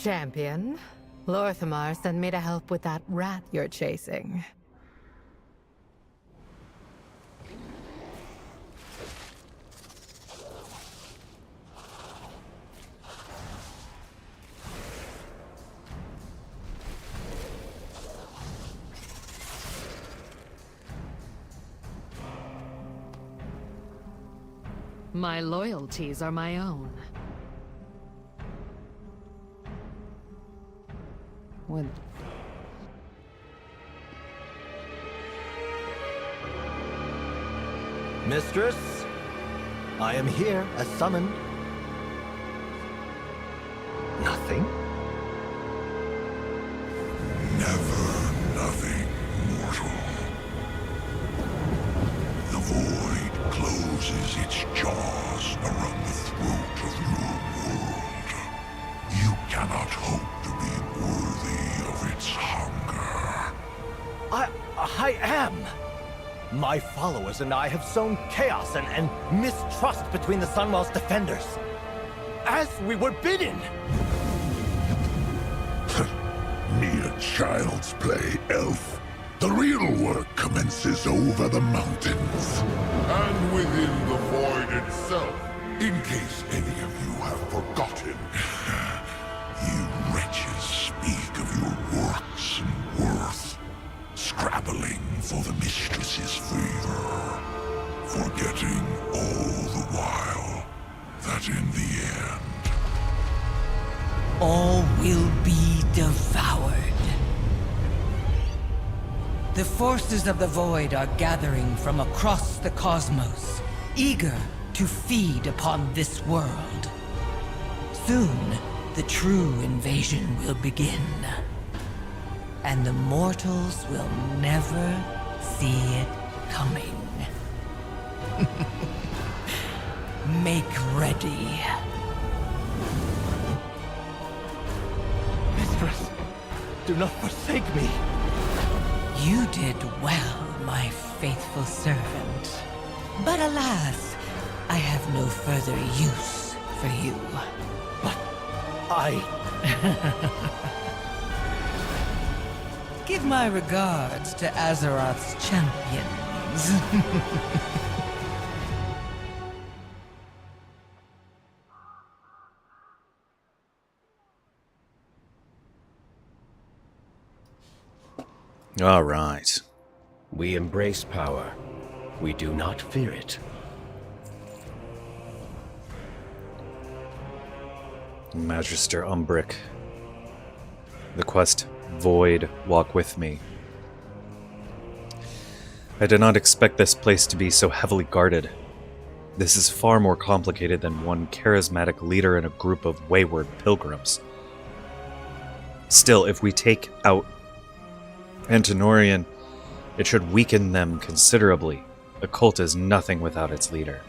Champion, Lorthamar sent me to help with that rat you're chasing. My loyalties are my own. When... Mistress, I am here as summoned. Nothing? Never nothing, mortal. The void closes its jaws around the throat of your world. You cannot hope to be worthy of its hunger. I am! My followers and I have sown chaos and mistrust between the Sunwell's defenders. As we were bidden! Mere child's play, elf. The real work commences over the mountains. And within the void itself. In case any of you have forgotten, you wretches speak of your works and worth, scrabbling for the mistress's favor, forgetting all the while that in the end, all will be devoured. The forces of the void are gathering from across the cosmos, eager to feed upon this world. Soon, the true invasion will begin, and the mortals will never see it coming. Make ready. Mistress, do not forsake me. You did well, my faithful servant. But alas, I have no further use for you. But I... Give my regards to Azeroth's champions. All right. We embrace power. We do not fear it. Magister Umbrick. The quest, Void, walk with me. I did not expect this place to be so heavily guarded. This is far more complicated than one charismatic leader and a group of wayward pilgrims. Still, if we take out Antinorian, it should weaken them considerably. A cult is nothing without its leader.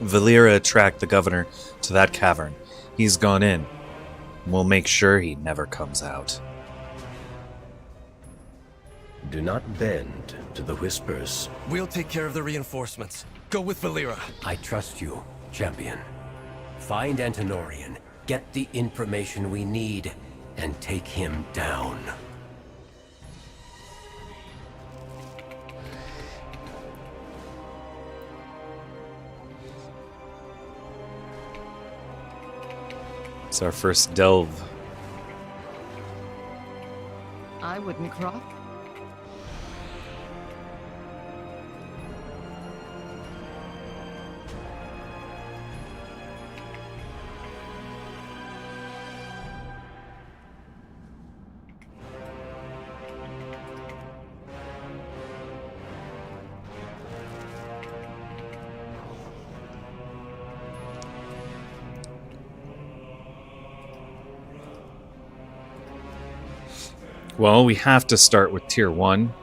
Valera tracked the governor to that cavern. He's gone in. We'll make sure he never comes out. Do not bend to the whispers. We'll take care of the reinforcements. Go with Valera. I trust you, champion. Find Antinorian, get the information we need, and take him down. It's our first delve. I wouldn't cross. Well, we have to start with Tier 1.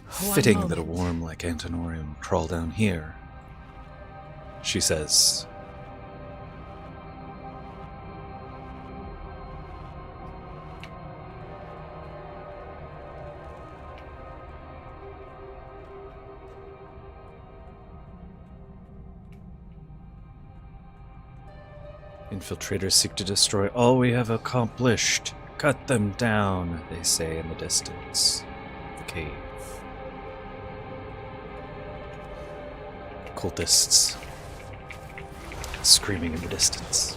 Fitting that a worm like Antinorian would crawl down here, she says. Infiltrators seek to destroy all we have accomplished. Cut them down, they say in the distance. The cave. Cultists screaming in the distance.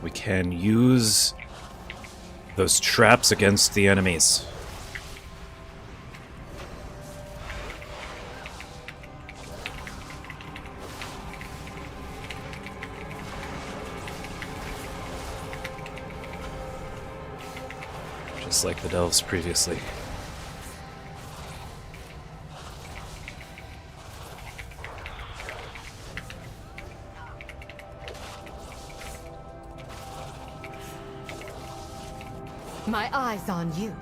We can use those traps against the enemies. Just like the delves previously. My eyes on you.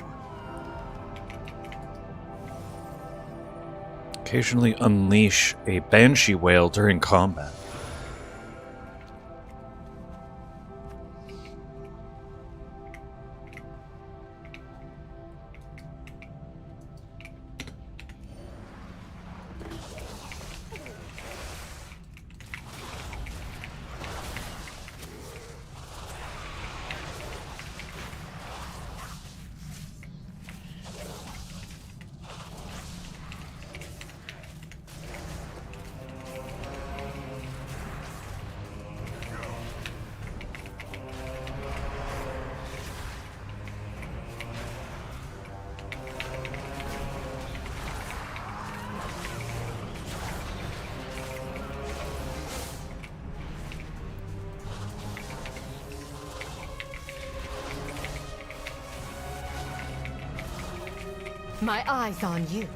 Occasionally unleash a banshee whale during combat. My eyes on you.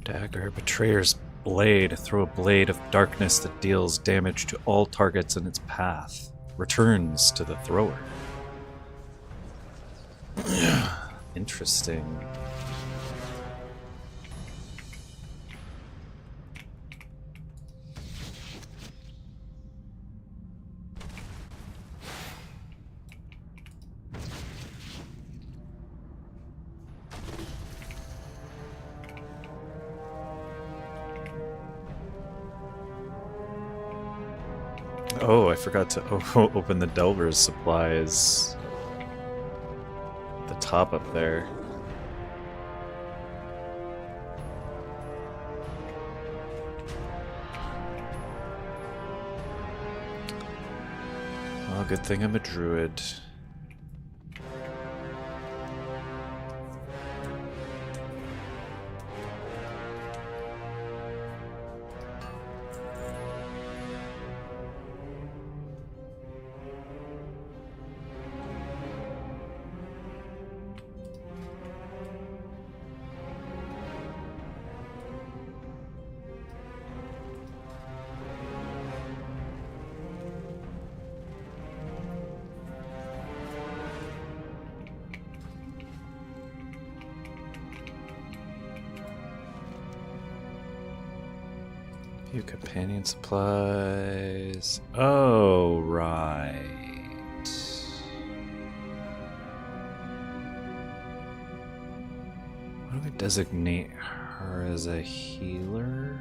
Dagger, Betrayer's Blade. Throw a blade of darkness that deals damage to all targets in its path. Returns to the thrower. Interesting. Oh, I forgot to open the Delver's supplies. The top up there. Well, good thing I'm a druid. Few companion supplies. Oh, right. What do we designate her as a healer?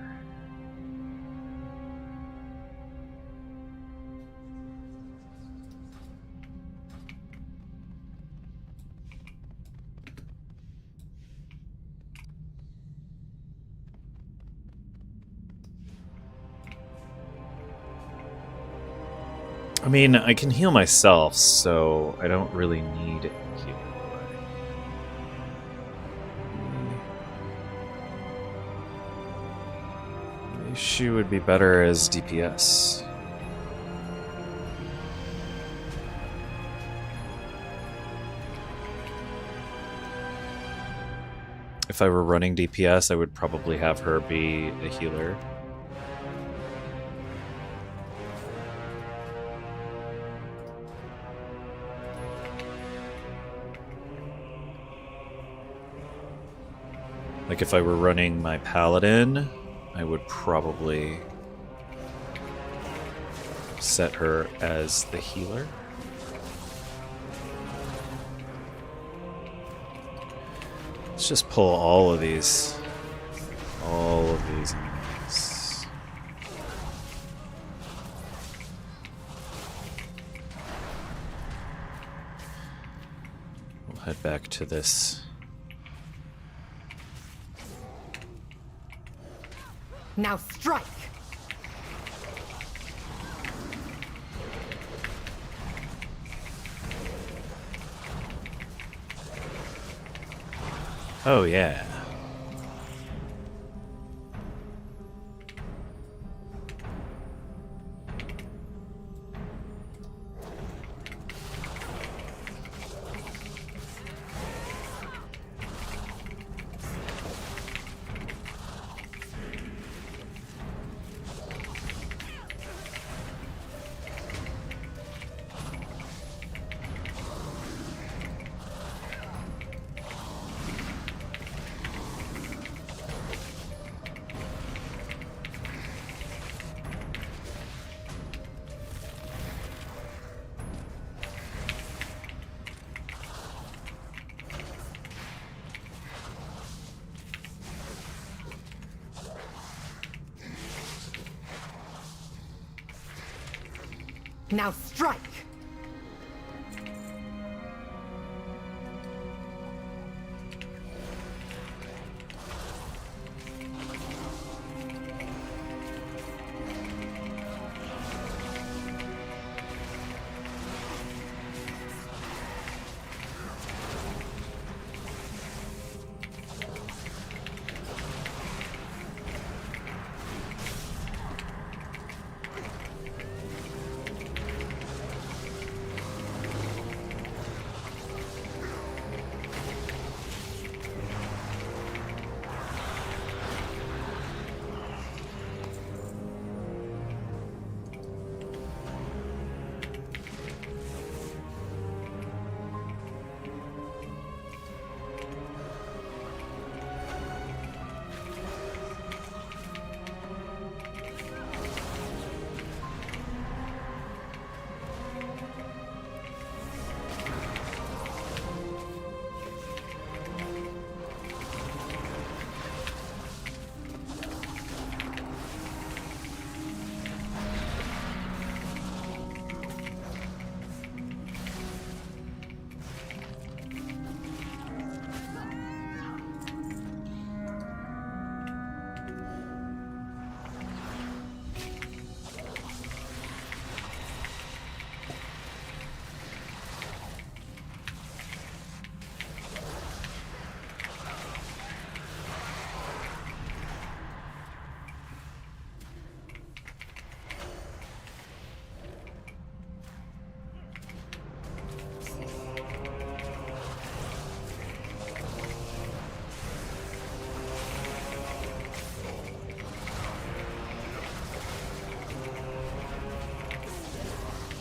I mean, I can heal myself, so I don't really need healing. She would be better as DPS. If I were running DPS, I would probably have her be a healer. Like if I were running my paladin, I would probably set her as the healer. Let's just pull all of these enemies. We'll head back to this. Now strike! Oh yeah. Now strike!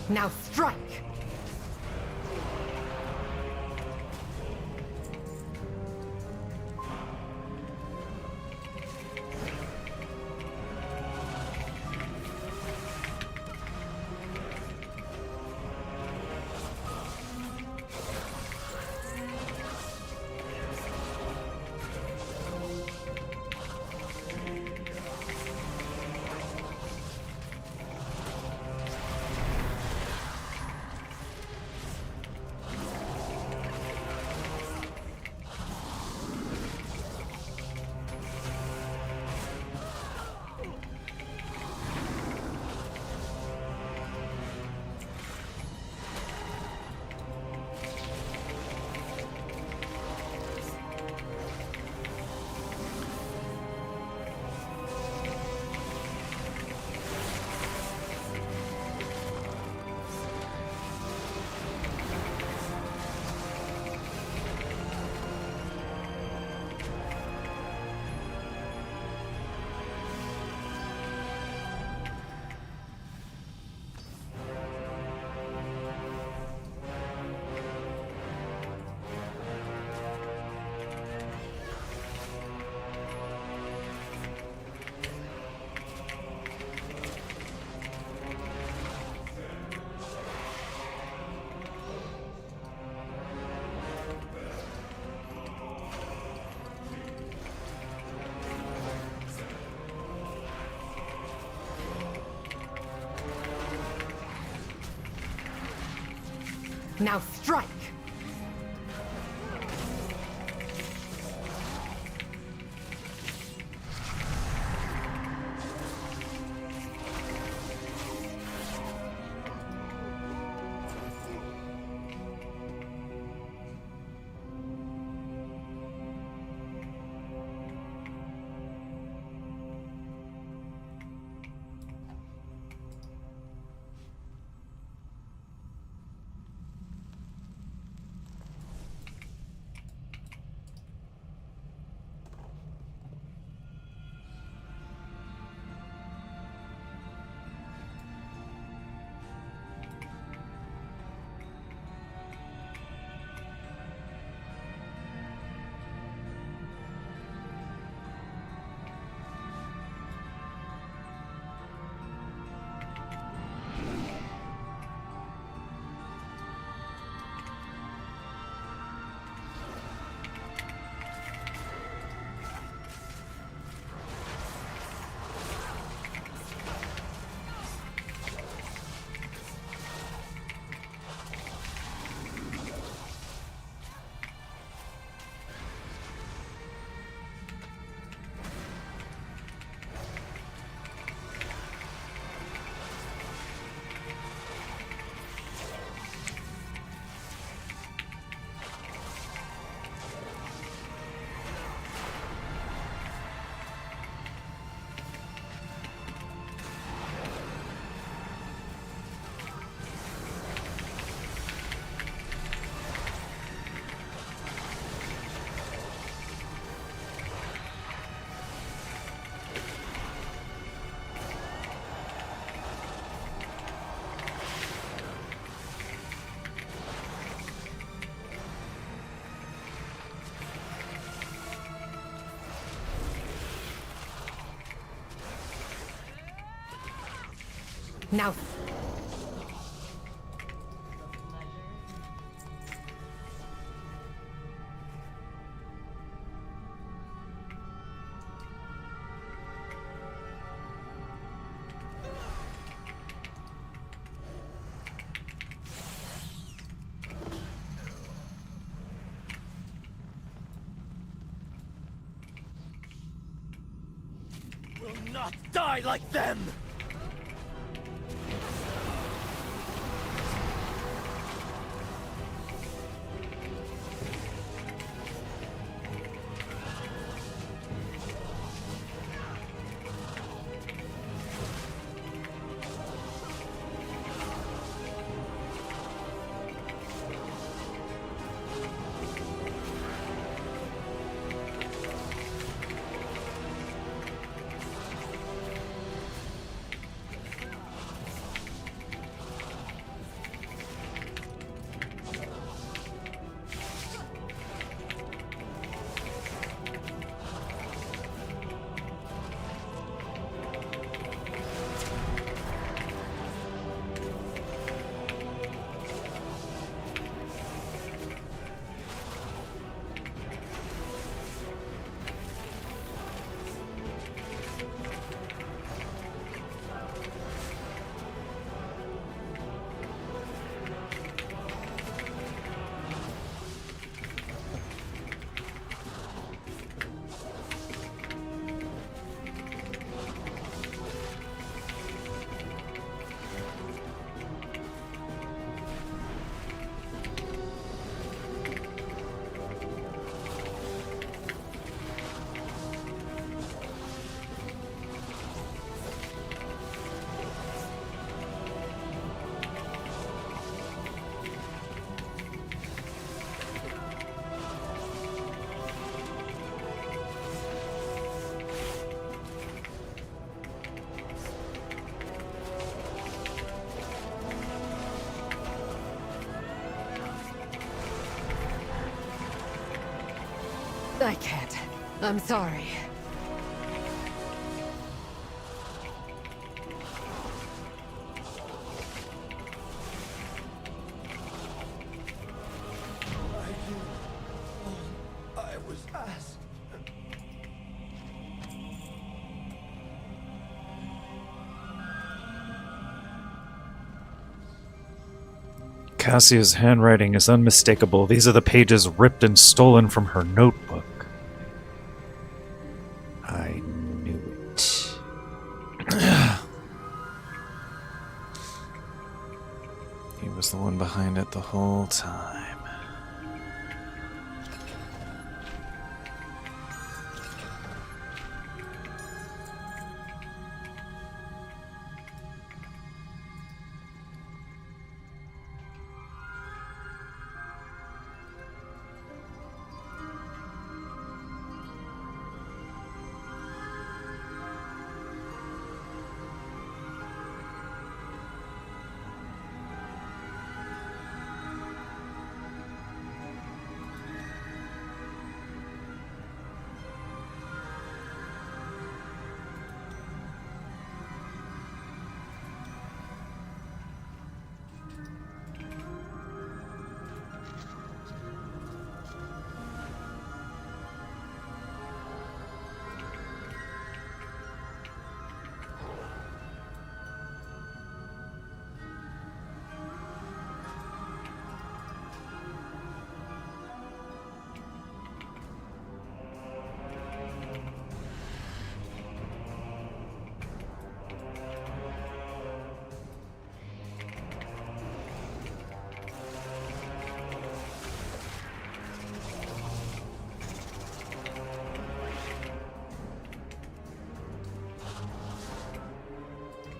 Now strike! Now strike! Now... Will not die like them! I can't. I'm sorry. I was asked. Cassia's handwriting is unmistakable. These are the pages ripped and stolen from her notebook. I knew it. He was the one behind it the whole time.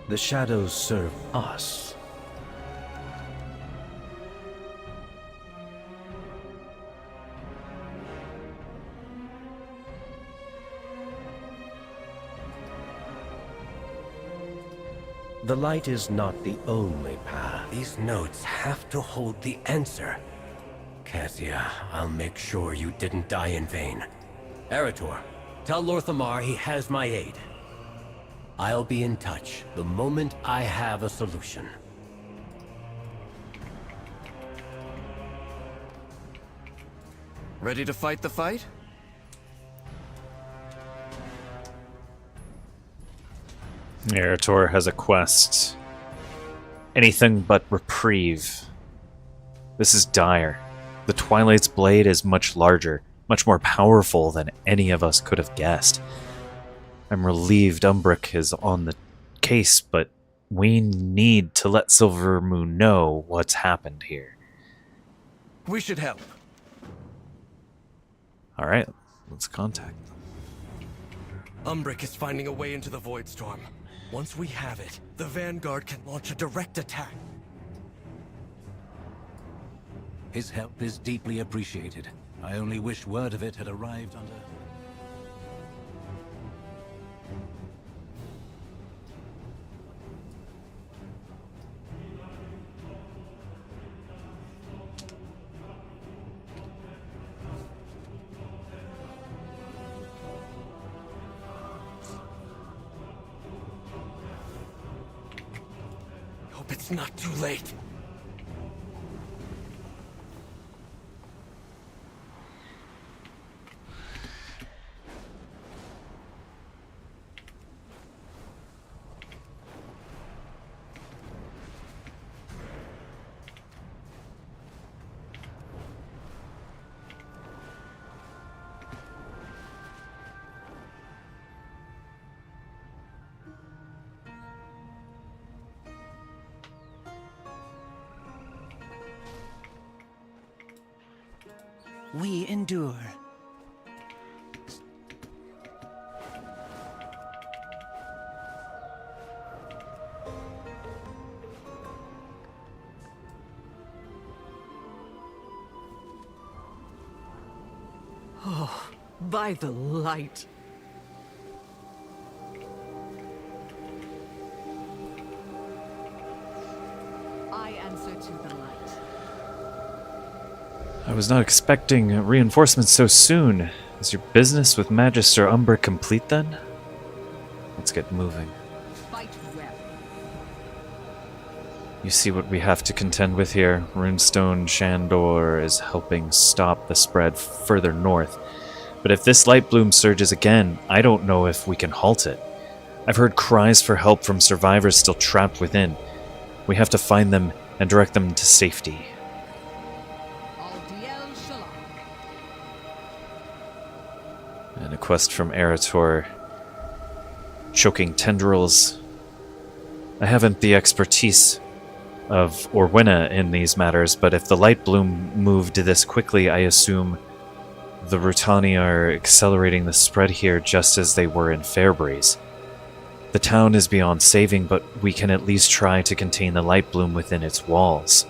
The shadows serve us. The light is not the only path. These notes have to hold the answer. Cassia, I'll make sure you didn't die in vain. Eretor, tell Lorthamar he has my aid. I'll be in touch the moment I have a solution. Ready to fight the fight? Eretor has a quest. Anything but reprieve. This is dire. The Twilight's blade is much larger, much more powerful than any of us could have guessed. I'm relieved Umbric is on the case, but we need to let Silvermoon know what's happened here. We should help. Alright, let's contact them. Umbric is finding a way into the Void Storm. Once we have it, the Vanguard can launch a direct attack. His help is deeply appreciated. I only wish word of it had arrived under... Hope it's not too late. We endure. Oh, by the light. I answer to the light. I was not expecting reinforcements so soon. Is your business with Magister Umbric complete then? Let's get moving. Fight well. You see what we have to contend with here. Runestone Shandor is helping stop the spread further north. But if this light bloom surges again, I don't know if we can halt it. I've heard cries for help from survivors still trapped within. We have to find them and direct them to safety. And a quest from Arator. Choking tendrils. I haven't the expertise of Orwena in these matters, but if the light bloom moved this quickly, I assume the Rutani are accelerating the spread here just as they were in Fairbreeze. The town is beyond saving, but we can at least try to contain the light bloom within its walls.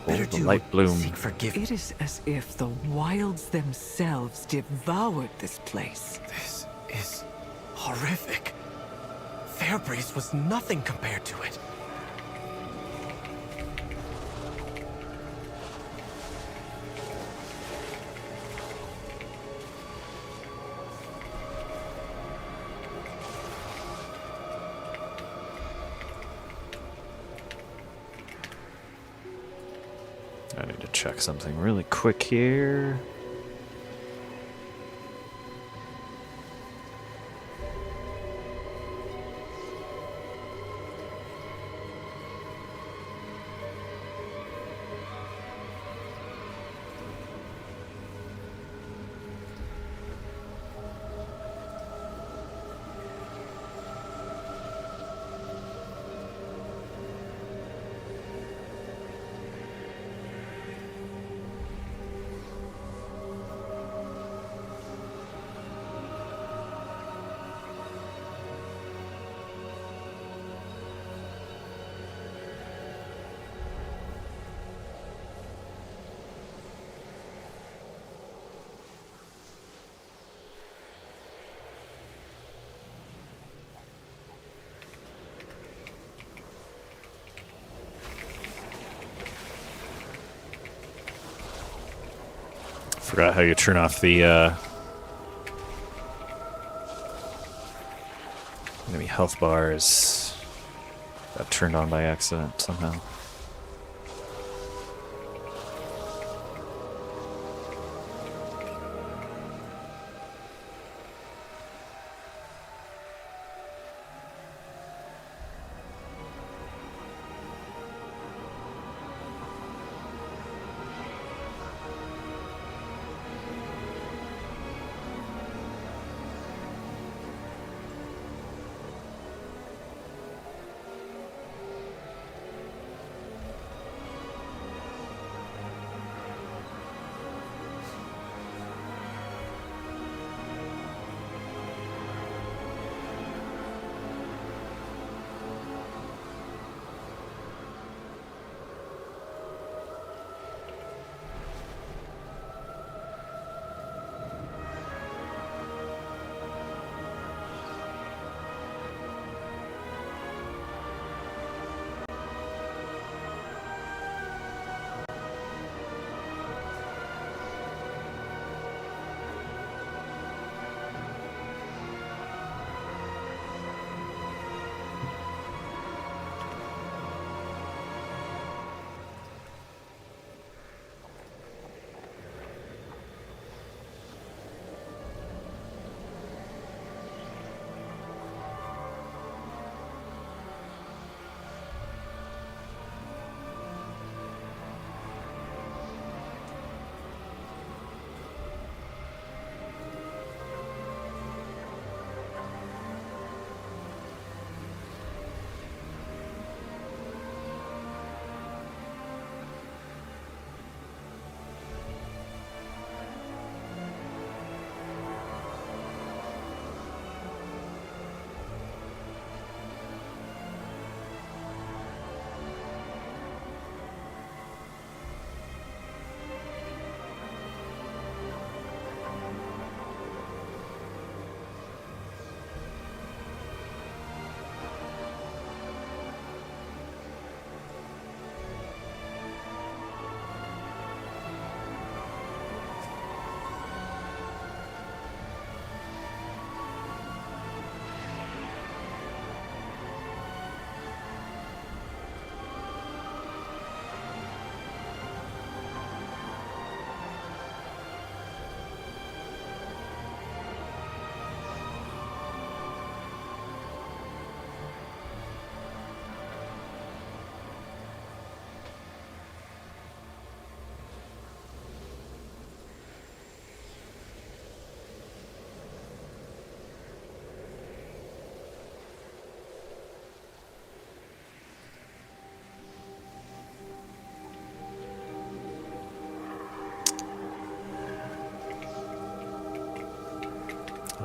Oh, the light bloom. It is as if the wilds themselves devoured this place. This is horrific. Fairbreeze was nothing compared to it. I need to check something really quick here. Forgot how you turn off the enemy health bars. Got turned on by accident somehow.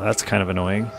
Well, that's kind of annoying.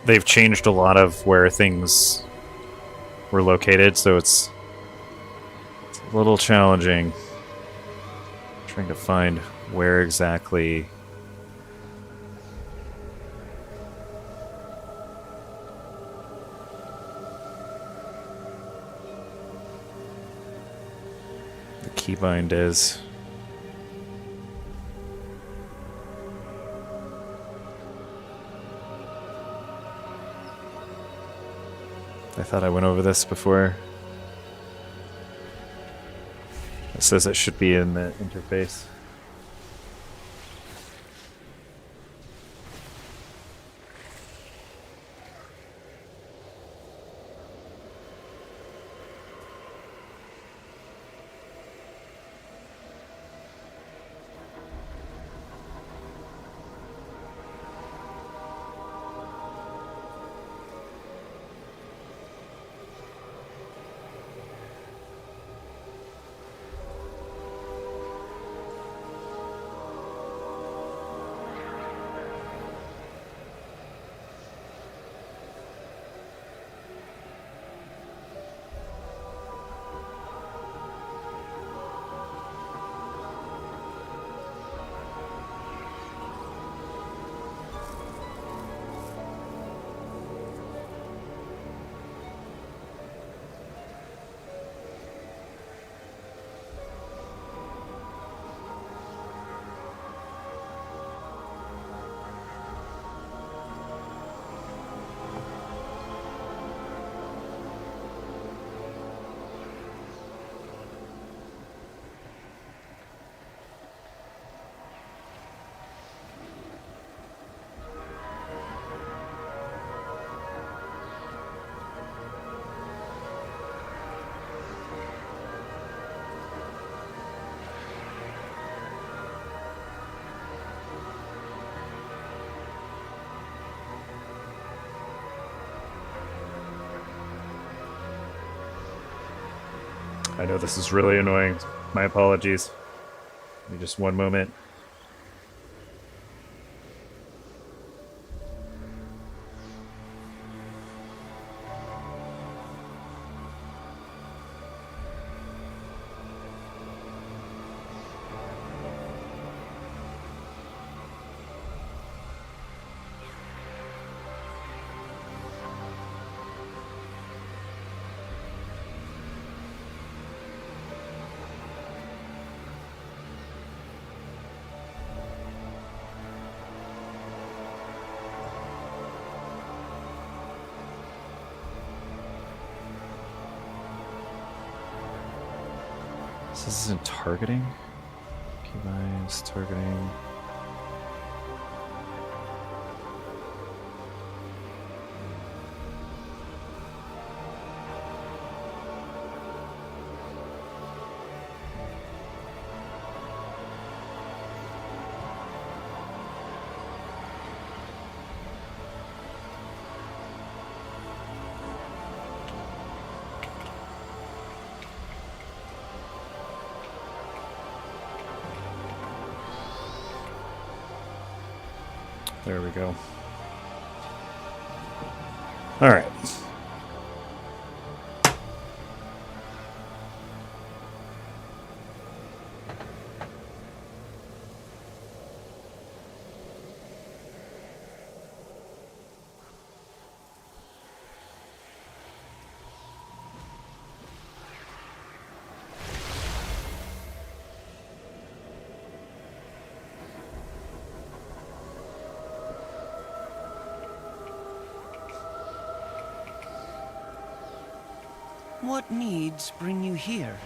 They've changed a lot of where things were located, so it's a little challenging trying to find where exactly the keybind is. I thought I went over this before. It says it should be in the interface. I know this is really annoying. My apologies. Give me just one moment. This isn't targeting. Keybinds, targeting. There we go. Alright. What needs bring you here?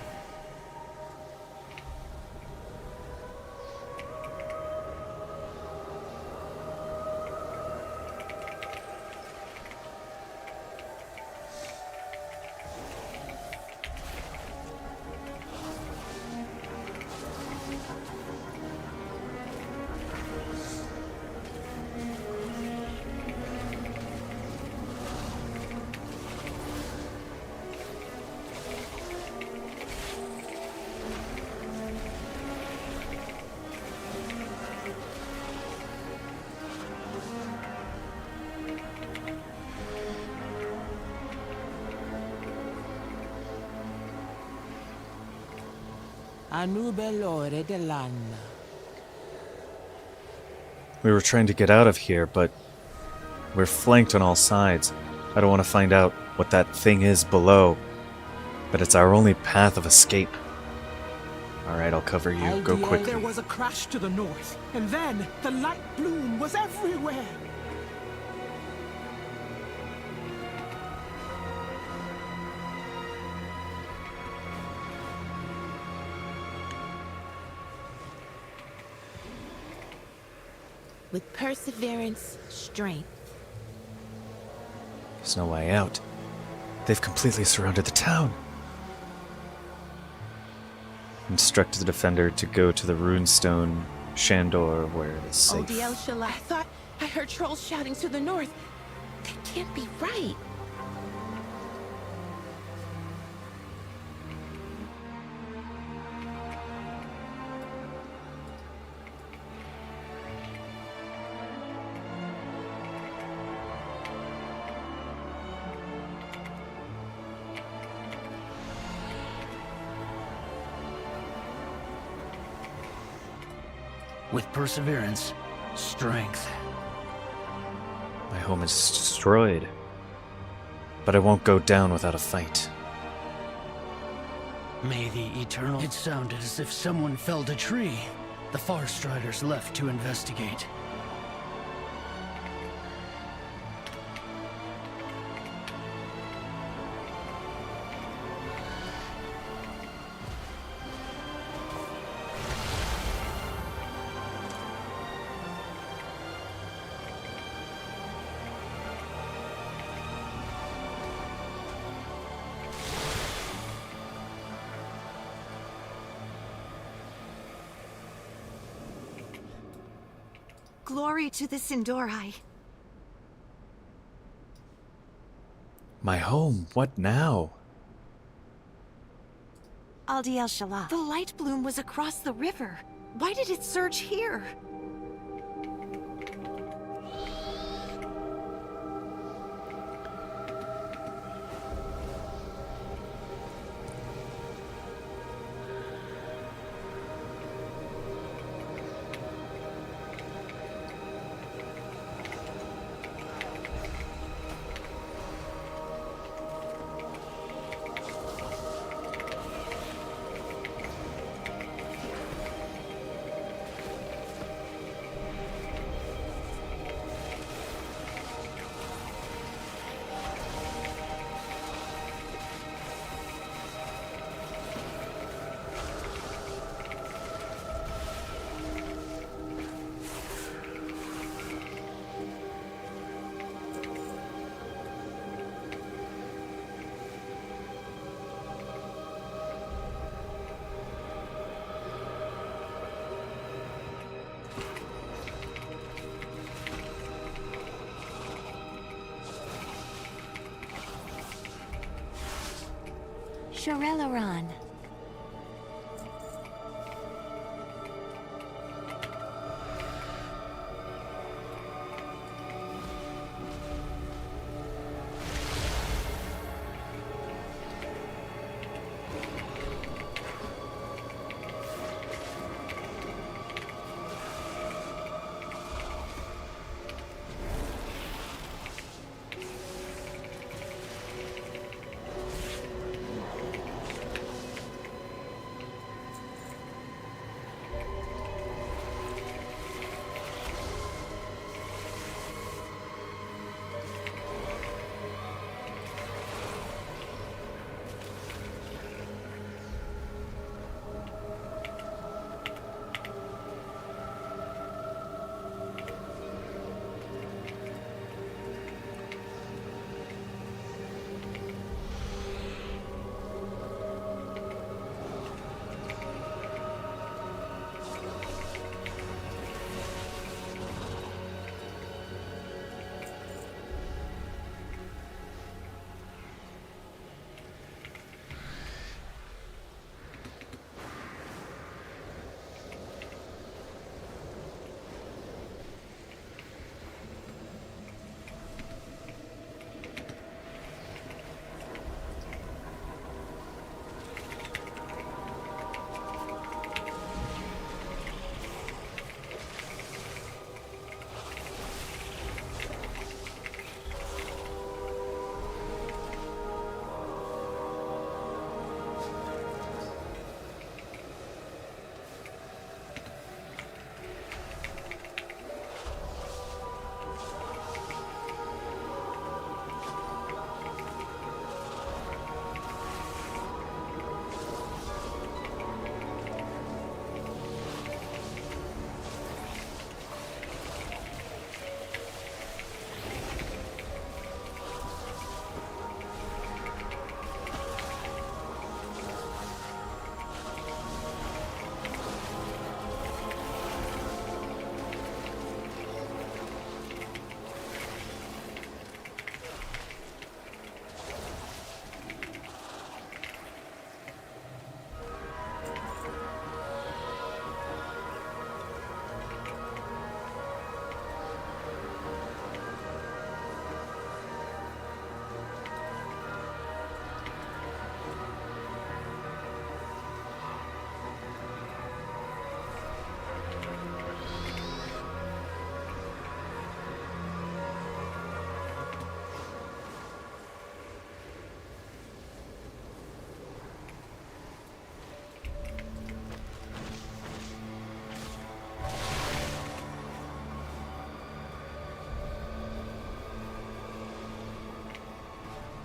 We were trying to get out of here, but we're flanked on all sides. I don't want to find out what that thing is below, but it's our only path of escape. Alright, I'll cover you. Go quickly. There was a crash to the north, and then the light bloom was everywhere. With perseverance, strength. There's no way out. They've completely surrounded the town. Instruct the defender to go to the runestone Shandor where it is safe. I thought I heard trolls shouting to the north. That can't be right. With perseverance, strength. My home is destroyed, but I won't go down without a fight. May the eternal... It sounded as if someone felled a tree. The Farstriders left to investigate. Glory to the Sindorai. My home? What now? Aldiel Shalah. The light bloom was across the river. Why did it surge here? Shorelaran.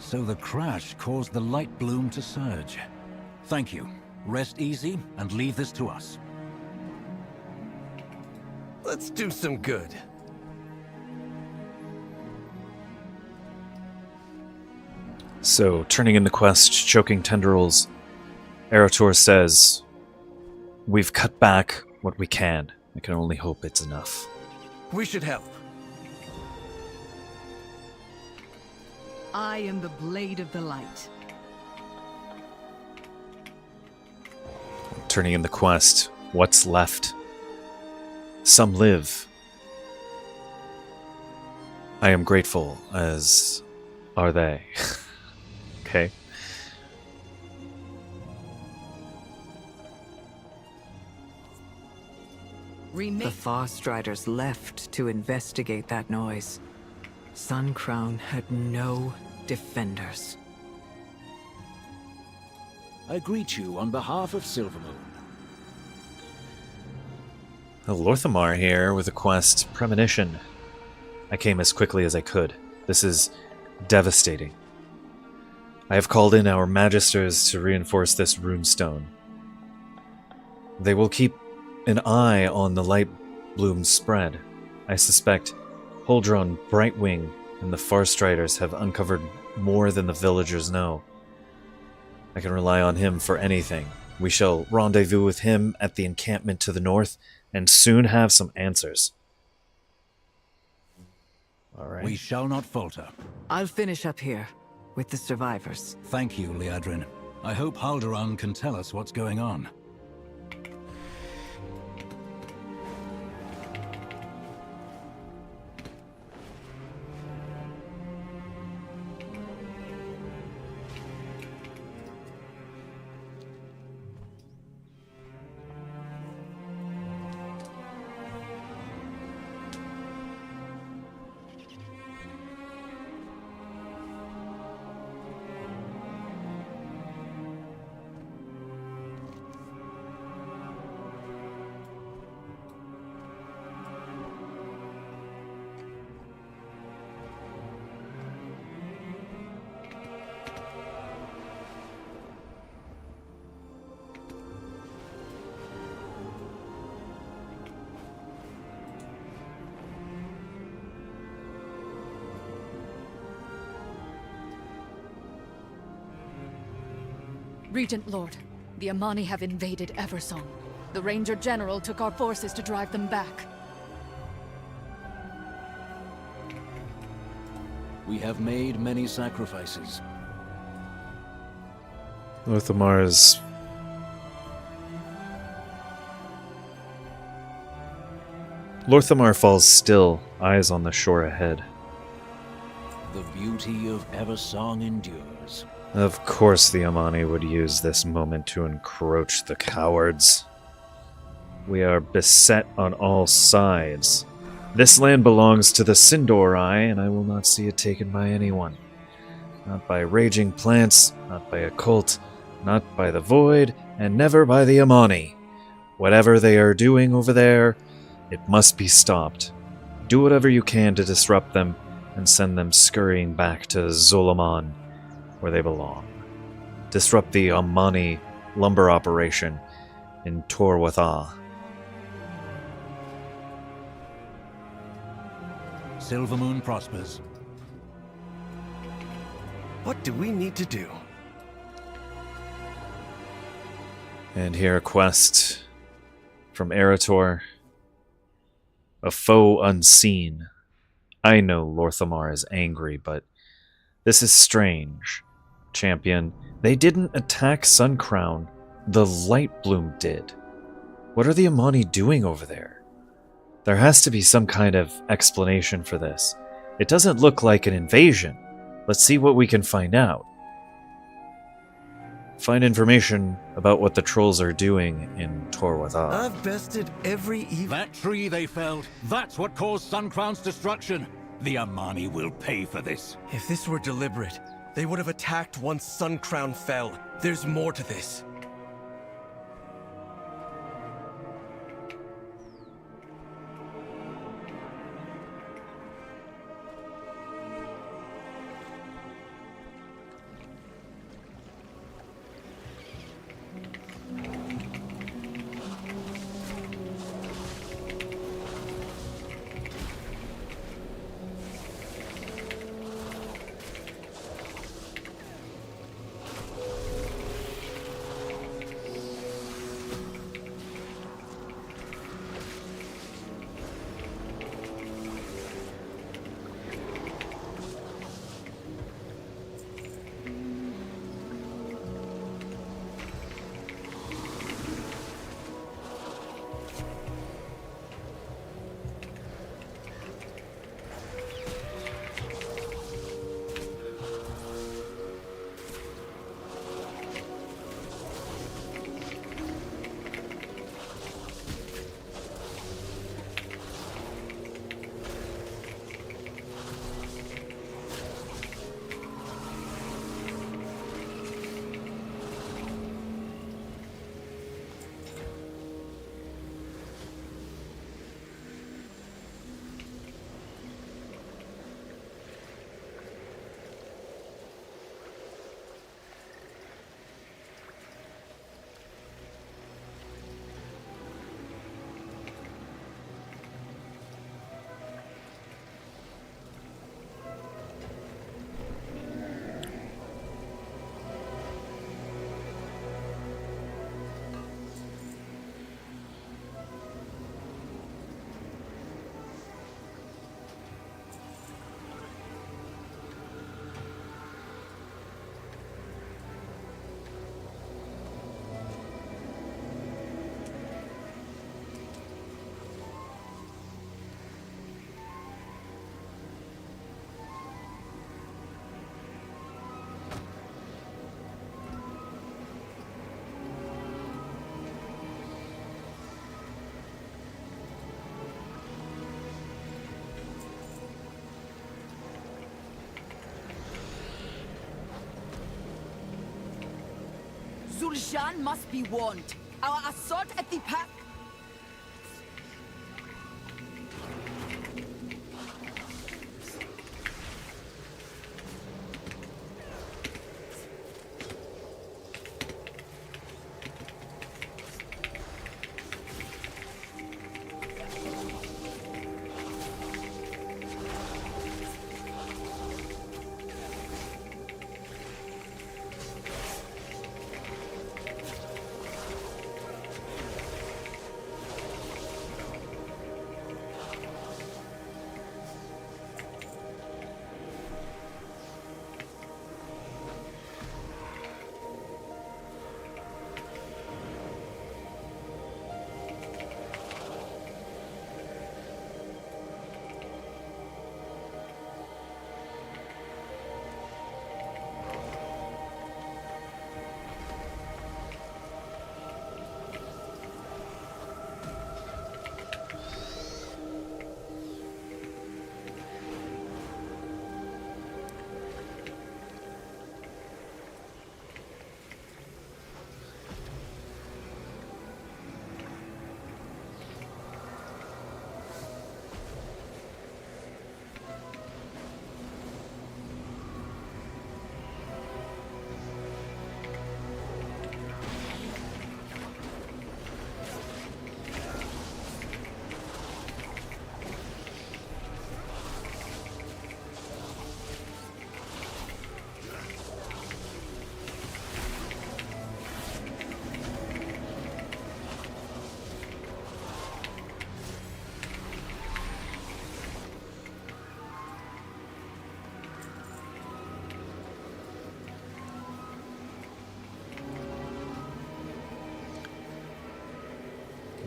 So the crash caused the light bloom to surge. Thank you. Rest easy and leave this to us. Let's do some good. So, turning in the quest, choking tendrils, Arator says, "We've cut back what we can. I can only hope it's enough." We should help. I am the blade of the light. Turning in the quest, what's left? Some live. I am grateful, as are they. Okay. The Farstriders left to investigate that noise. Sun Crown had no defenders. I greet you on behalf of Silvermoon. Lorthamar here with a quest, Premonition. I came as quickly as I could. This is devastating. I have called in our Magisters to reinforce this runestone. They will keep an eye on the light bloom spread. I suspect Huldron, Brightwing, and the Farstriders have uncovered more than the villagers know. I can rely on him for anything. We shall rendezvous with him at the encampment to the north, and soon have some answers. Alright. We shall not falter. I'll finish up here with the survivors. Thank you, Liadrin. I hope Haldoran can tell us what's going on. Regent Lord, the Amani have invaded Eversong. The Ranger General took our forces to drive them back. We have made many sacrifices. Lorthamar's Lorthamar falls still, eyes on the shore ahead. The beauty of Eversong endures. Of course the Amani would use this moment to encroach, the cowards. We are beset on all sides. This land belongs to the Sindorai, and I will not see it taken by anyone. Not by raging plants, not by a cult, not by the Void, and never by the Amani. Whatever they are doing over there, it must be stopped. Do whatever you can to disrupt them, and send them scurrying back to Zoloman, where they belong. Disrupt the Amani lumber operation in Torwatha. Silvermoon prospers. What do we need to do? And here a quest from Arator. A foe unseen. I know Lorthamar is angry, but this is strange. Champion, they didn't attack Suncrown. The Light Bloom did. What are the Amani doing over there? There has to be some kind of explanation for this. It doesn't look like an invasion. Let's see what we can find out. Find information about what the trolls are doing in Torwatha. I've bested every evil. That tree they felled, that's what caused Suncrown's destruction. The Amani will pay for this. If this were deliberate, they would have attacked once Suncrown fell. There's more to this. Zul'Shan must be warned. Our assault at the path...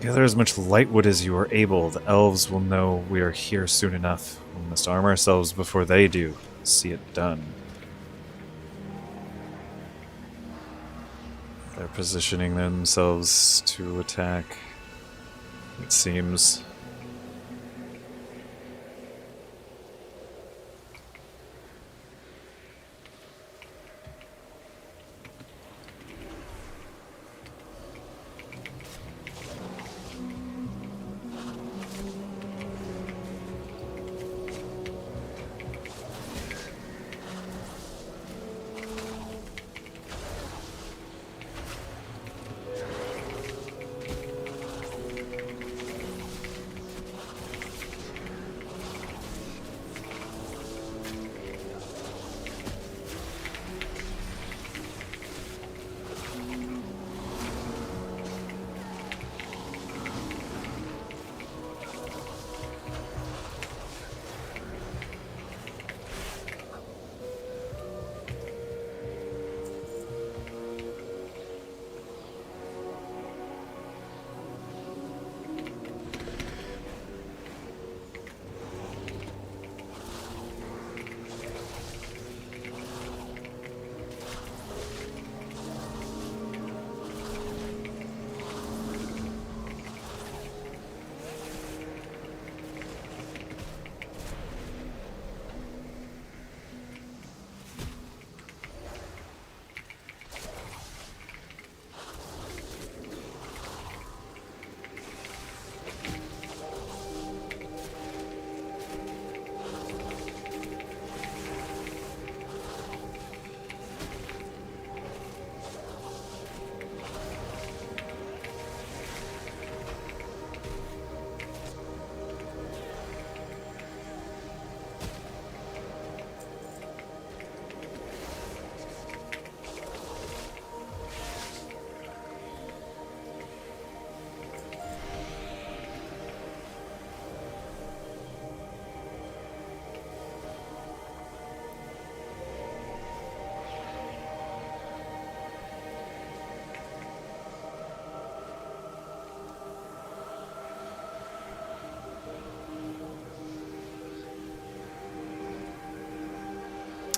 Gather as much lightwood as you are able. The elves will know we are here soon enough. We must arm ourselves before they do. See it done. They're positioning themselves to attack, it seems.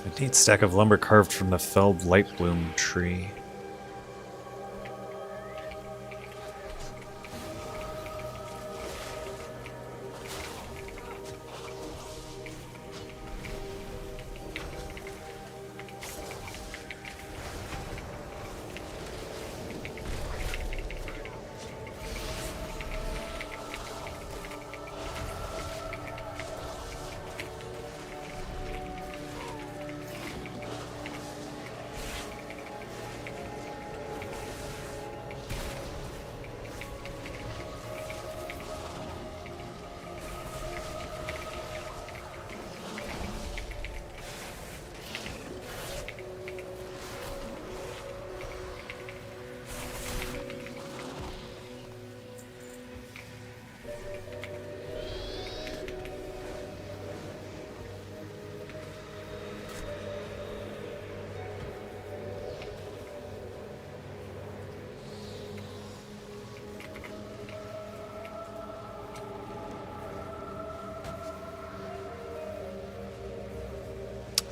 A neat stack of lumber carved from the felled lightbloom tree.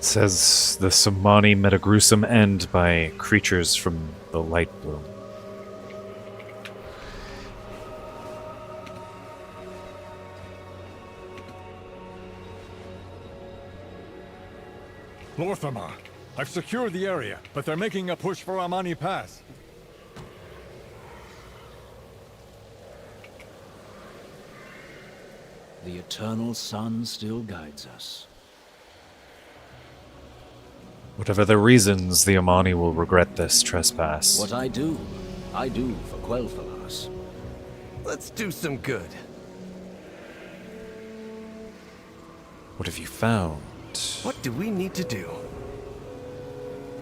It says the Somani met a gruesome end by creatures from the Light Bloom. Lorthamar, I've secured the area, but they're making a push for Amani Pass. The eternal sun still guides us. Whatever the reasons, the Amani will regret this trespass. What I do for Quel'Thalas. Let's do some good. What have you found? What do we need to do?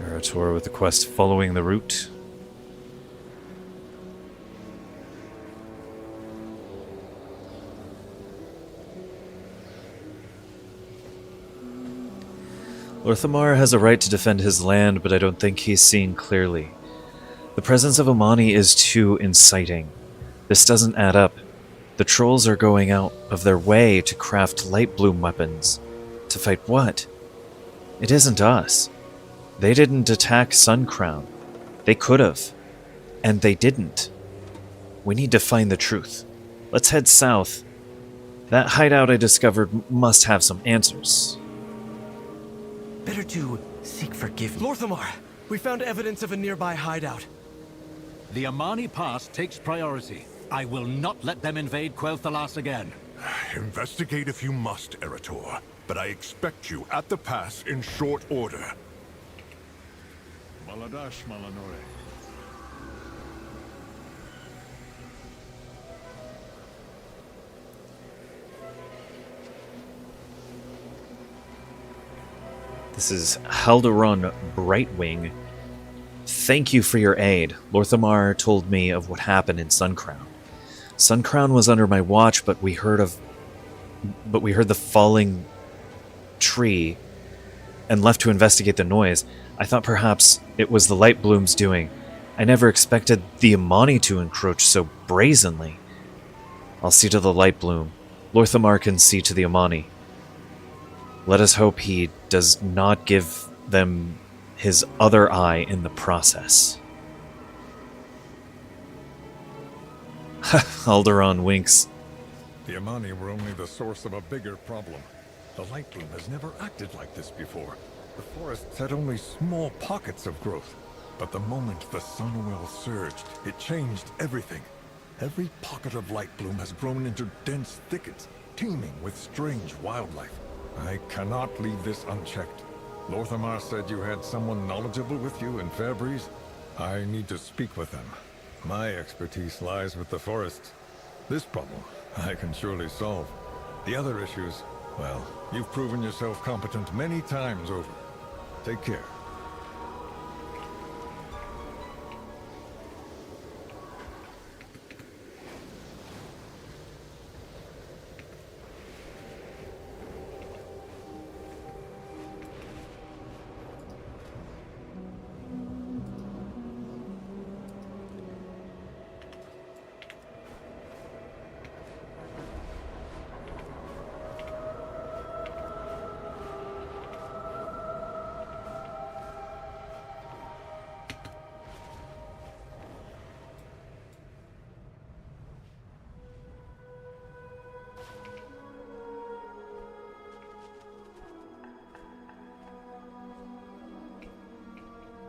Arator with the quest following the route. Lorthamar has a right to defend his land, but I don't think he's seeing clearly. The presence of Amani is too inciting. This doesn't add up. The trolls are going out of their way to craft light bloom weapons. To fight what? It isn't us. They didn't attack Suncrown. They could have. And they didn't. We need to find the truth. Let's head south. That hideout I discovered must have some answers. Better to seek forgiveness. Lorthamar, we found evidence of a nearby hideout. The Amani Pass takes priority. I will not let them invade Quel'Thalas again. Investigate if you must, Arator, but I expect you at the pass in short order. Maladash Malanore. This is Haldoran Brightwing. Thank you for your aid. Lorthamar told me of what happened in Suncrown. Suncrown was under my watch, but we heard the falling tree and left to investigate the noise. I thought perhaps it was the Light Bloom's doing. I never expected the Amani to encroach so brazenly. I'll see to the Light Bloom. Lorthamar can see to the Amani. Let us hope he does not give them his other eye in the process. Alderaan winks. The Amani were only the source of a bigger problem. The Light Bloom has never acted like this before. The forests had only small pockets of growth. But the moment the Sunwell surged, it changed everything. Every pocket of Light Bloom has grown into dense thickets, teeming with strange wildlife. I cannot leave this unchecked. Lorthamar said you had someone knowledgeable with you in Fairbreeze. I need to speak with them. My expertise lies with the forests. This problem, I can surely solve. The other issues, well, you've proven yourself competent many times over. Take care.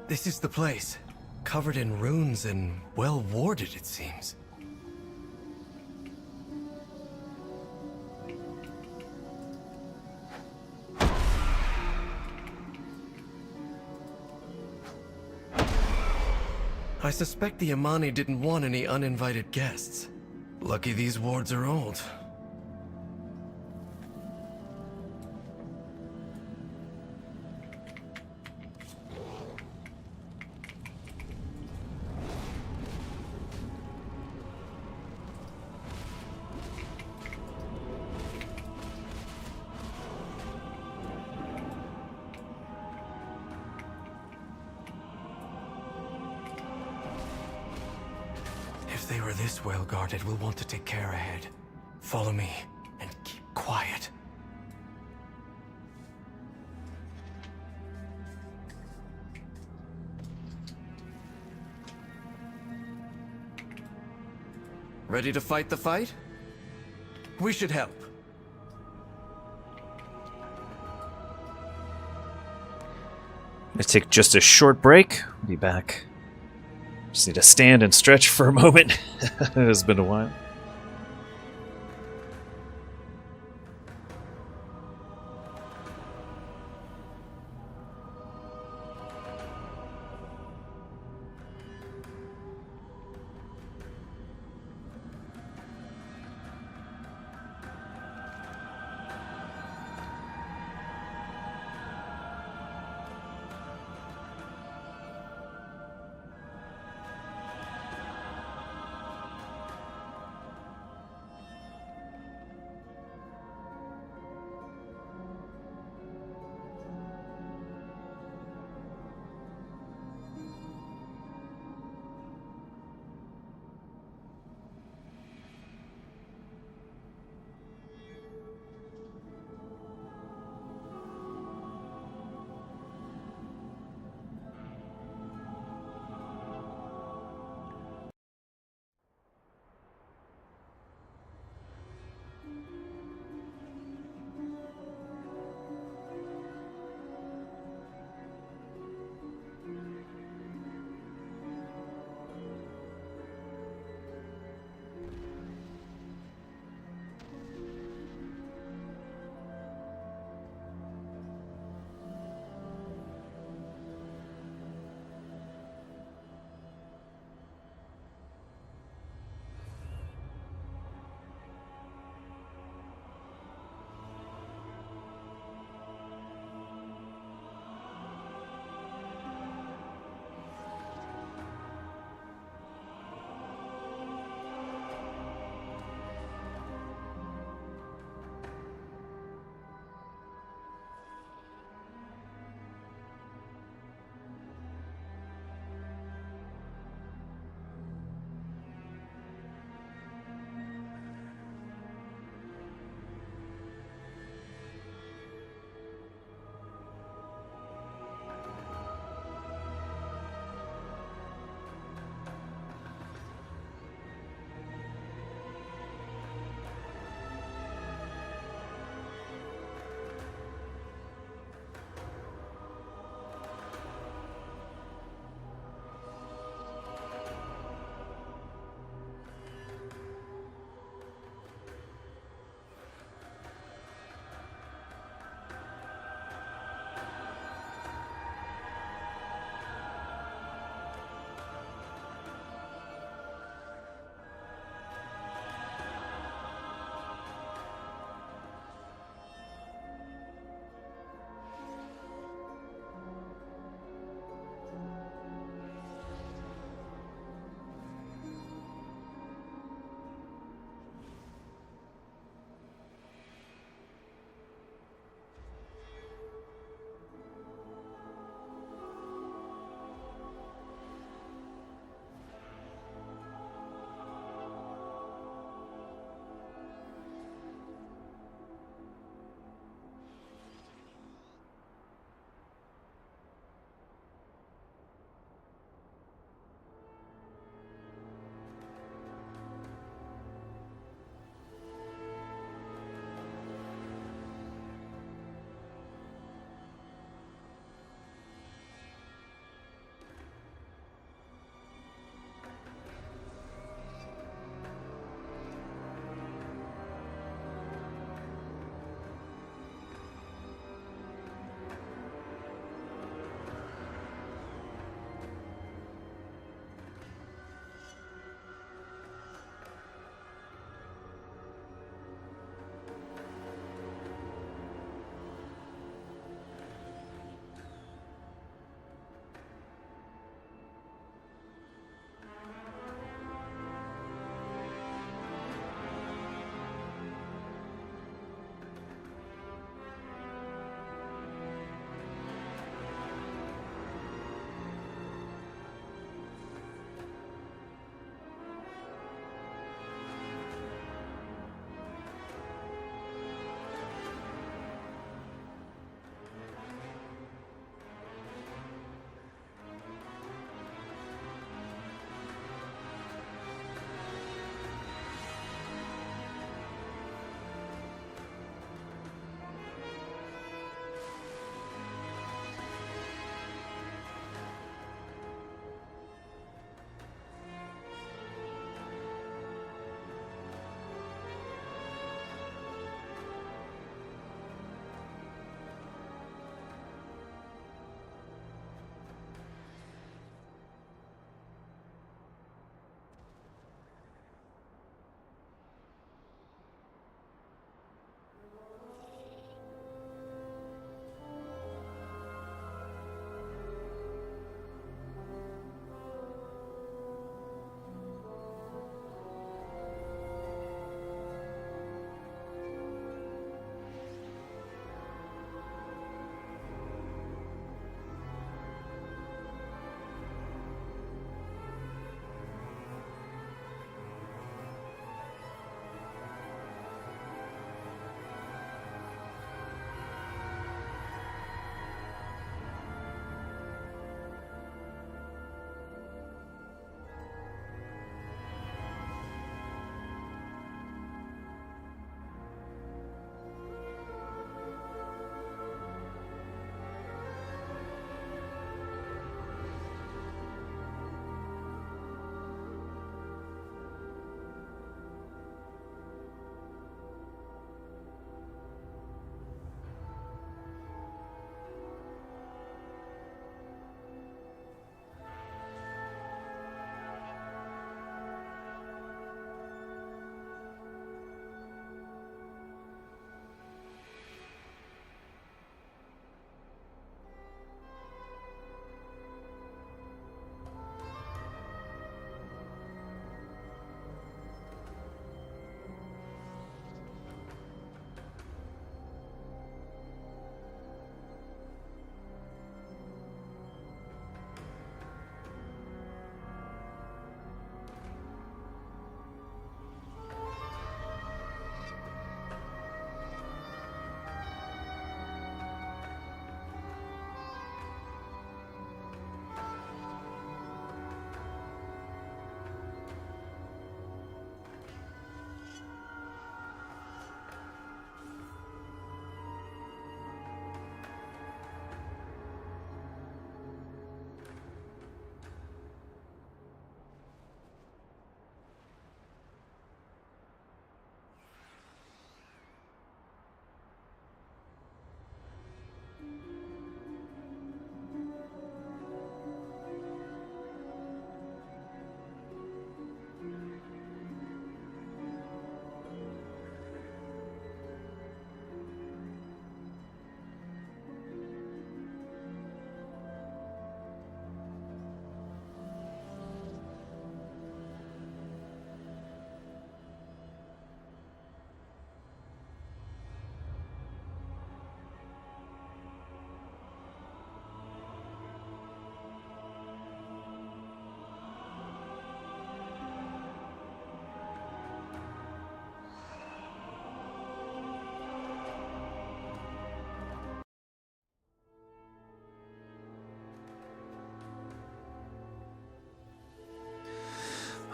This is the place. Covered in runes and well warded, it seems. I suspect the Amani didn't want any uninvited guests. Lucky these wards are old. If they were this well guarded, we'll want to take care ahead. Follow me, and keep quiet. Ready to fight the fight? We should help. Let's take just a short break. We'll be back. Just need to stand and stretch for a moment. It has been a while.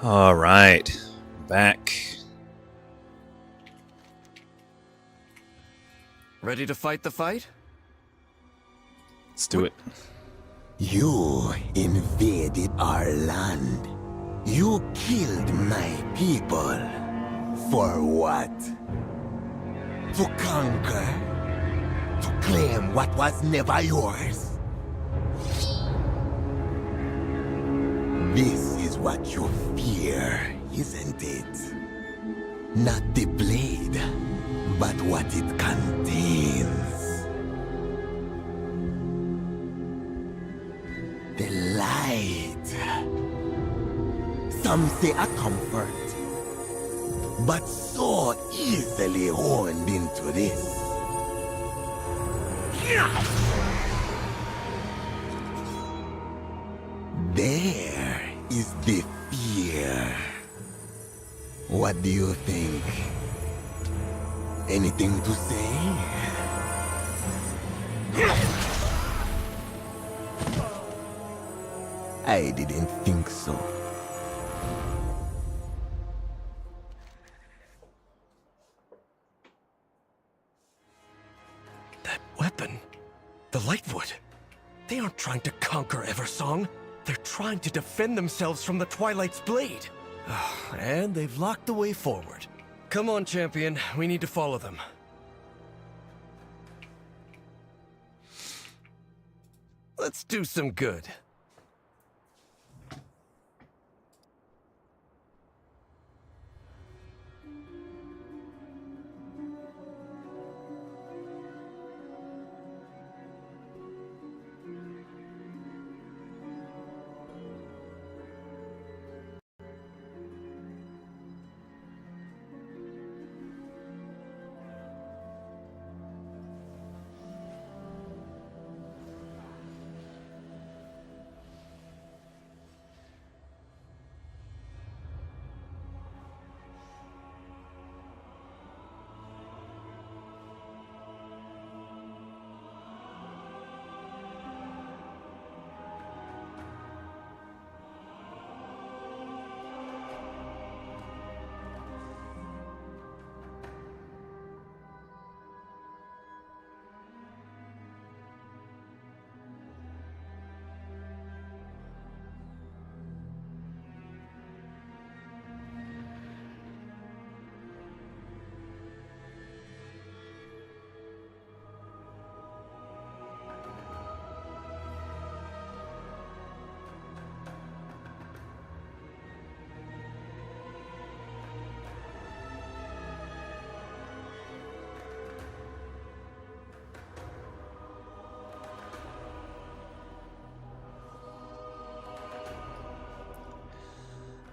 All right, back. Ready to fight the fight? Let's do it. You invaded our land. You killed my people. For what? To conquer? To claim what was never yours? This is what you fear, isn't it? Not the blade, but what it contains. The light. Some say a comfort, but so easily honed into this. There is the fear. What do you think? Anything to say? I didn't think so. That weapon, the Lightwood. They aren't trying to conquer Eversong. They're trying to defend themselves from the Twilight's blade. And they've locked the way forward. Come on, champion. We need to follow them. Let's do some good.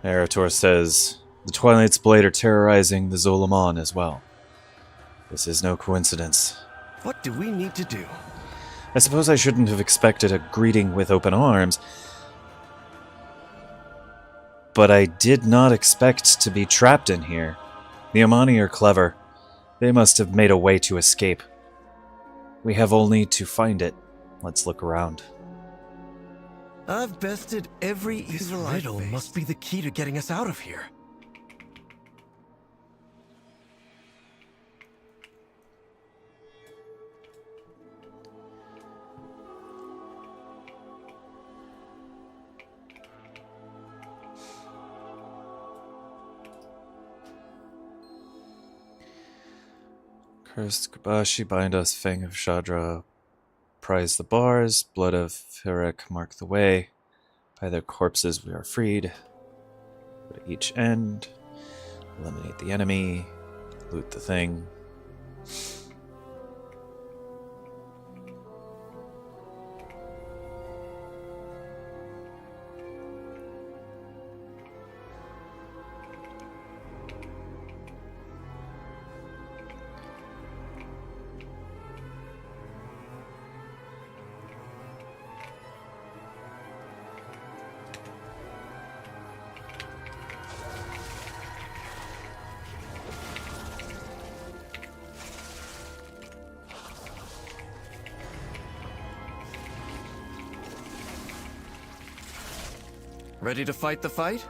Arator says, the Twilight's Blade are terrorizing the Zolomon as well. This is no coincidence. What do we need to do? I suppose I shouldn't have expected a greeting with open arms, but I did not expect to be trapped in here. The Amani are clever. They must have made a way to escape. We have only to find it. Let's look around. I've bested every evil riddle. Must be the key to getting us out of here. Cursed Kabashi, bind us, Fang of Shadra, prize the bars, blood of Firek mark the way. By their corpses we are freed. Go to each end, eliminate the enemy, loot the thing. Ready to fight the fight?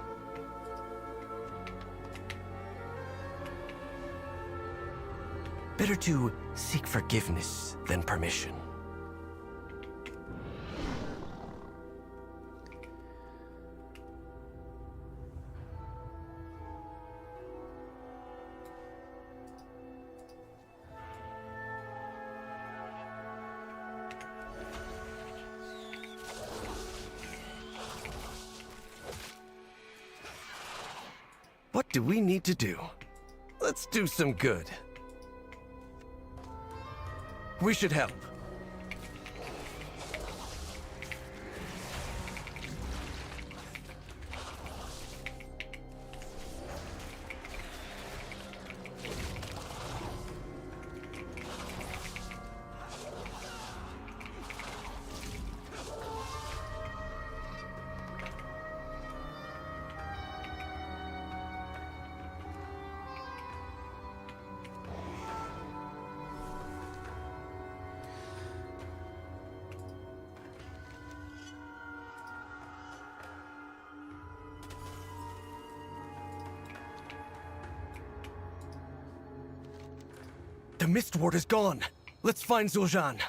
Better to seek forgiveness than permission. What do we need to do? Let's do some good. We should help. The mist ward is gone. Let's find Zul'jin.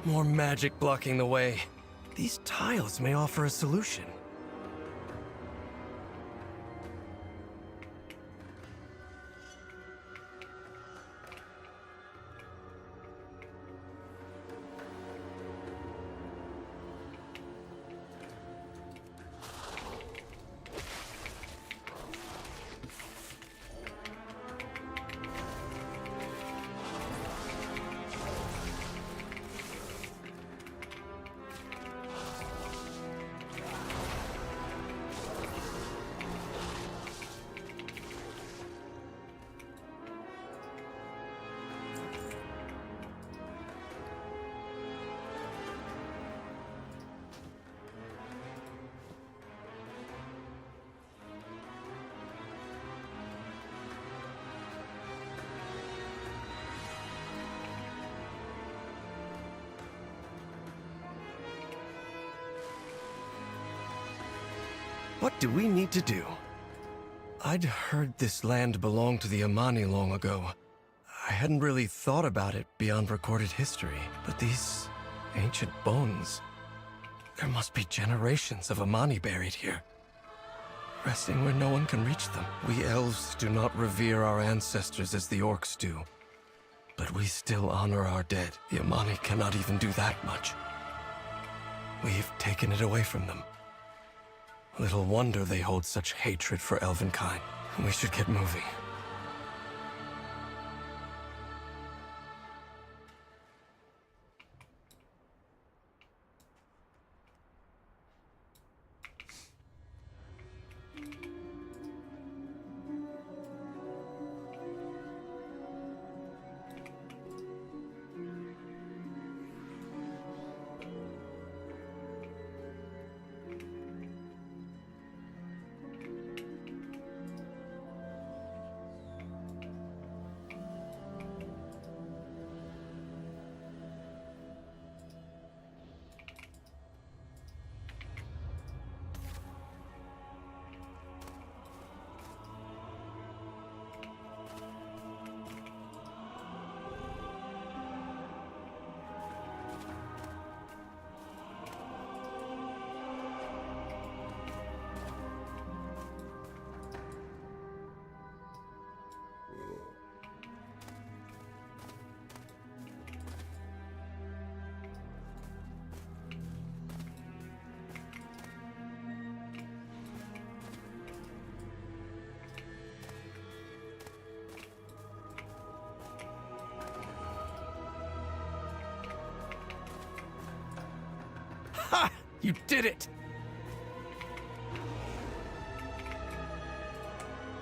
More magic blocking the way. These tiles may offer a solution. What do we need to do? I'd heard this land belonged to the Amani long ago. I hadn't really thought about it beyond recorded history, but these ancient bones... There must be generations of Amani buried here, resting where no one can reach them. We elves do not revere our ancestors as the orcs do, but we still honor our dead. The Amani cannot even do that much. We've taken it away from them. Little wonder they hold such hatred for elvenkind. We should get moving. Ha! You did it!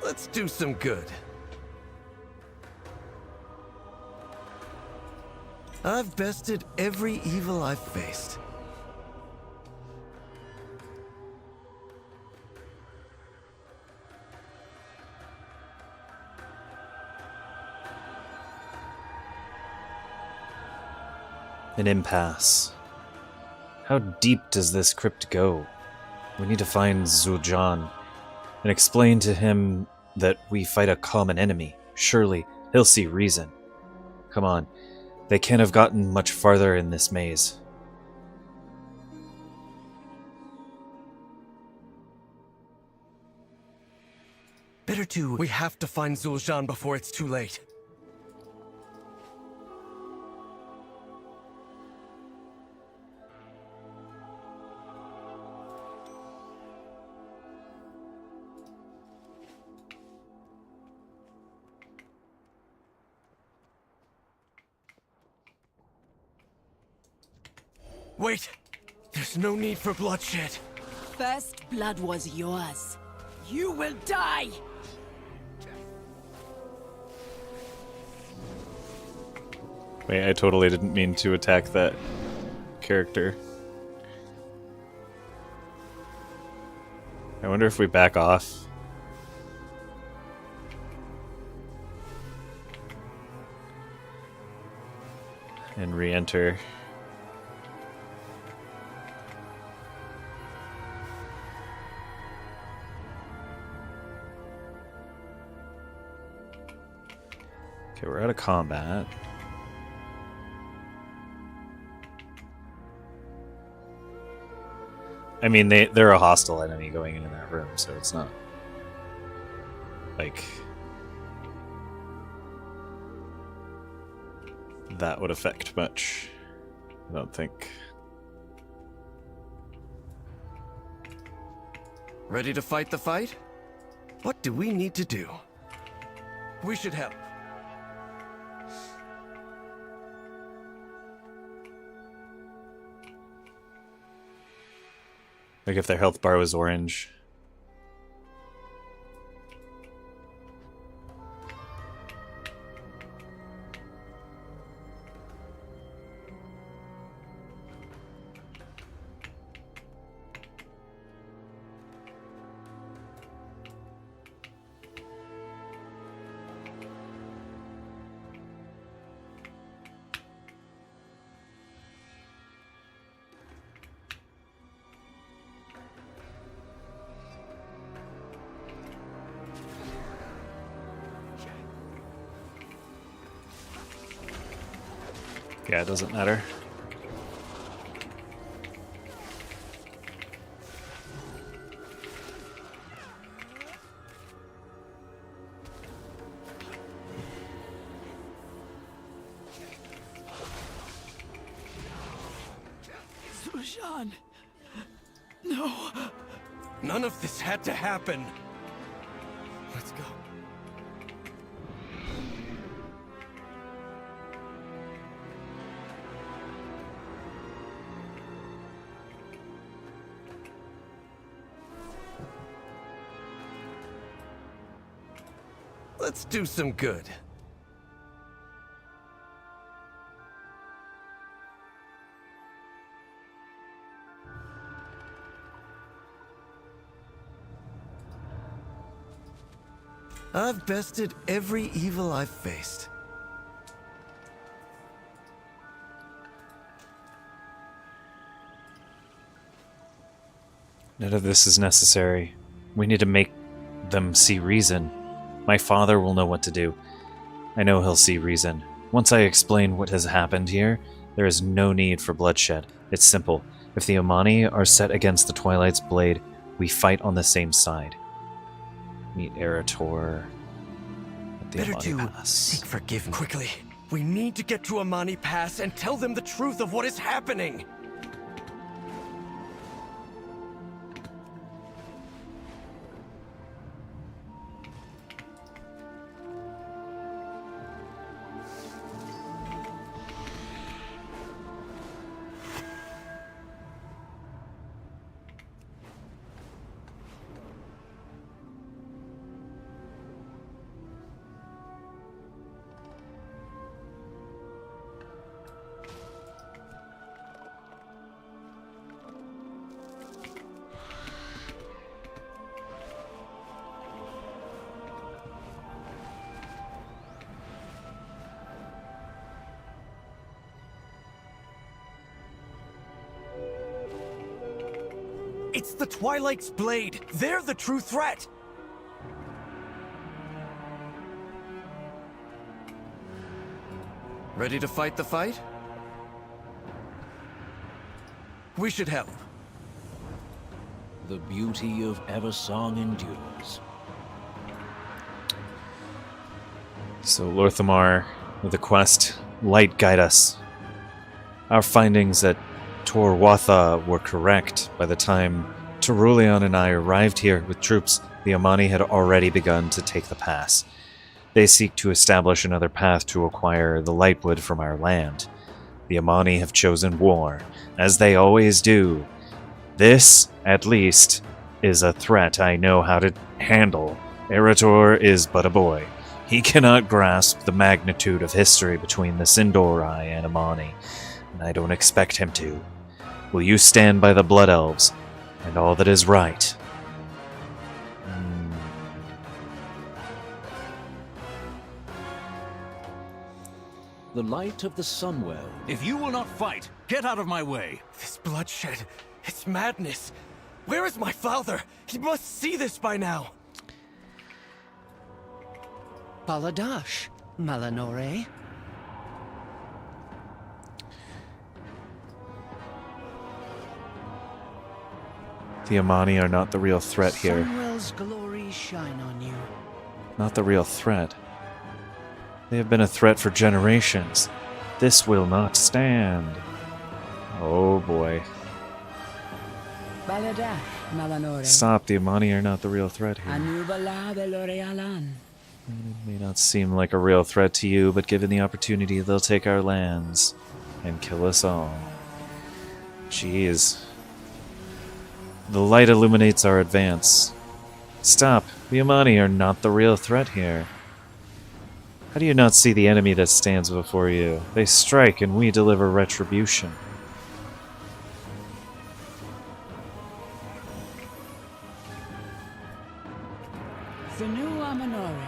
Let's do some good. I've bested every evil I've faced. An impasse. How deep does this crypt go? We need to find Zul'Jin and explain to him that we fight a common enemy. Surely he'll see reason. Come on, they can't have gotten much farther in this maze. Better to... We have to find Zul'Jin before it's too late. Wait! There's no need for bloodshed. First blood was yours. You will die! Wait, I totally didn't mean to attack that character. I wonder if we back off. And re-enter. Okay, we're out of combat. I mean, they're a hostile enemy going into that room, so it's not like that would affect much, I don't think. Ready to fight the fight? What do we need to do? We should help. Like if their health bar was orange. Yeah, it doesn't matter. Zul'Jin! No! None of this had to happen! Let's go. Let's do some good. I've bested every evil I've faced. None of this is necessary. We need to make them see reason. My father will know what to do. I know he'll see reason. Once I explain what has happened here, there is no need for bloodshed. It's simple. If the Omani are set against the Twilight's blade, we fight on the same side. Meet Erator at the Better Amani to Pass. seek forgiveness. Quickly, we need to get to Amani Pass and tell them the truth of what is happening. It's the Twilight's blade. They're the true threat. Ready to fight the fight? We should help. The beauty of Eversong endures. So, Lorthamar, with the quest, light guide us. Our findings at Tor Watha were correct. By the time Terulian and I arrived here with troops, the Amani had already begun to take the pass. They seek to establish another path to acquire the Lightwood from our land. The Amani have chosen war, as they always do. This, at least, is a threat I know how to handle. Eretor is but a boy. He cannot grasp the magnitude of history between the Sindorai and Amani, and I don't expect him to. Will you stand by the Blood Elves and all that is right? The light of the Sunwell. If you will not fight, get out of my way. This bloodshed, it's madness. Where is my father? He must see this by now. Baladash, Malanore. The Amani are not the real threat here. Sunwell's glory shine on you. Not the real threat. They have been a threat for generations. This will not stand. Oh boy. Baladash, Malanore. Stop, the Amani are not the real threat here. Anubala Belorealan. It may not seem like a real threat to you, but given the opportunity, they'll take our lands and kill us all. Jeez. The light illuminates our advance. Stop, the Amani are not the real threat here. How do you not see the enemy that stands before you? They strike and we deliver retribution. Senua Manore.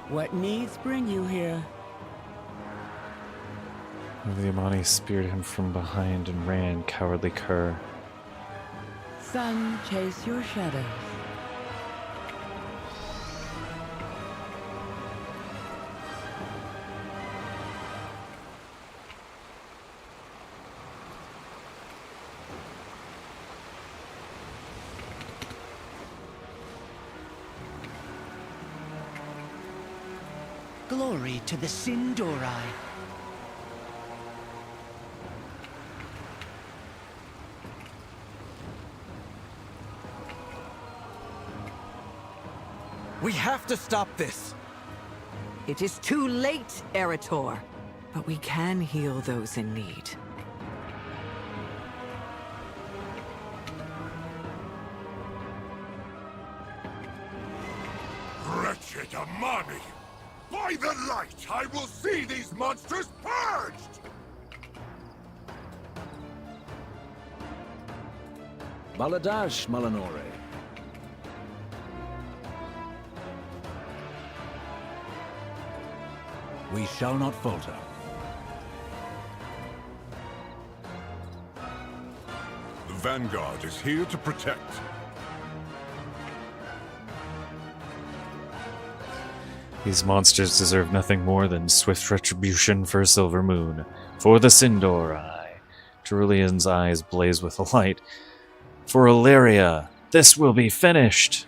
What needs bring you here? The Amani speared him from behind and ran, cowardly cur. Sun, chase your shadows. Glory to the Sindorai. We have to stop this. It is too late, Eretor. But we can heal those in need. Wretched Amani! By the light, I will see these monsters purged! Baladash, Malanore. We shall not falter. The Vanguard is here to protect. These monsters deserve nothing more than swift retribution for Silver Moon. For the Sindorai. Terulian's eyes blaze with light. For Illyria, this will be finished.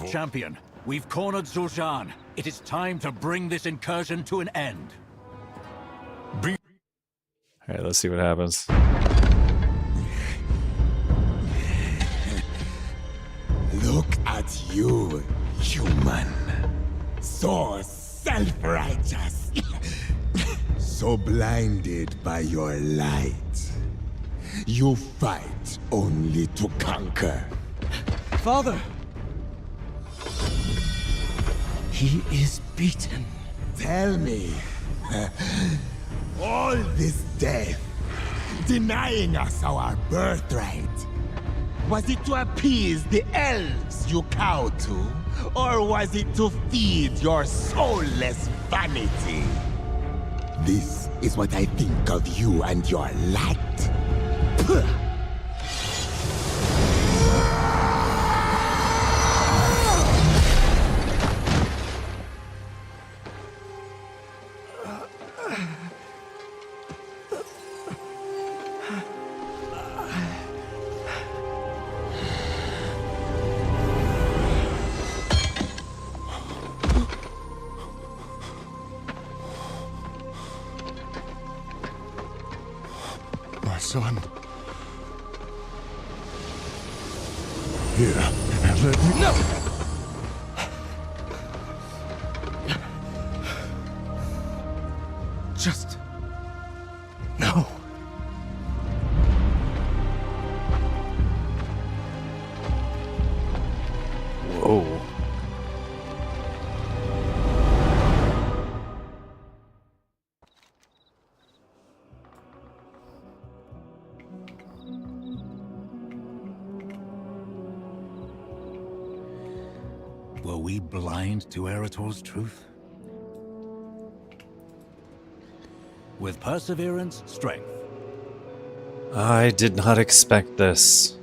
Champion, we've cornered Zul'Shan. It is time to bring this incursion to an end. Alright, let's see what happens. Look at you, human. So self-righteous. So blinded by your light. You fight only to conquer. Father! He is beaten. Tell me. All this death, denying us our birthright. Was it to appease the elves you cowed to? Or was it to feed your soulless vanity? This is what I think of you and your light. My son. Here, let me... No! Just... No. Whoa. Were we blind to Erator's truth? With perseverance, strength. I did not expect this.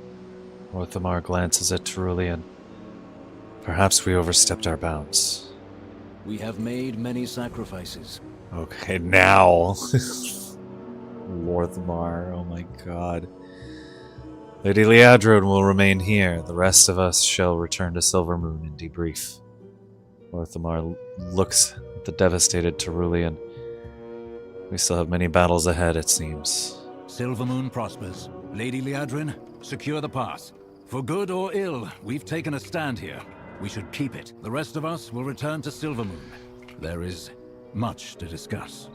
Orthamar glances at Terulian. Perhaps we overstepped our bounds. We have made many sacrifices. Okay, now. Orthamar, oh my god. Lady Liadrin will remain here. The rest of us shall return to Silvermoon and debrief. Orthamar looks at the devastated Terulian. We still have many battles ahead, it seems. Silvermoon prospers. Lady Liadrin, secure the pass. For good or ill, we've taken a stand here. We should keep it. The rest of us will return to Silvermoon. There is much to discuss.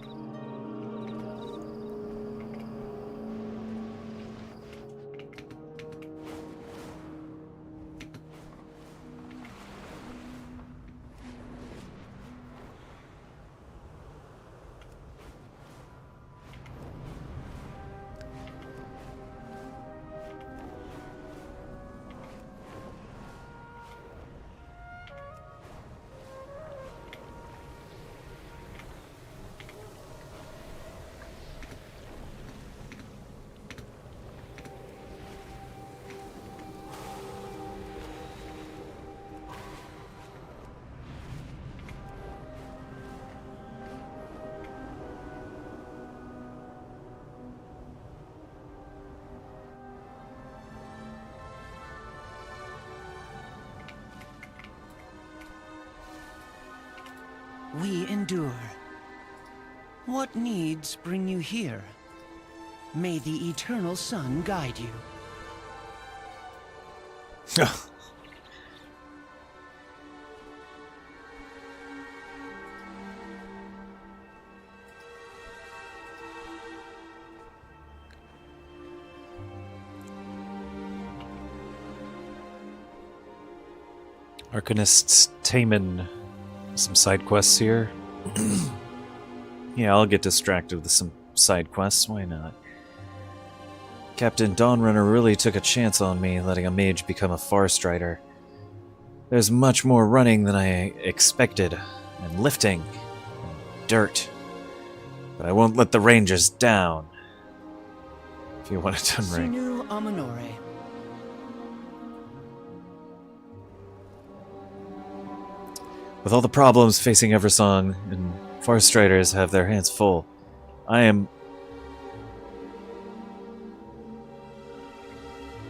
We endure. What needs bring you here? May the eternal sun guide you. Arcanist Taman. Some side quests here. Yeah, I'll get distracted with some side quests, why not? Captain Dawnrunner really took a chance on me, letting a mage become a Farstrider. There's much more running than I expected, and lifting, and dirt. But I won't let the Rangers down. If you want to unring. Sinu Amanore. With all the problems facing Eversong, and Farstriders have their hands full, I am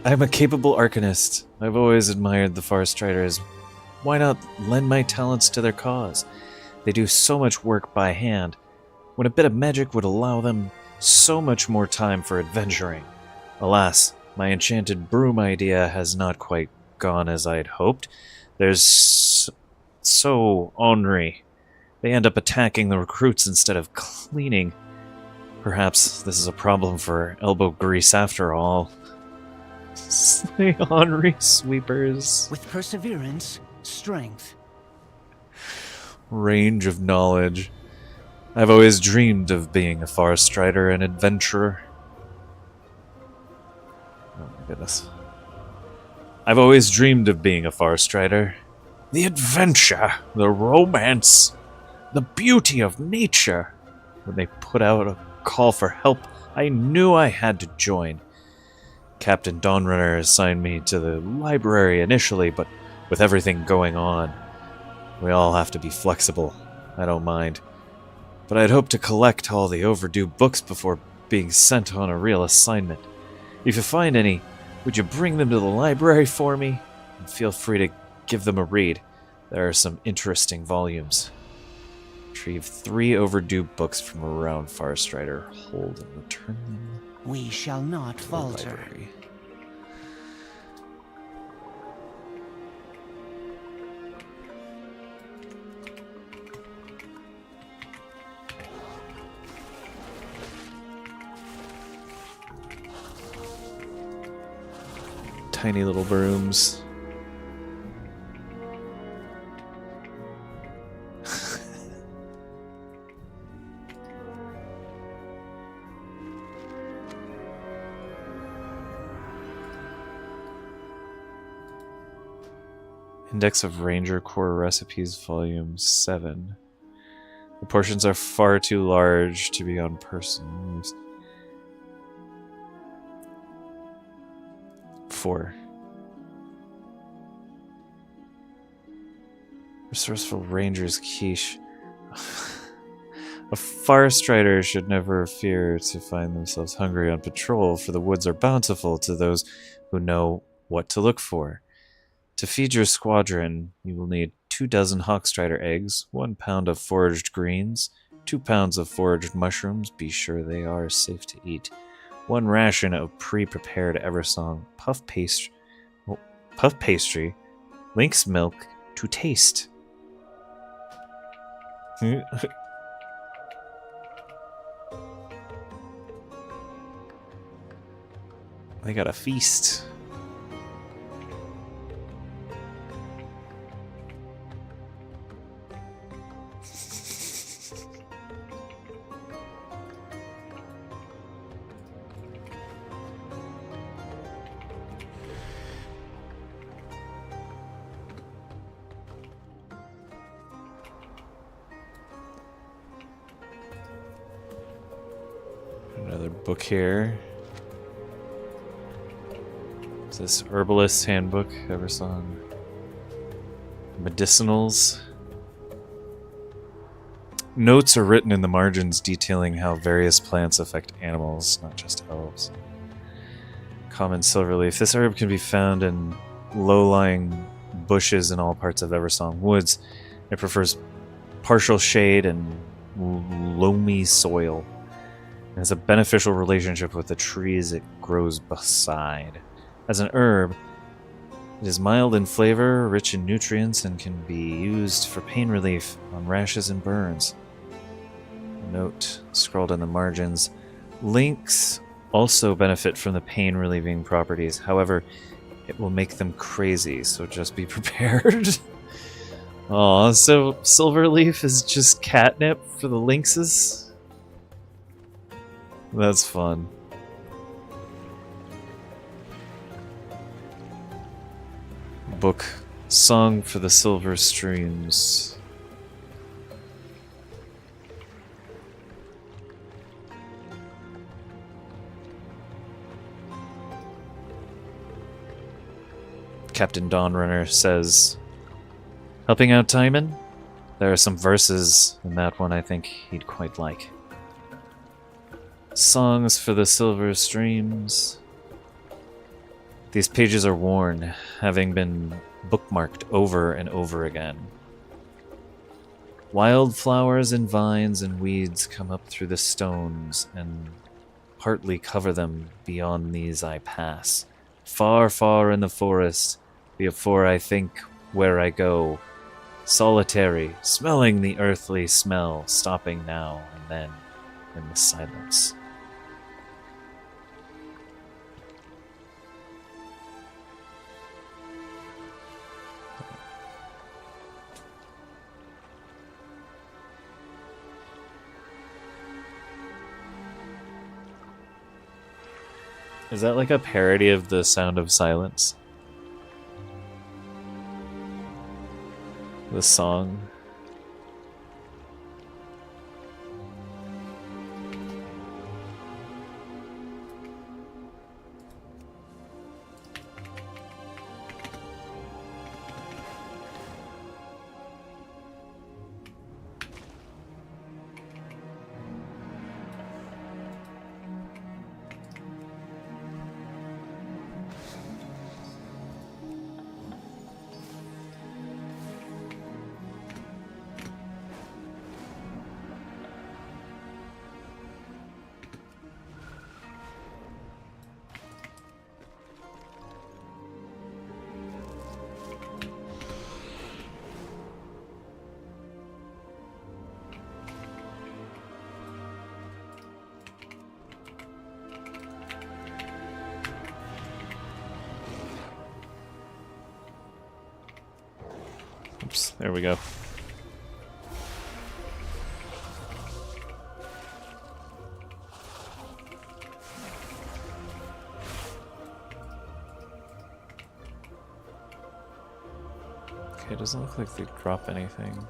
I'm a capable arcanist. I've always admired the Farstriders. Why not lend my talents to their cause? They do so much work by hand, when a bit of magic would allow them so much more time for adventuring. Alas, my enchanted broom idea has not quite gone as I'd hoped. There's so ornery. They end up attacking the recruits instead of cleaning. Perhaps this is a problem for elbow grease after all. The ornery sweepers. With perseverance, strength. Range of knowledge. I've always dreamed of being a Farstrider and adventurer. Oh my goodness. I've always dreamed of being a Farstrider. The adventure, the romance, the beauty of nature. When they put out a call for help, I knew I had to join. Captain Dawnrunner assigned me to the library initially, but with everything going on, we all have to be flexible. I don't mind. But I'd hoped to collect all the overdue books before being sent on a real assignment. If you find any, would you bring them to the library for me? And feel free to give them a read. There are some interesting volumes. Retrieve 3 overdue books from around Farstrider. Hold and return them. We shall not falter. Library. Tiny little brooms. Index of Ranger Core Recipes, Volume 7. The portions are far too large to be on persons. 4. Resourceful Ranger's Quiche. A Farstrider should never fear to find themselves hungry on patrol, for the woods are bountiful to those who know what to look for. To feed your squadron, you will need 2 dozen Hawkstrider eggs, 1 pound of foraged greens, 2 pounds of foraged mushrooms, be sure they are safe to eat, 1 ration of pre-prepared Eversong puff pastry, lynx milk to taste. They got a feast. Another book here. Is this Herbalist's Handbook, Eversong? Medicinals. Notes are written in the margins detailing how various plants affect animals, not just elves. Common silverleaf. This herb can be found in low-lying bushes in all parts of Eversong Woods. It prefers partial shade and loamy soil. It has a beneficial relationship with the trees it grows beside. As an herb, it is mild in flavor, rich in nutrients, and can be used for pain relief on rashes and burns. A note scrawled in the margins. Lynx also benefit from the pain-relieving properties. However, it will make them crazy, so just be prepared. Aw, so Silverleaf is just catnip for the lynxes? That's fun. Book Song for the Silver Streams. Captain Dawnrunner says, helping out Timon? There are some verses in that one I think he'd quite like. Songs for the Silver Streams. These pages are worn, having been bookmarked over and over again. Wildflowers and vines and weeds come up through the stones and partly cover them. Beyond these I pass, far, far in the forest, before I think where I go. Solitary, smelling the earthly smell, stopping now and then in the silence. Is that like a parody of The Sound of Silence? The song? Oops, there we go. Okay, it doesn't look like they drop anything.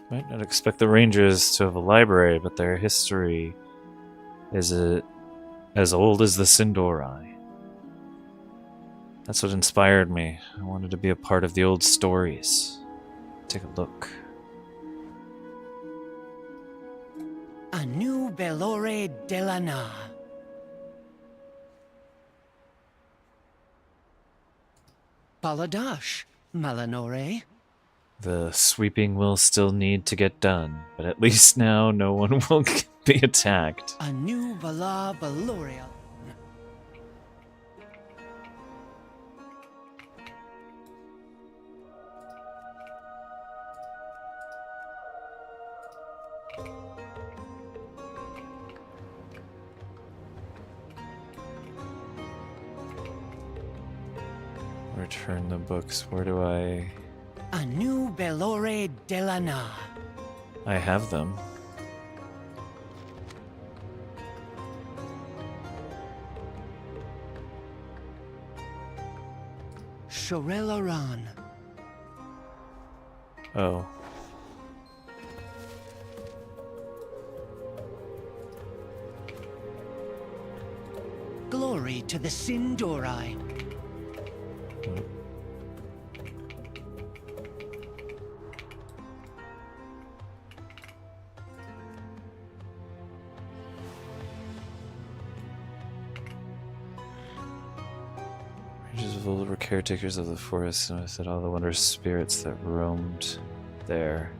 Might not expect the Rangers to have a library, but their history is as old as the Sindori. That's what inspired me. I wanted to be a part of the old stories. Take a look. A new Belore Delana. Baladash, Malanore. The sweeping will still need to get done, but at least now no one will be attacked. A new Vala Valoria. Return the books. Where do I... A new Belore Delana. I have them. Shorelaran. Oh. Glory to the Sindori. of old were caretakers of the forest, and with it all the wondrous spirits that roamed there.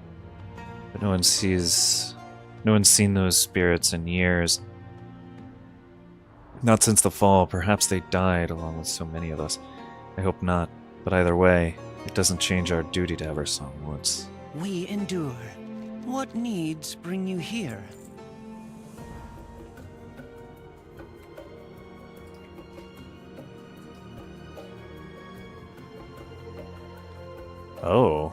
But no one's seen those spirits in years. Not since the fall. Perhaps they died along with so many of us. I hope not. But either way, it doesn't change our duty to Eversong Woods. We endure. What needs bring you here? Oh.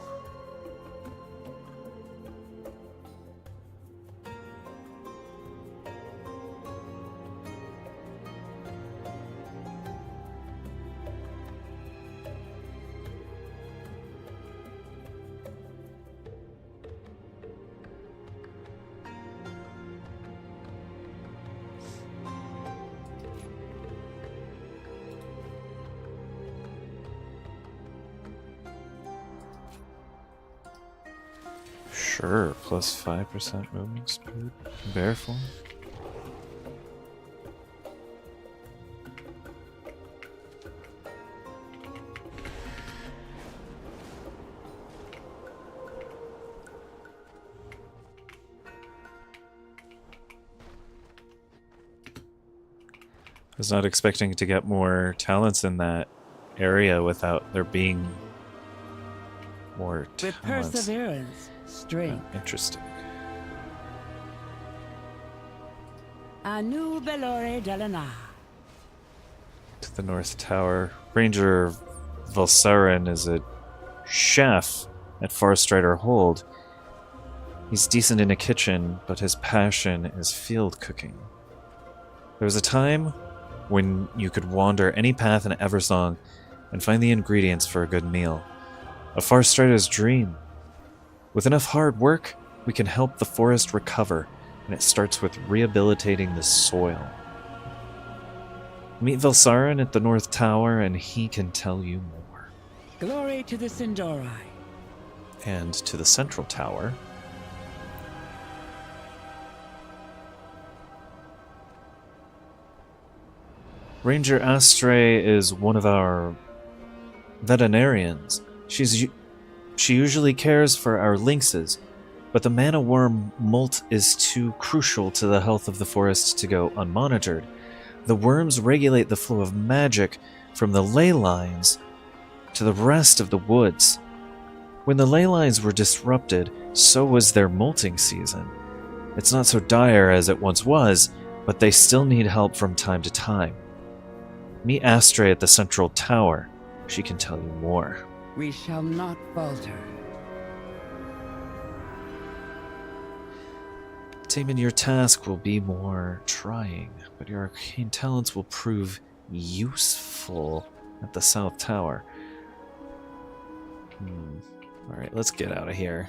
Sure, plus 5% movement speed. Bear form. I was not expecting to get more talents in that area without there being more With talents. perseverance, strength. Interesting. Anu Belore Delana. To the North Tower. Ranger Valsarin is a chef at Farstrider Hold. He's decent in a kitchen, but his passion is field cooking. There was a time when you could wander any path in Eversong and find the ingredients for a good meal. A Farstrider's dream. With enough hard work, we can help the forest recover, and it starts with rehabilitating the soil. Meet Valsarin at the North Tower, and he can tell you more. Glory to the Sindorai. And to the Central Tower. Ranger Astray is one of our veterinarians. She usually cares for our lynxes, but the mana worm molt is too crucial to the health of the forest to go unmonitored. The worms regulate the flow of magic from the ley lines to the rest of the woods. When the ley lines were disrupted, so was their molting season. It's not so dire as it once was, but they still need help from time to time. Meet Astray at the Central Tower. She can tell you more. We shall not falter. Damon, your task will be more trying, but your arcane talents will prove useful at the South Tower. Alright, let's get out of here.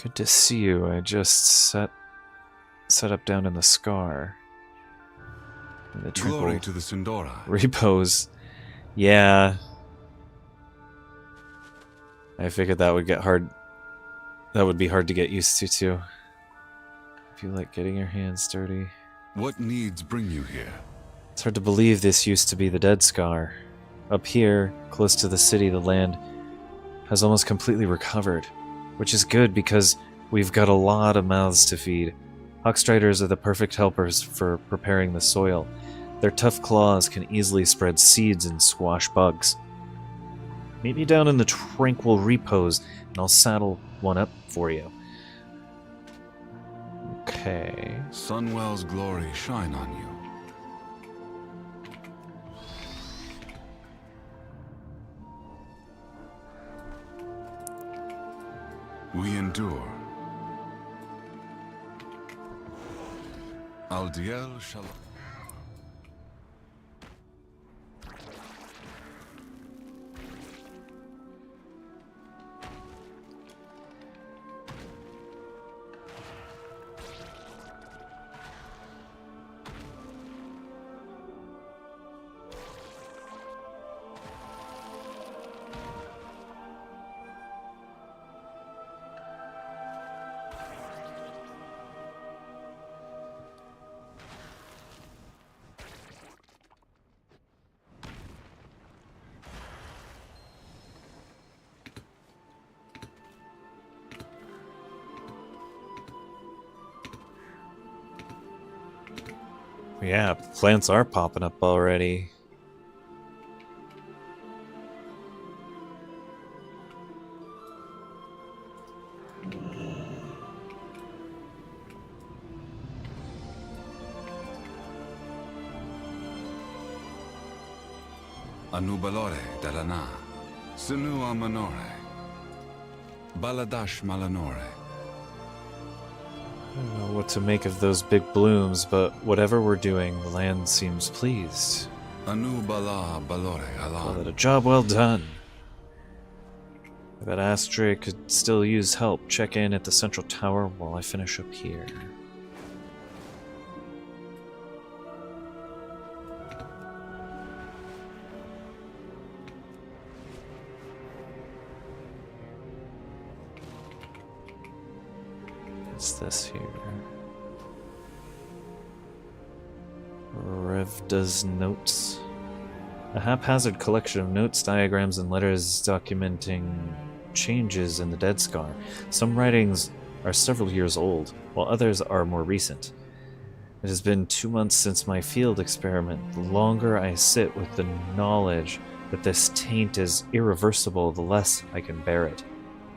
Good to see you. I just set up down in the Scar. In the Glory to the Sindorai. Repose. Yeah. I figured that would get hard. That would be hard to get used to too. If you like getting your hands dirty. What needs bring you here? It's hard to believe this used to be the Dead Scar. Up here, close to the city, the land has almost completely recovered. Which is good because we've got a lot of mouths to feed. Hawkstriders are the perfect helpers for preparing the soil. Their tough claws can easily spread seeds and squash bugs. Meet me down in the Tranquil Repose, and I'll saddle one up for you. Okay. Sunwell's glory shine on you. We endure. Aldiel shall... Yeah, plants are popping up already. Anubalore Dalana, Sinua Manore, Baladash Malanore. I don't know what to make of those big blooms, but whatever we're doing, the land seems pleased. Anubala Balore Call Alan. it a job well done. I bet Astrid could still use help. Check in at the central tower while I finish up here. What's this here? Revda's notes. A haphazard collection of notes, diagrams, and letters documenting changes in the Dead Scar. Some writings are several years old, while others are more recent. It has been 2 months since my field experiment. The longer I sit with the knowledge that this taint is irreversible, the less I can bear it.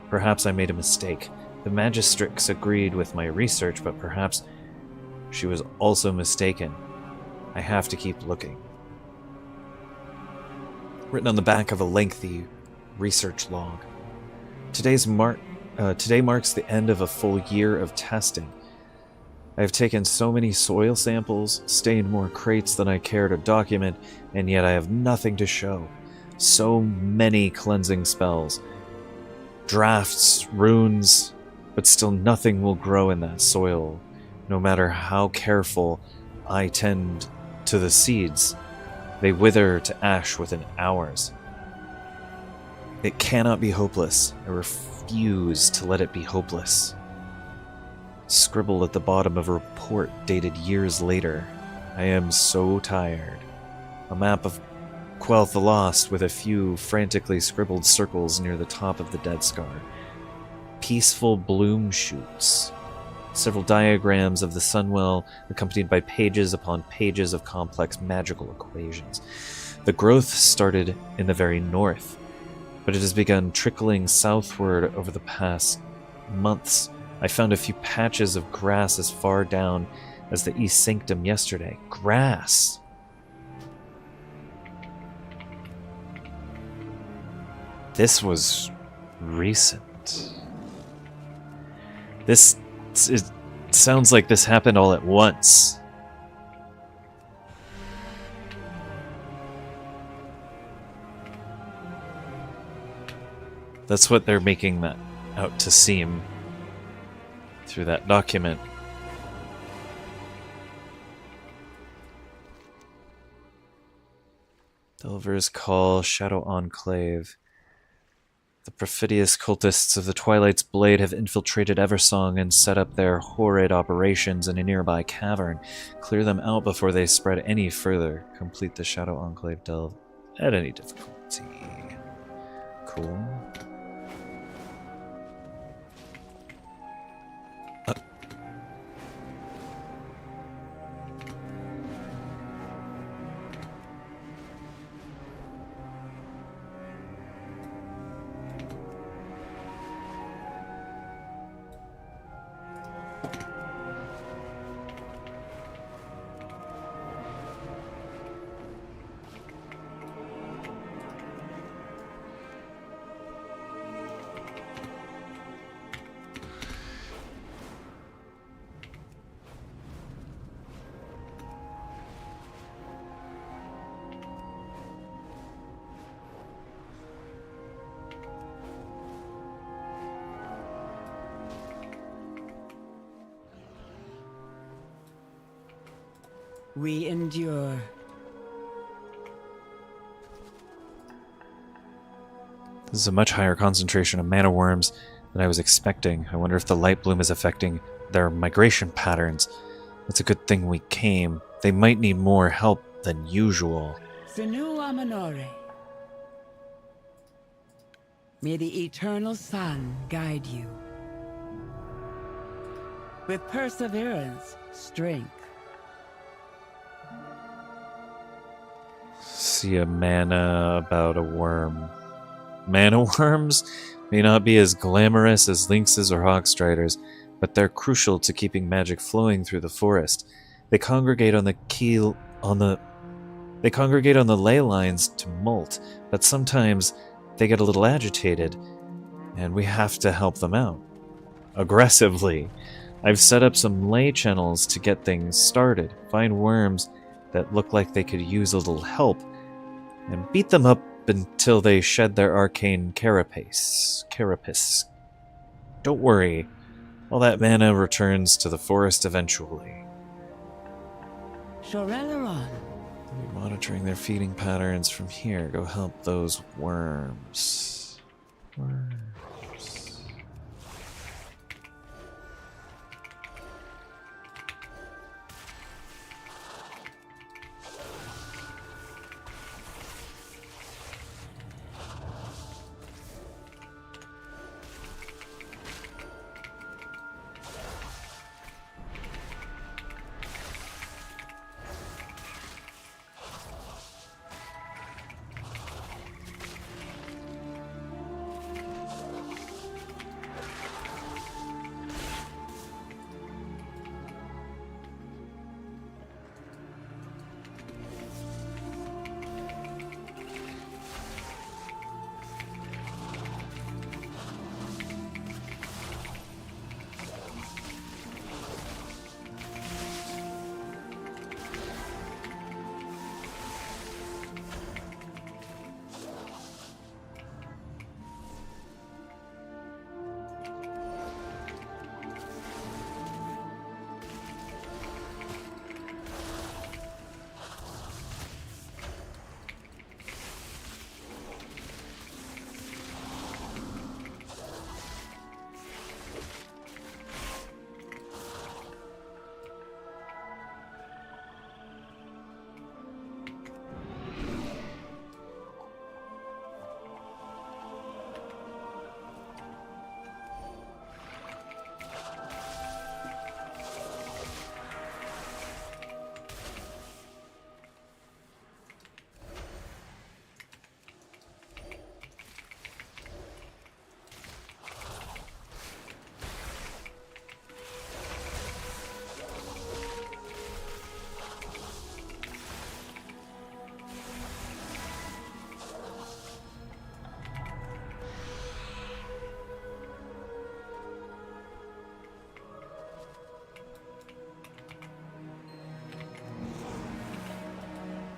Perhaps I made a mistake. The Magistrix agreed with my research, but perhaps she was also mistaken. I have to keep looking. Written on the back of a lengthy research log. Today marks the end of a full year of testing. I have taken so many soil samples, stained more crates than I care to document, and yet I have nothing to show. So many cleansing spells, drafts, runes, but still nothing will grow in that soil, no matter how careful I tend to the seeds. They wither to ash within hours. It cannot be hopeless. I refuse to let it be hopeless. Scribbled at the bottom of a report dated years later. I am so tired. A map of Quel'The the Lost with a few frantically scribbled circles near the top of the Dead Scar. Peaceful bloom shoots. Several diagrams of the Sunwell, accompanied by pages upon pages of complex magical equations. The growth started in the very north, but it has begun trickling southward over the past months. I found a few patches of grass as far down as the East Sanctum yesterday. Grass! This was recent. It sounds like this happened all at once. That's what they're making that out to seem through that document. Delver's Call, Shadow Enclave. The perfidious cultists of the Twilight's Blade have infiltrated Eversong and set up their horrid operations in a nearby cavern. Clear them out before they spread any further. Complete the Shadow Enclave delve at any difficulty. Cool. We endure. This is a much higher concentration of mana worms than I was expecting. I wonder if the light bloom is affecting their migration patterns. It's a good thing we came. They might need more help than usual. Sinua Manore. May the eternal sun guide you. With perseverance, strength, See a mana about a worm. Mana worms may not be as glamorous as lynxes or hawkstriders, but they're crucial to keeping magic flowing through the forest. They congregate on the ley lines to molt, but sometimes they get a little agitated, and we have to help them out. Aggressively. I've set up some ley channels to get things started, find worms that look like they could use a little help, and beat them up until they shed their arcane carapace. Don't worry, all that mana returns to the forest eventually. Shoreleron. We're monitoring their feeding patterns from here. Go help those worms.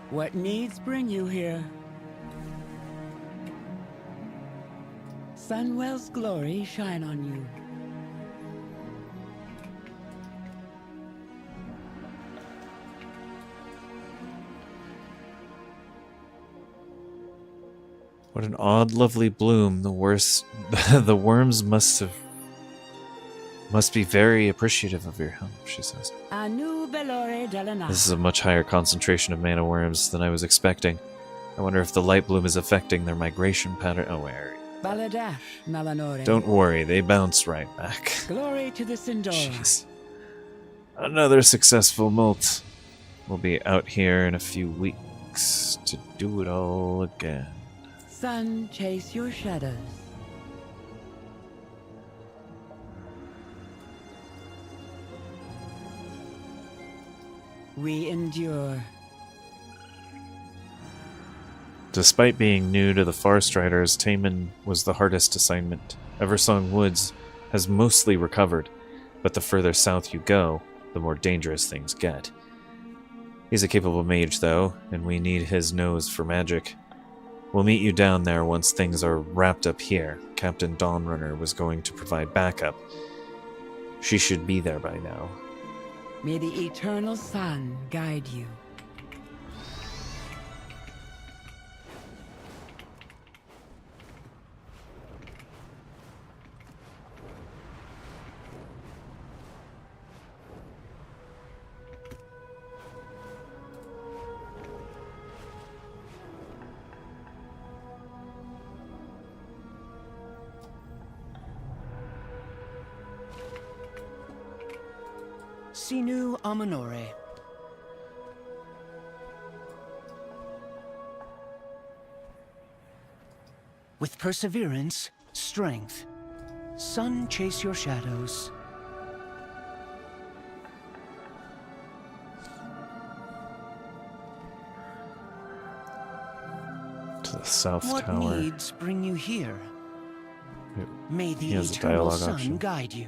What needs bring you here? Sunwell's glory shine on you. What an odd, lovely bloom. The worms must be very appreciative of your help, she says. This is a much higher concentration of mana worms than I was expecting. I wonder if the light bloom is affecting their migration pattern. Oh, where? Don't worry, they bounce right back. Glory to the Sindora. Jeez. Another successful molt. We'll be out here in a few weeks to do it all again. Sun, chase your shadows. We endure. Despite being new to the Farstriders, Taman was the hardest assignment. Eversong Woods has mostly recovered, but the further south you go, the more dangerous things get. He's a capable mage, though, and we need his nose for magic. We'll meet you down there once things are wrapped up here. Captain Dawnrunner was going to provide backup. She should be there by now. May the eternal sun guide you. Sinu Amanore. With perseverance, strength. Sun, chase your shadows. To the south what tower. What needs bring you here? May the He has a eternal dialogue sun option. guide you.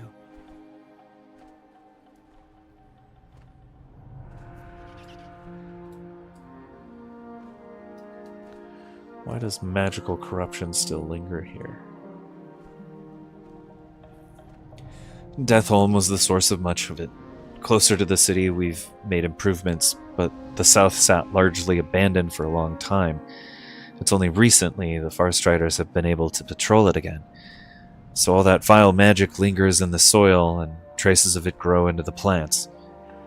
Why does magical corruption still linger here? Deathholm was the source of much of it. Closer to the city, we've made improvements, but the south sat largely abandoned for a long time. It's only recently the Farstriders have been able to patrol it again. So all that vile magic lingers in the soil, and traces of it grow into the plants.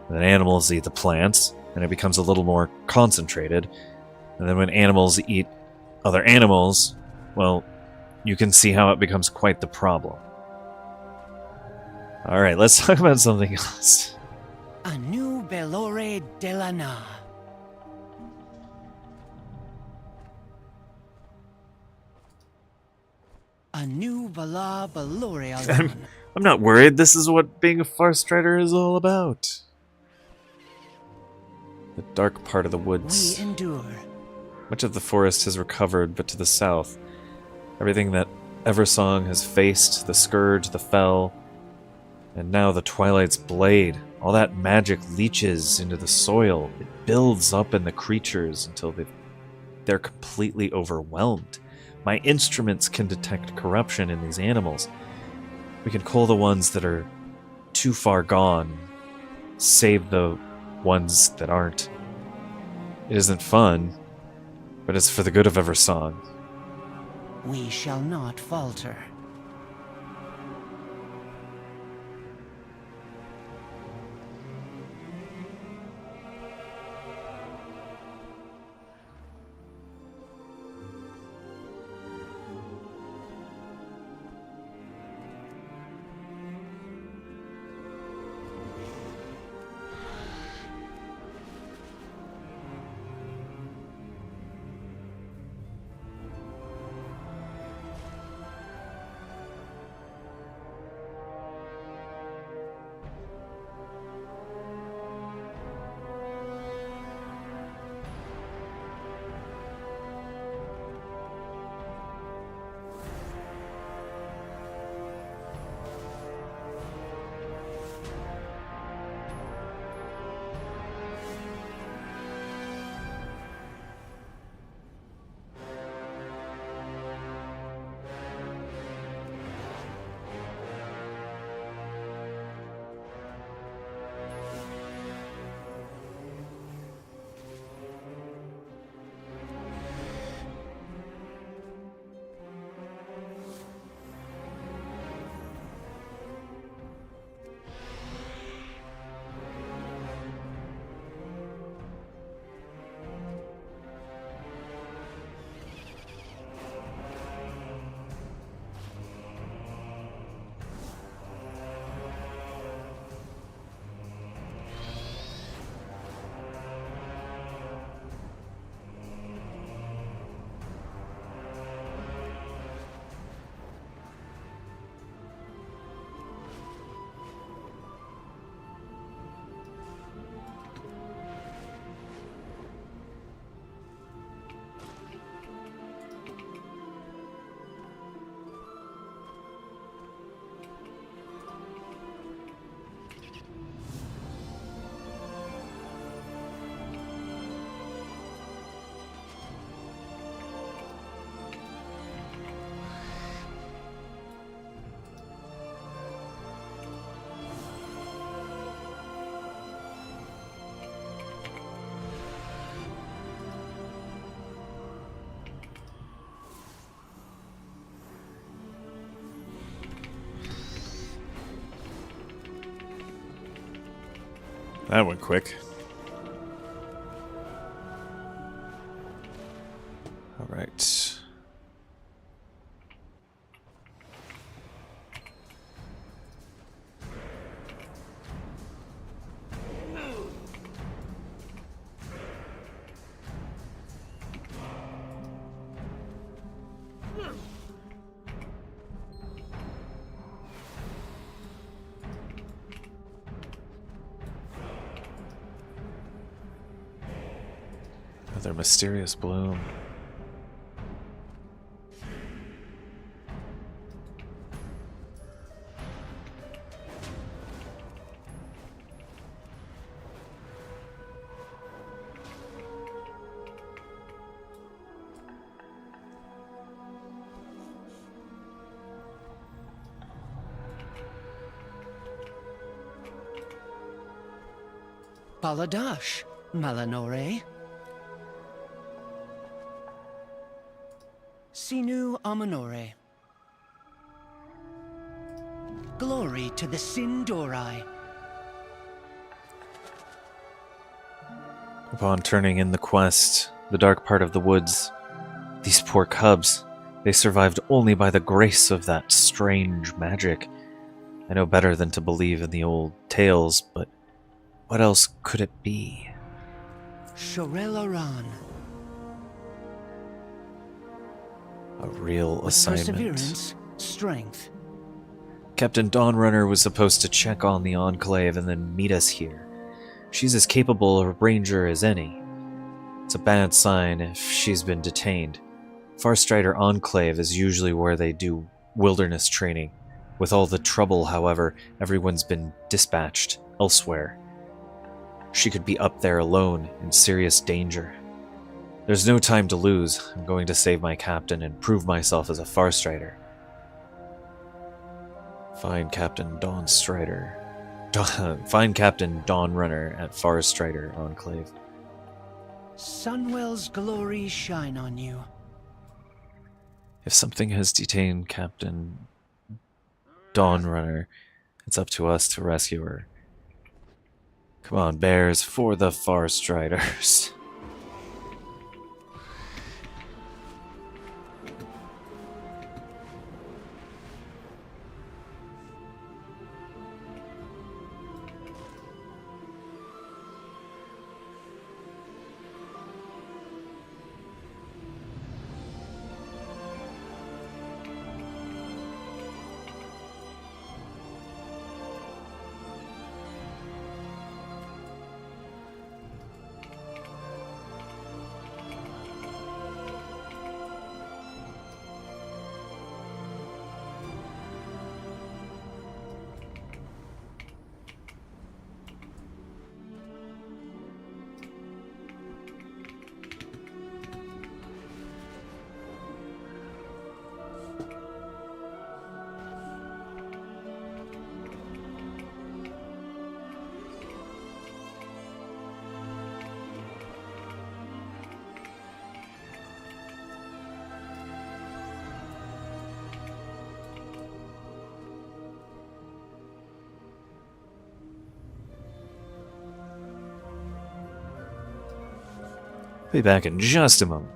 And then animals eat the plants, and it becomes a little more concentrated. And then when animals eat other animals, well, you can see how it becomes quite the problem. Alright, let's talk about something else. A new Belore Delana. A new Bala Belore Alan. I'm not worried. This is what being a Farstrider is all about. The dark part of the woods. We endure. Much of the forest has recovered, but to the south, everything that Eversong has faced, the Scourge, the Fell, and now the Twilight's Blade, all that magic leaches into the soil. It builds up in the creatures until they're completely overwhelmed. My instruments can detect corruption in these animals. We can cull the ones that are too far gone, save the ones that aren't. It isn't fun, but it's for the good of Eversong. We shall not falter. That went quick. All right. Another mysterious bloom. Baladash, Malanore. Sinu Amanore. Glory to the Sindorai. Upon turning in the quest, the dark part of the woods, these poor cubs, they survived only by the grace of that strange magic. I know better than to believe in the old tales, but what else could it be? Shorel Aran. A real With assignment. perseverance, strength. Captain Dawnrunner was supposed to check on the Enclave and then meet us here. She's as capable a ranger as any. It's a bad sign if she's been detained. Farstrider Enclave is usually where they do wilderness training. With all the trouble, however, everyone's been dispatched elsewhere. She could be up there alone, in serious danger. There's no time to lose. I'm going to save my captain and prove myself as a Farstrider. Find Captain Dawnstrider. Find Captain Dawnrunner at Farstrider Enclave. Sunwell's glory shine on you. If something has detained Captain Dawnrunner, it's up to us to rescue her. Come on, bears, for the Farstriders. Be back in just a moment.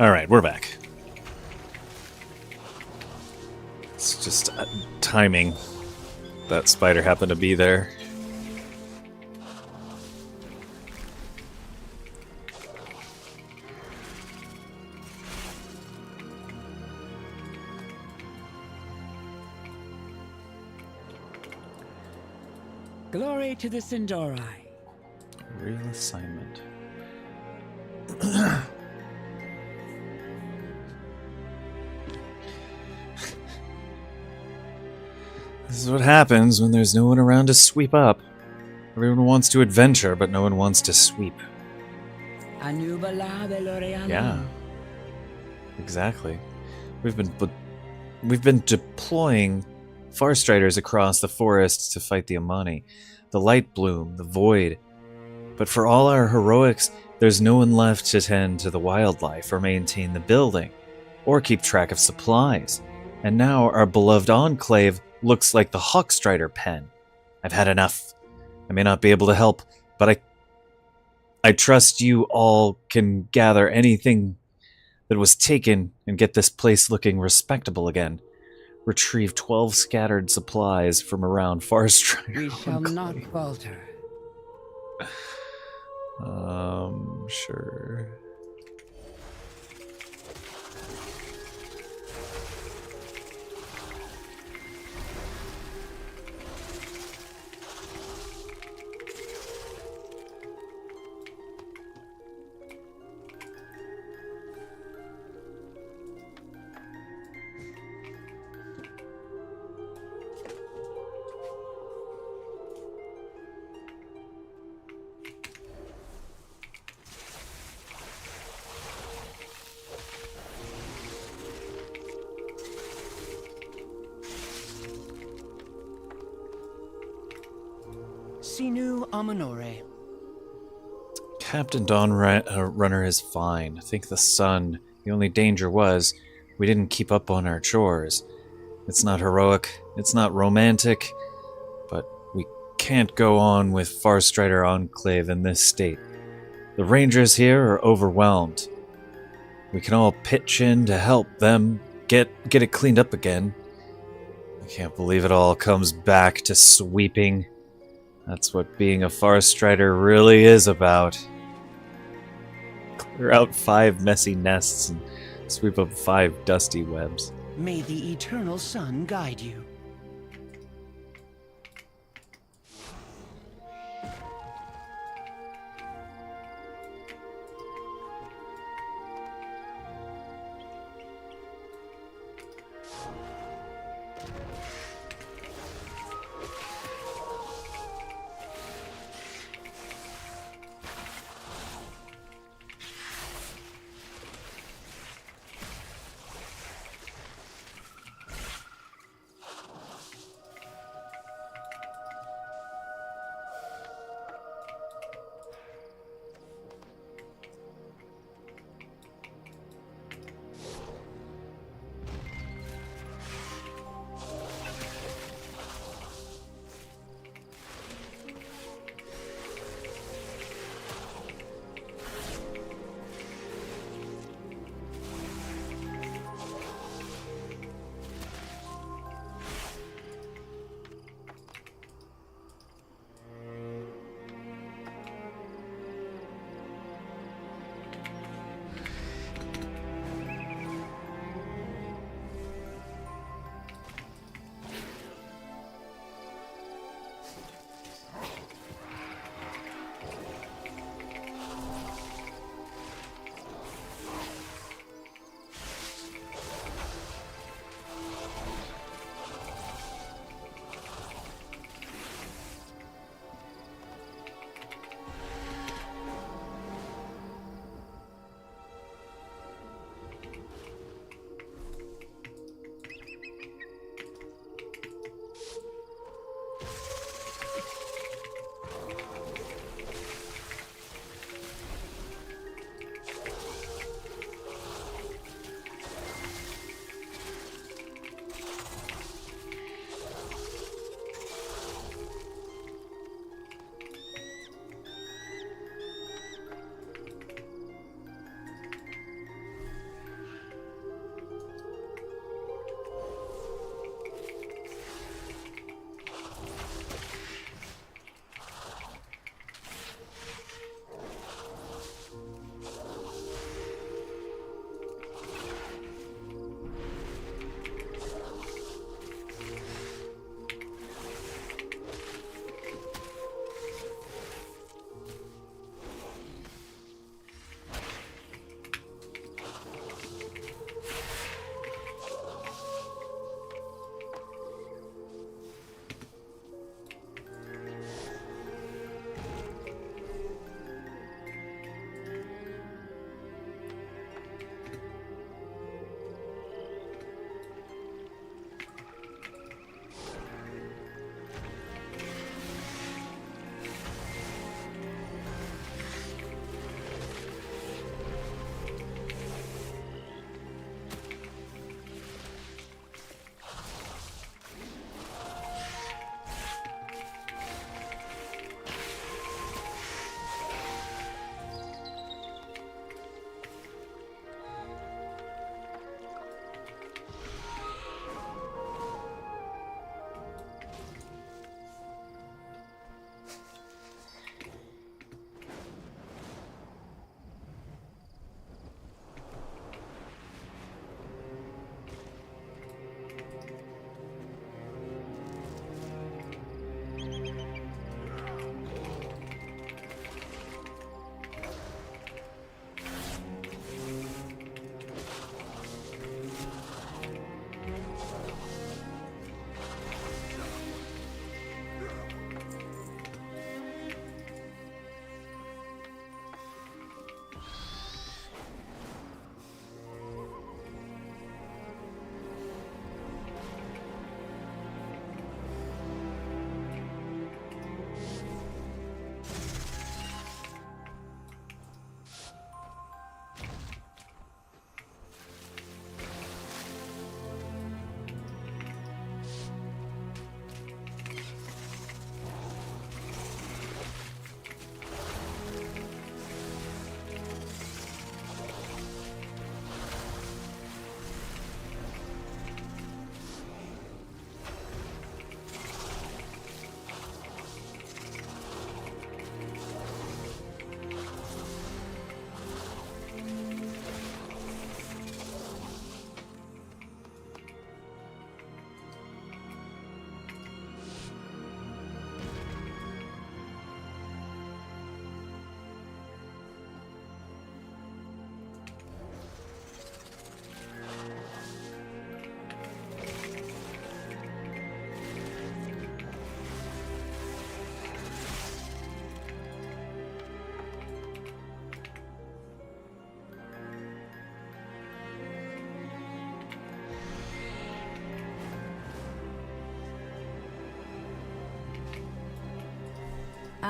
Alright, we're back. It's just timing. That spider happened to be there. Glory to the Sindorai. Real assignment. This is what happens when there's no one around to sweep up. Everyone wants to adventure, but no one wants to sweep. Yeah. Exactly. We've been deploying Farstriders across the forests to fight the Amani, the Light Bloom, the Void. But for all our heroics, there's no one left to tend to the wildlife or maintain the building, or keep track of supplies. And now our beloved enclave looks like the Hawkstrider pen. I've had enough. I may not be able to help, but I trust you all can gather anything that was taken and get this place looking respectable again. Retrieve 12 scattered supplies from around Farstrider. We shall not falter. Sure. Sinu Amanore. Captain Runner is fine. I think the sun. The only danger was we didn't keep up on our chores. It's not heroic, it's not romantic, but we can't go on with Farstrider Enclave in this state. The rangers here are overwhelmed. We can all pitch in to help them get it cleaned up again. I can't believe it all comes back to sweeping. That's what being a Farstrider really is about. Clear out 5 messy nests and sweep up 5 dusty webs. May the eternal sun guide you.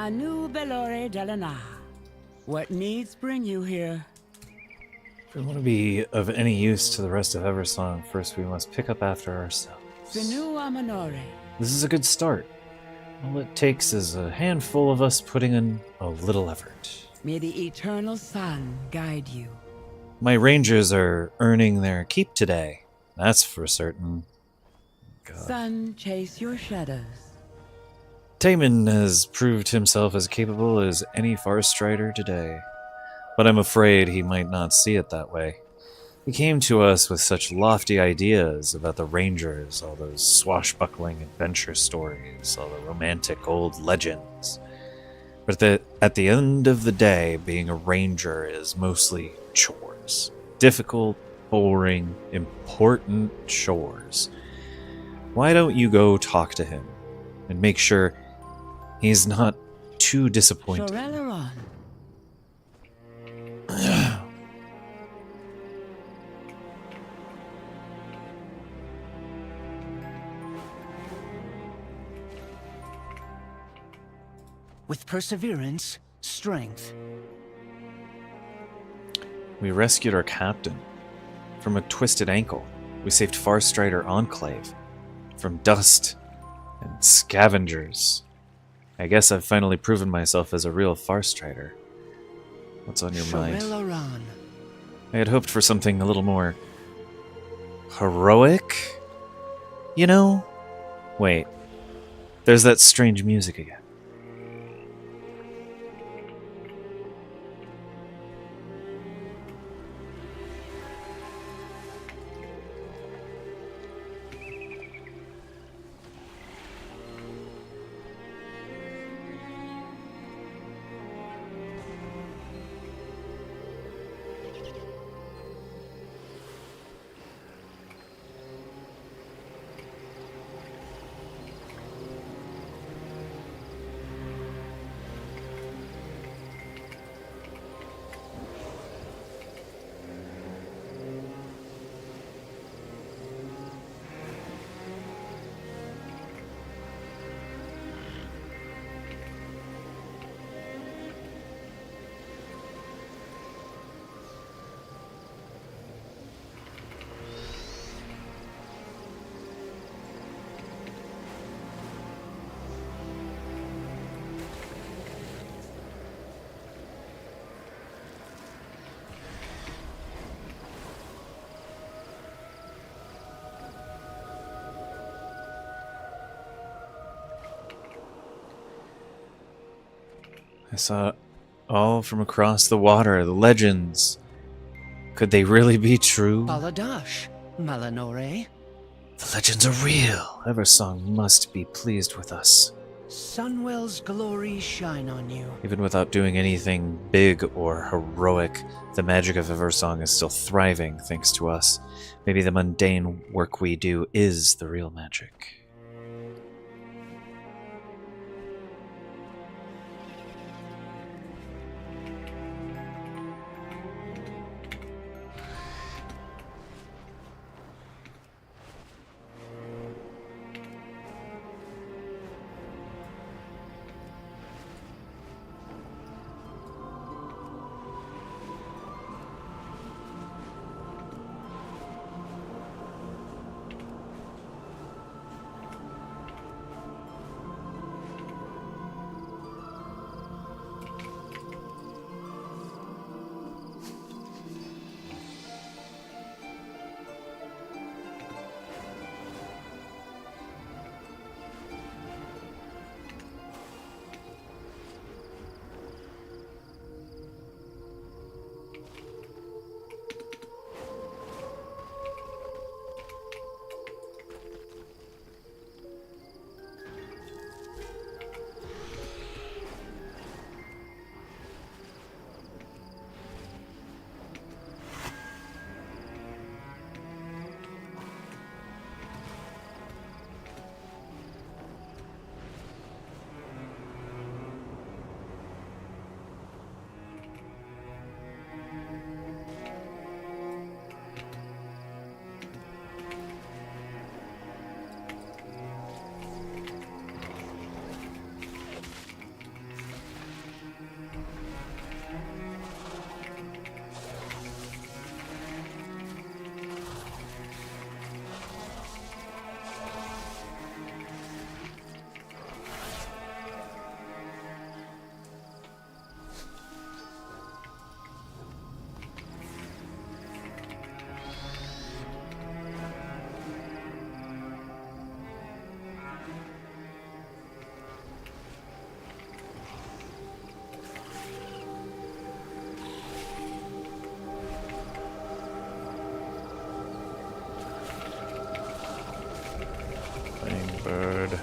Anu Belore Delana. What needs bring you here? If we want to be of any use to the rest of Eversong, first we must pick up after ourselves. Zenu Amanore. This is a good start. All it takes is a handful of us putting in a little effort. May the eternal sun guide you. My rangers are earning their keep today. That's for certain. God. Sun, chase your shadows. Taman has proved himself as capable as any Farstrider today, but I'm afraid he might not see it that way. He came to us with such lofty ideas about the Rangers, all those swashbuckling adventure stories, all the romantic old legends. But at the end of the day, being a Ranger is mostly chores. Difficult, boring, important chores. Why don't you go talk to him and make sure he's not too disappointed? Shorelaron. With perseverance, strength. We rescued our captain from a twisted ankle. We saved Farstrider Enclave from dust and scavengers. I guess I've finally proven myself as a real Farstrider. What's on your mind? I had hoped for something a little more heroic, you know? Wait, there's that strange music again. I saw it all from across the water, the legends. Could they really be true? Baladash, Malanore. The legends are real. Eversong must be pleased with us. Sunwell's glory shine on you. Even without doing anything big or heroic, the magic of Eversong is still thriving thanks to us. Maybe the mundane work we do is the real magic. Bird.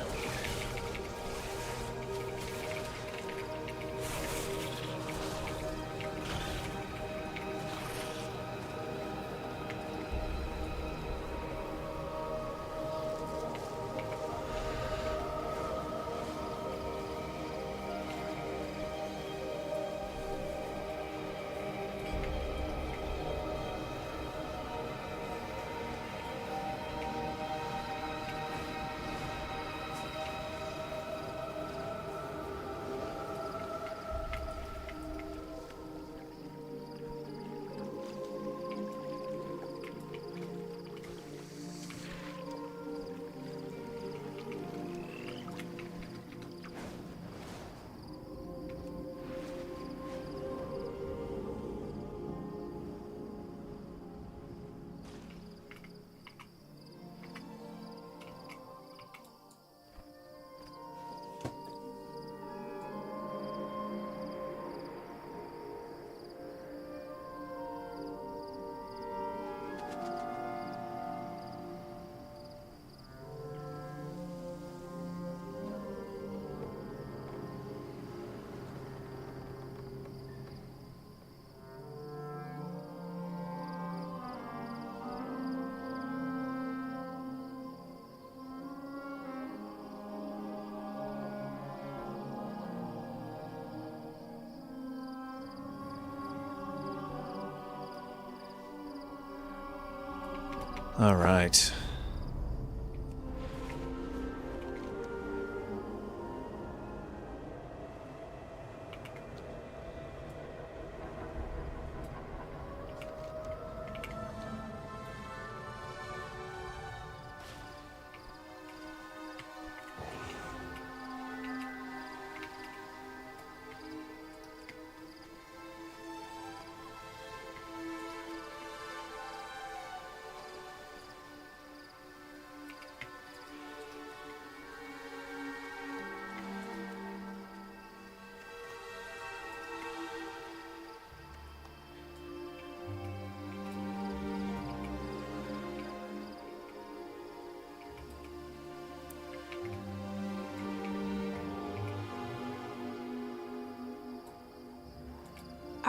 All right.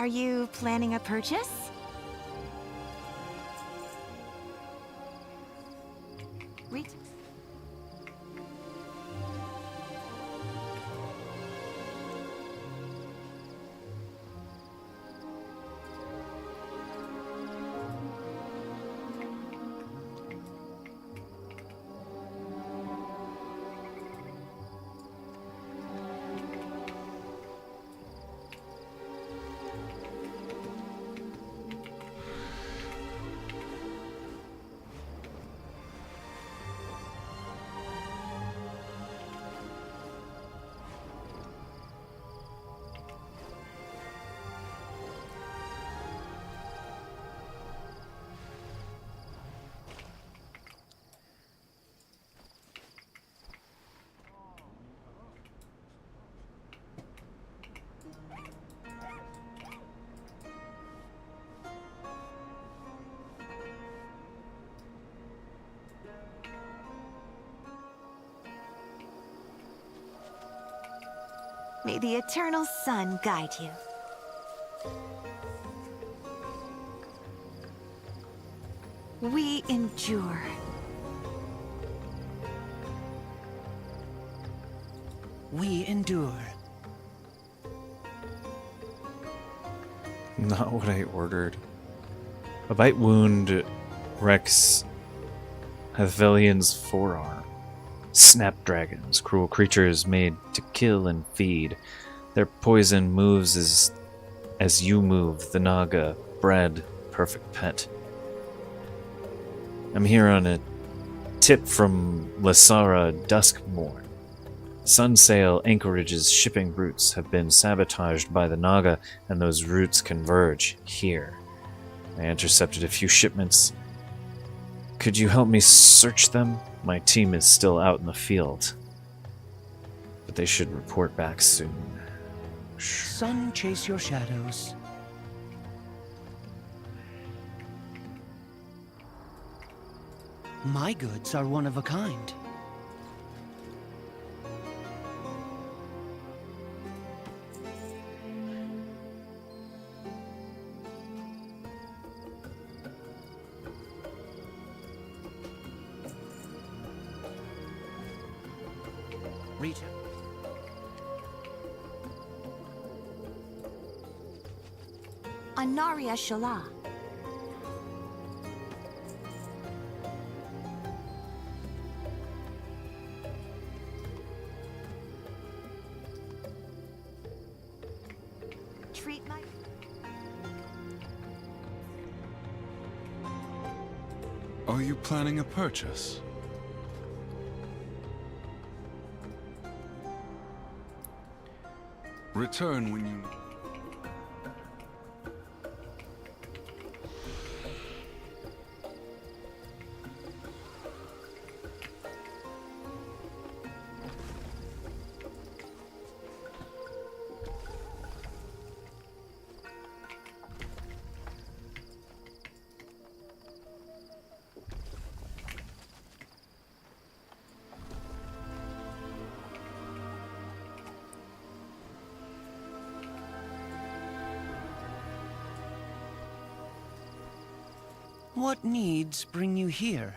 Are you planning a purchase? May the eternal sun guide you. We endure. We endure. Not what I ordered. A bite wound wrecks Havelian's forearm. Snapdragons, cruel creatures made to kill and feed. Their poison moves as you move. The Naga bred perfect pet. I'm here on a tip from Lasara Duskmorn. Sunsail Anchorage's shipping routes have been sabotaged by the Naga, and those routes converge here. I intercepted a few shipments. Could you help me search them? My team is still out in the field, but they should report back soon. Sun, chase your shadows. My goods are one of a kind. Rita. Anaria Shala. Treat my... Are you planning a purchase? Return when you... What needs bring you here?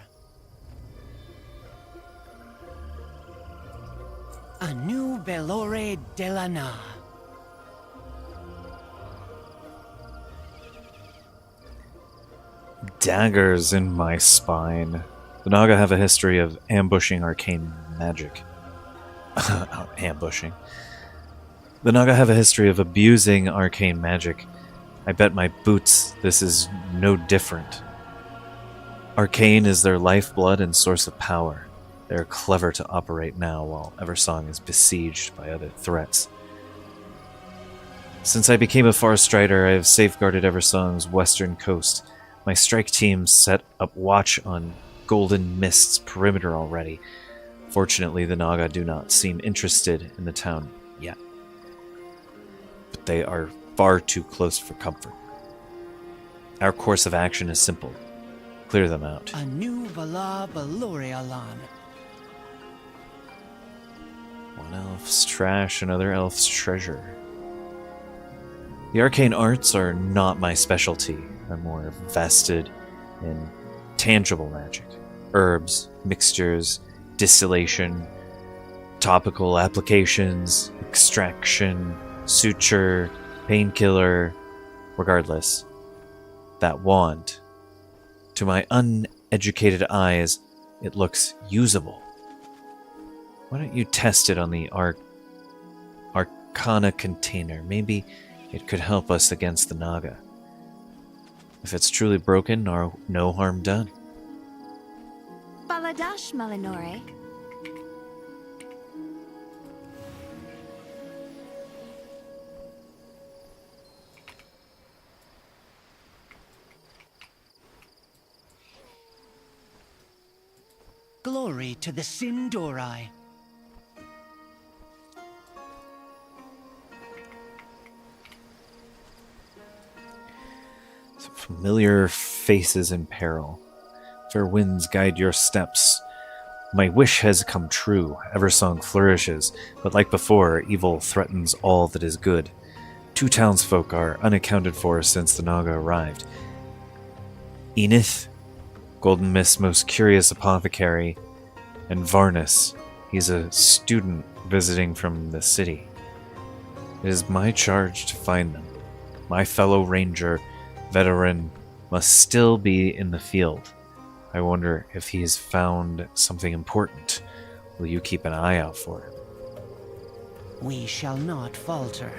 A new Belore Delana. Daggers in my spine. The Naga have a history of ambushing arcane magic. Ambushing. The Naga have a history of abusing arcane magic. I bet my boots this is no different. Arcane is their lifeblood and source of power. They are clever to operate now while Eversong is besieged by other threats. Since I became a Farstrider, I have safeguarded Eversong's western coast. My strike team set up watch on Golden Mist's perimeter already. Fortunately, the Naga do not seem interested in the town yet. But they are far too close for comfort. Our course of action is simple. Clear them out. A new Vala Balorialan. One elf's trash, another elf's treasure. The arcane arts are not my specialty. I'm more vested in tangible magic. Herbs, mixtures, distillation, topical applications, extraction, suture, painkiller. Regardless, that wand, to my uneducated eyes, it looks usable. Why don't you test it on the Arcana container? Maybe it could help us against the Naga. If it's truly broken, no harm done. Baladash Malinore. Glory to the Sindorai. Some familiar faces in peril. Fair winds guide your steps. My wish has come true. Eversong flourishes, but like before, evil threatens all that is good. 2 townsfolk are unaccounted for since the Naga arrived. Enith, Golden Mist's most curious apothecary, and Varnus. He's a student visiting from the city. It is my charge to find them. My fellow ranger, veteran, must still be in the field. I wonder if he has found something important. Will you keep an eye out for him? We shall not falter.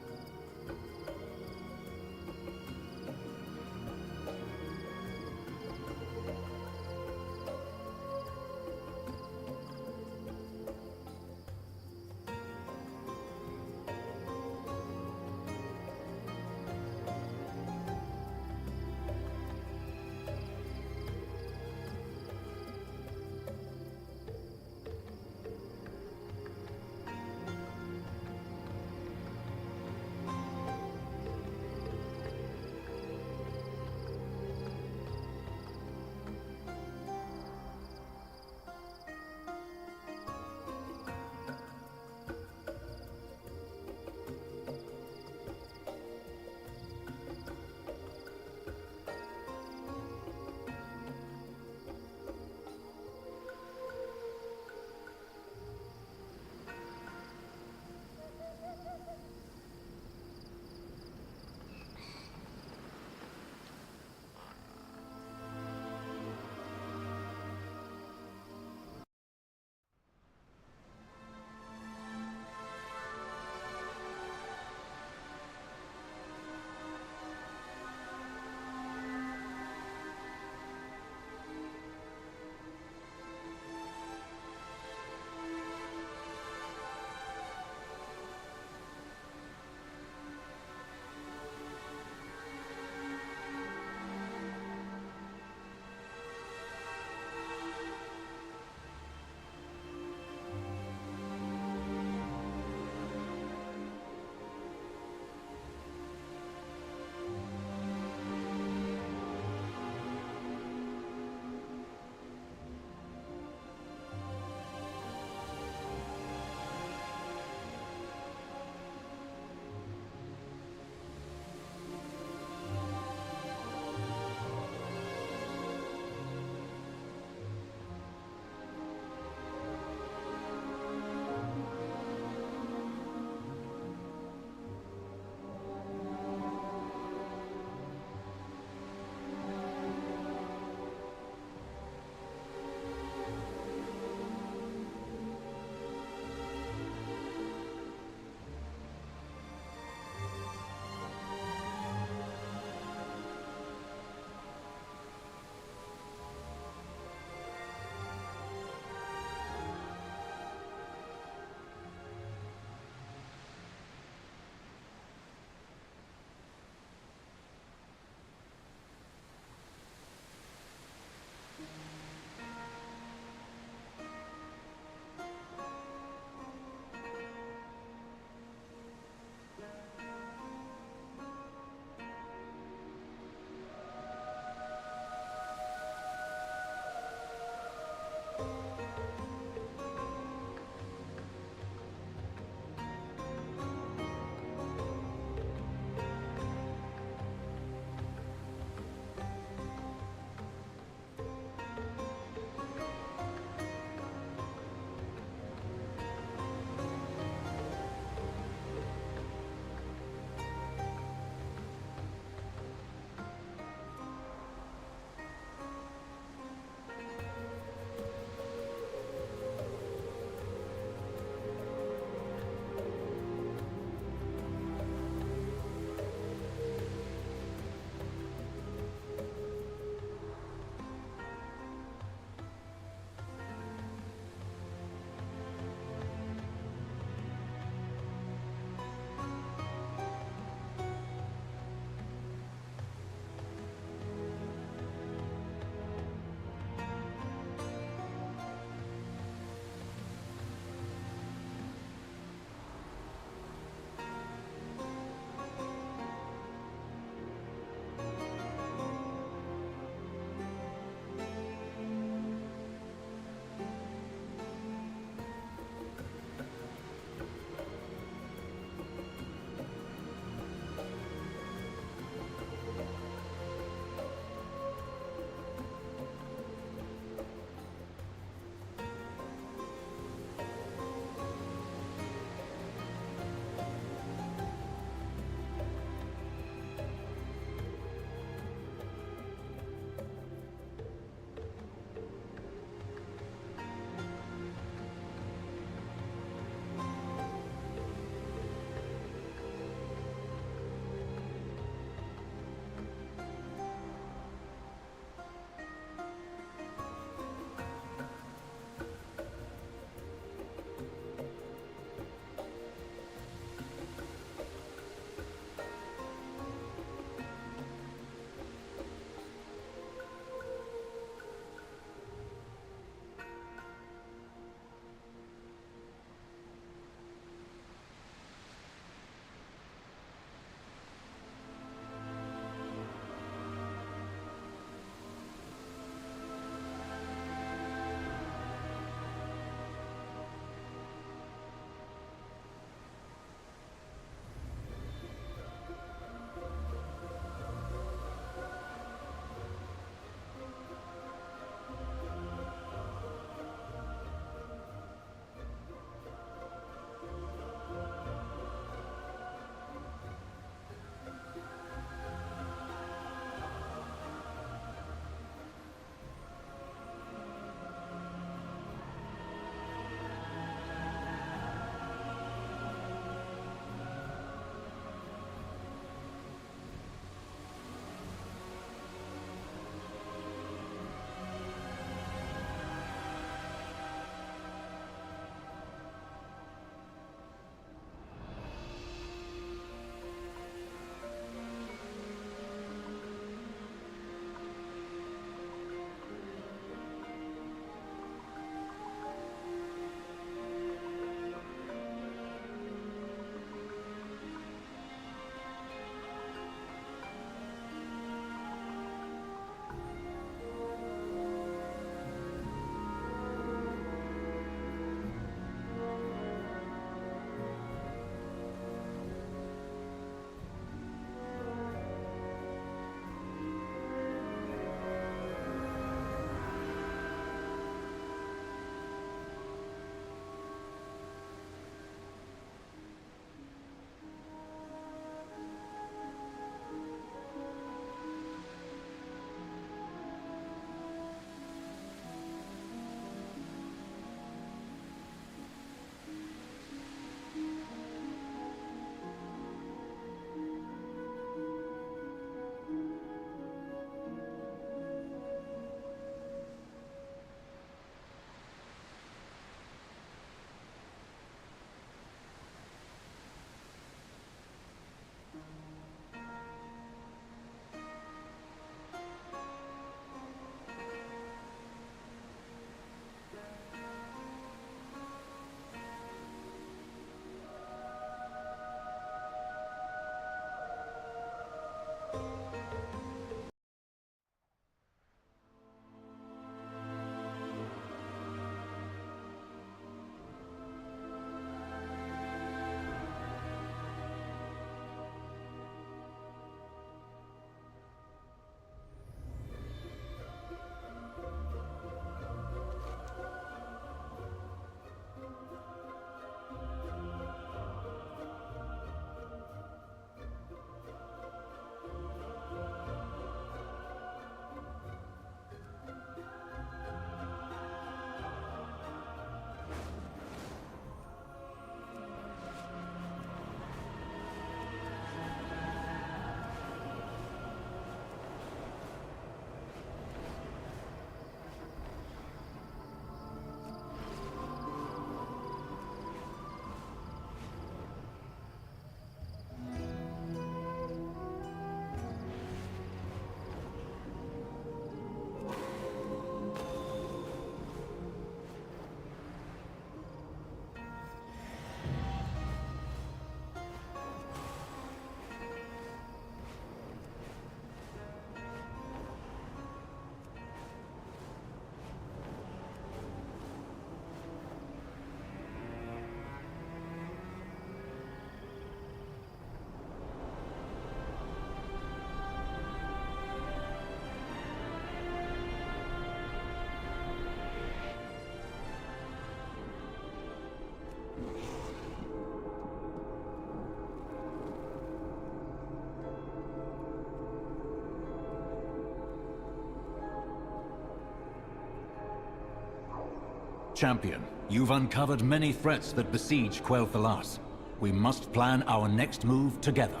Champion, you've uncovered many threats that besiege Quel'Thalas. We must plan our next move together.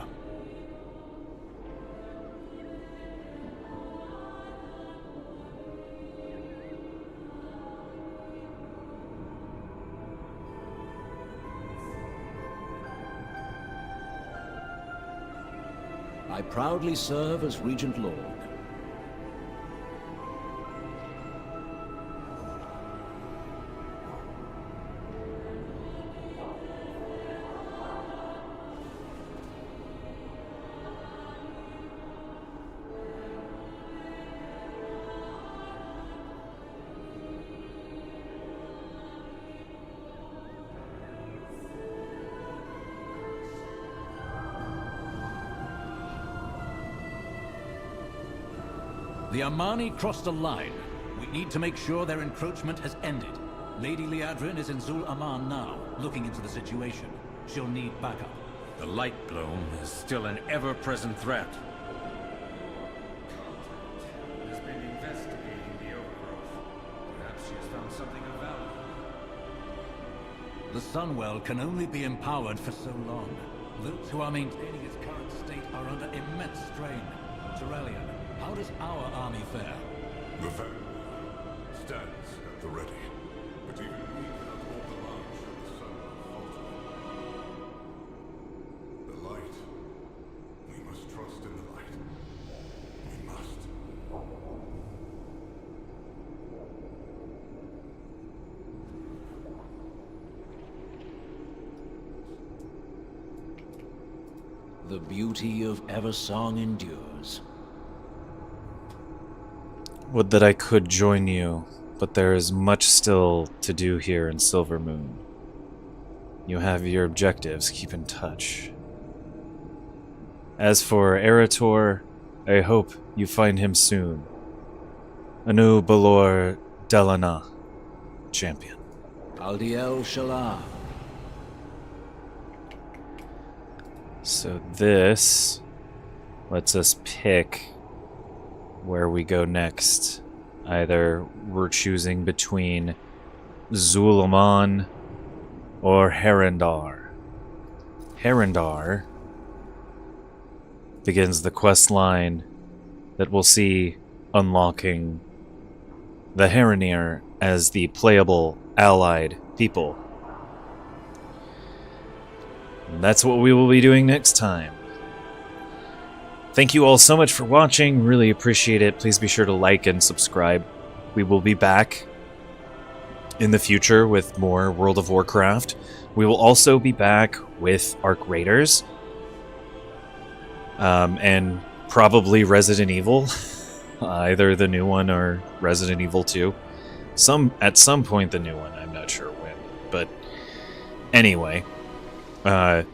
I proudly serve as Regent Lord. The Amani crossed a line. We need to make sure their encroachment has ended. Lady Liadrin is in Zul Aman now, looking into the situation. She'll need backup. The Light Bloom is still an ever-present threat. Has been investigating the overgrowth. Perhaps she has found something of value. The Sunwell can only be empowered for so long. Those who are maintaining its current state are under immense strain. Turelian, how does our army fare? The Vanguard stands at the ready, but even we cannot hold the line should the sun falter. The light. We must trust in the light. We must. The beauty of Eversong endures. Would that I could join you, but there is much still to do here in Silvermoon. You have your objectives, keep in touch. As for Erator, I hope you find him soon. Anu Balor Delana, champion. Aldiel Shalah. So this lets us pick where we go next. Either we're choosing between Zulaman or Harandar. Harandar begins the quest line that we'll see unlocking the Haranir as the playable allied people. And that's what we will be doing next time. Thank you all so much for watching, really appreciate it. Please be sure to like and subscribe. We will be back in the future with more World of Warcraft. We will also be back with Arc Raiders. And probably Resident Evil. Either the new one or Resident Evil 2. At some point the new one, I'm not sure when. But anyway. I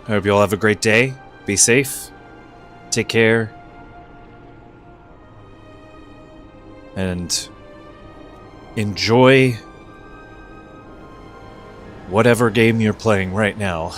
hope you all have a great day. Be safe. Take care. And enjoy whatever game you're playing right now.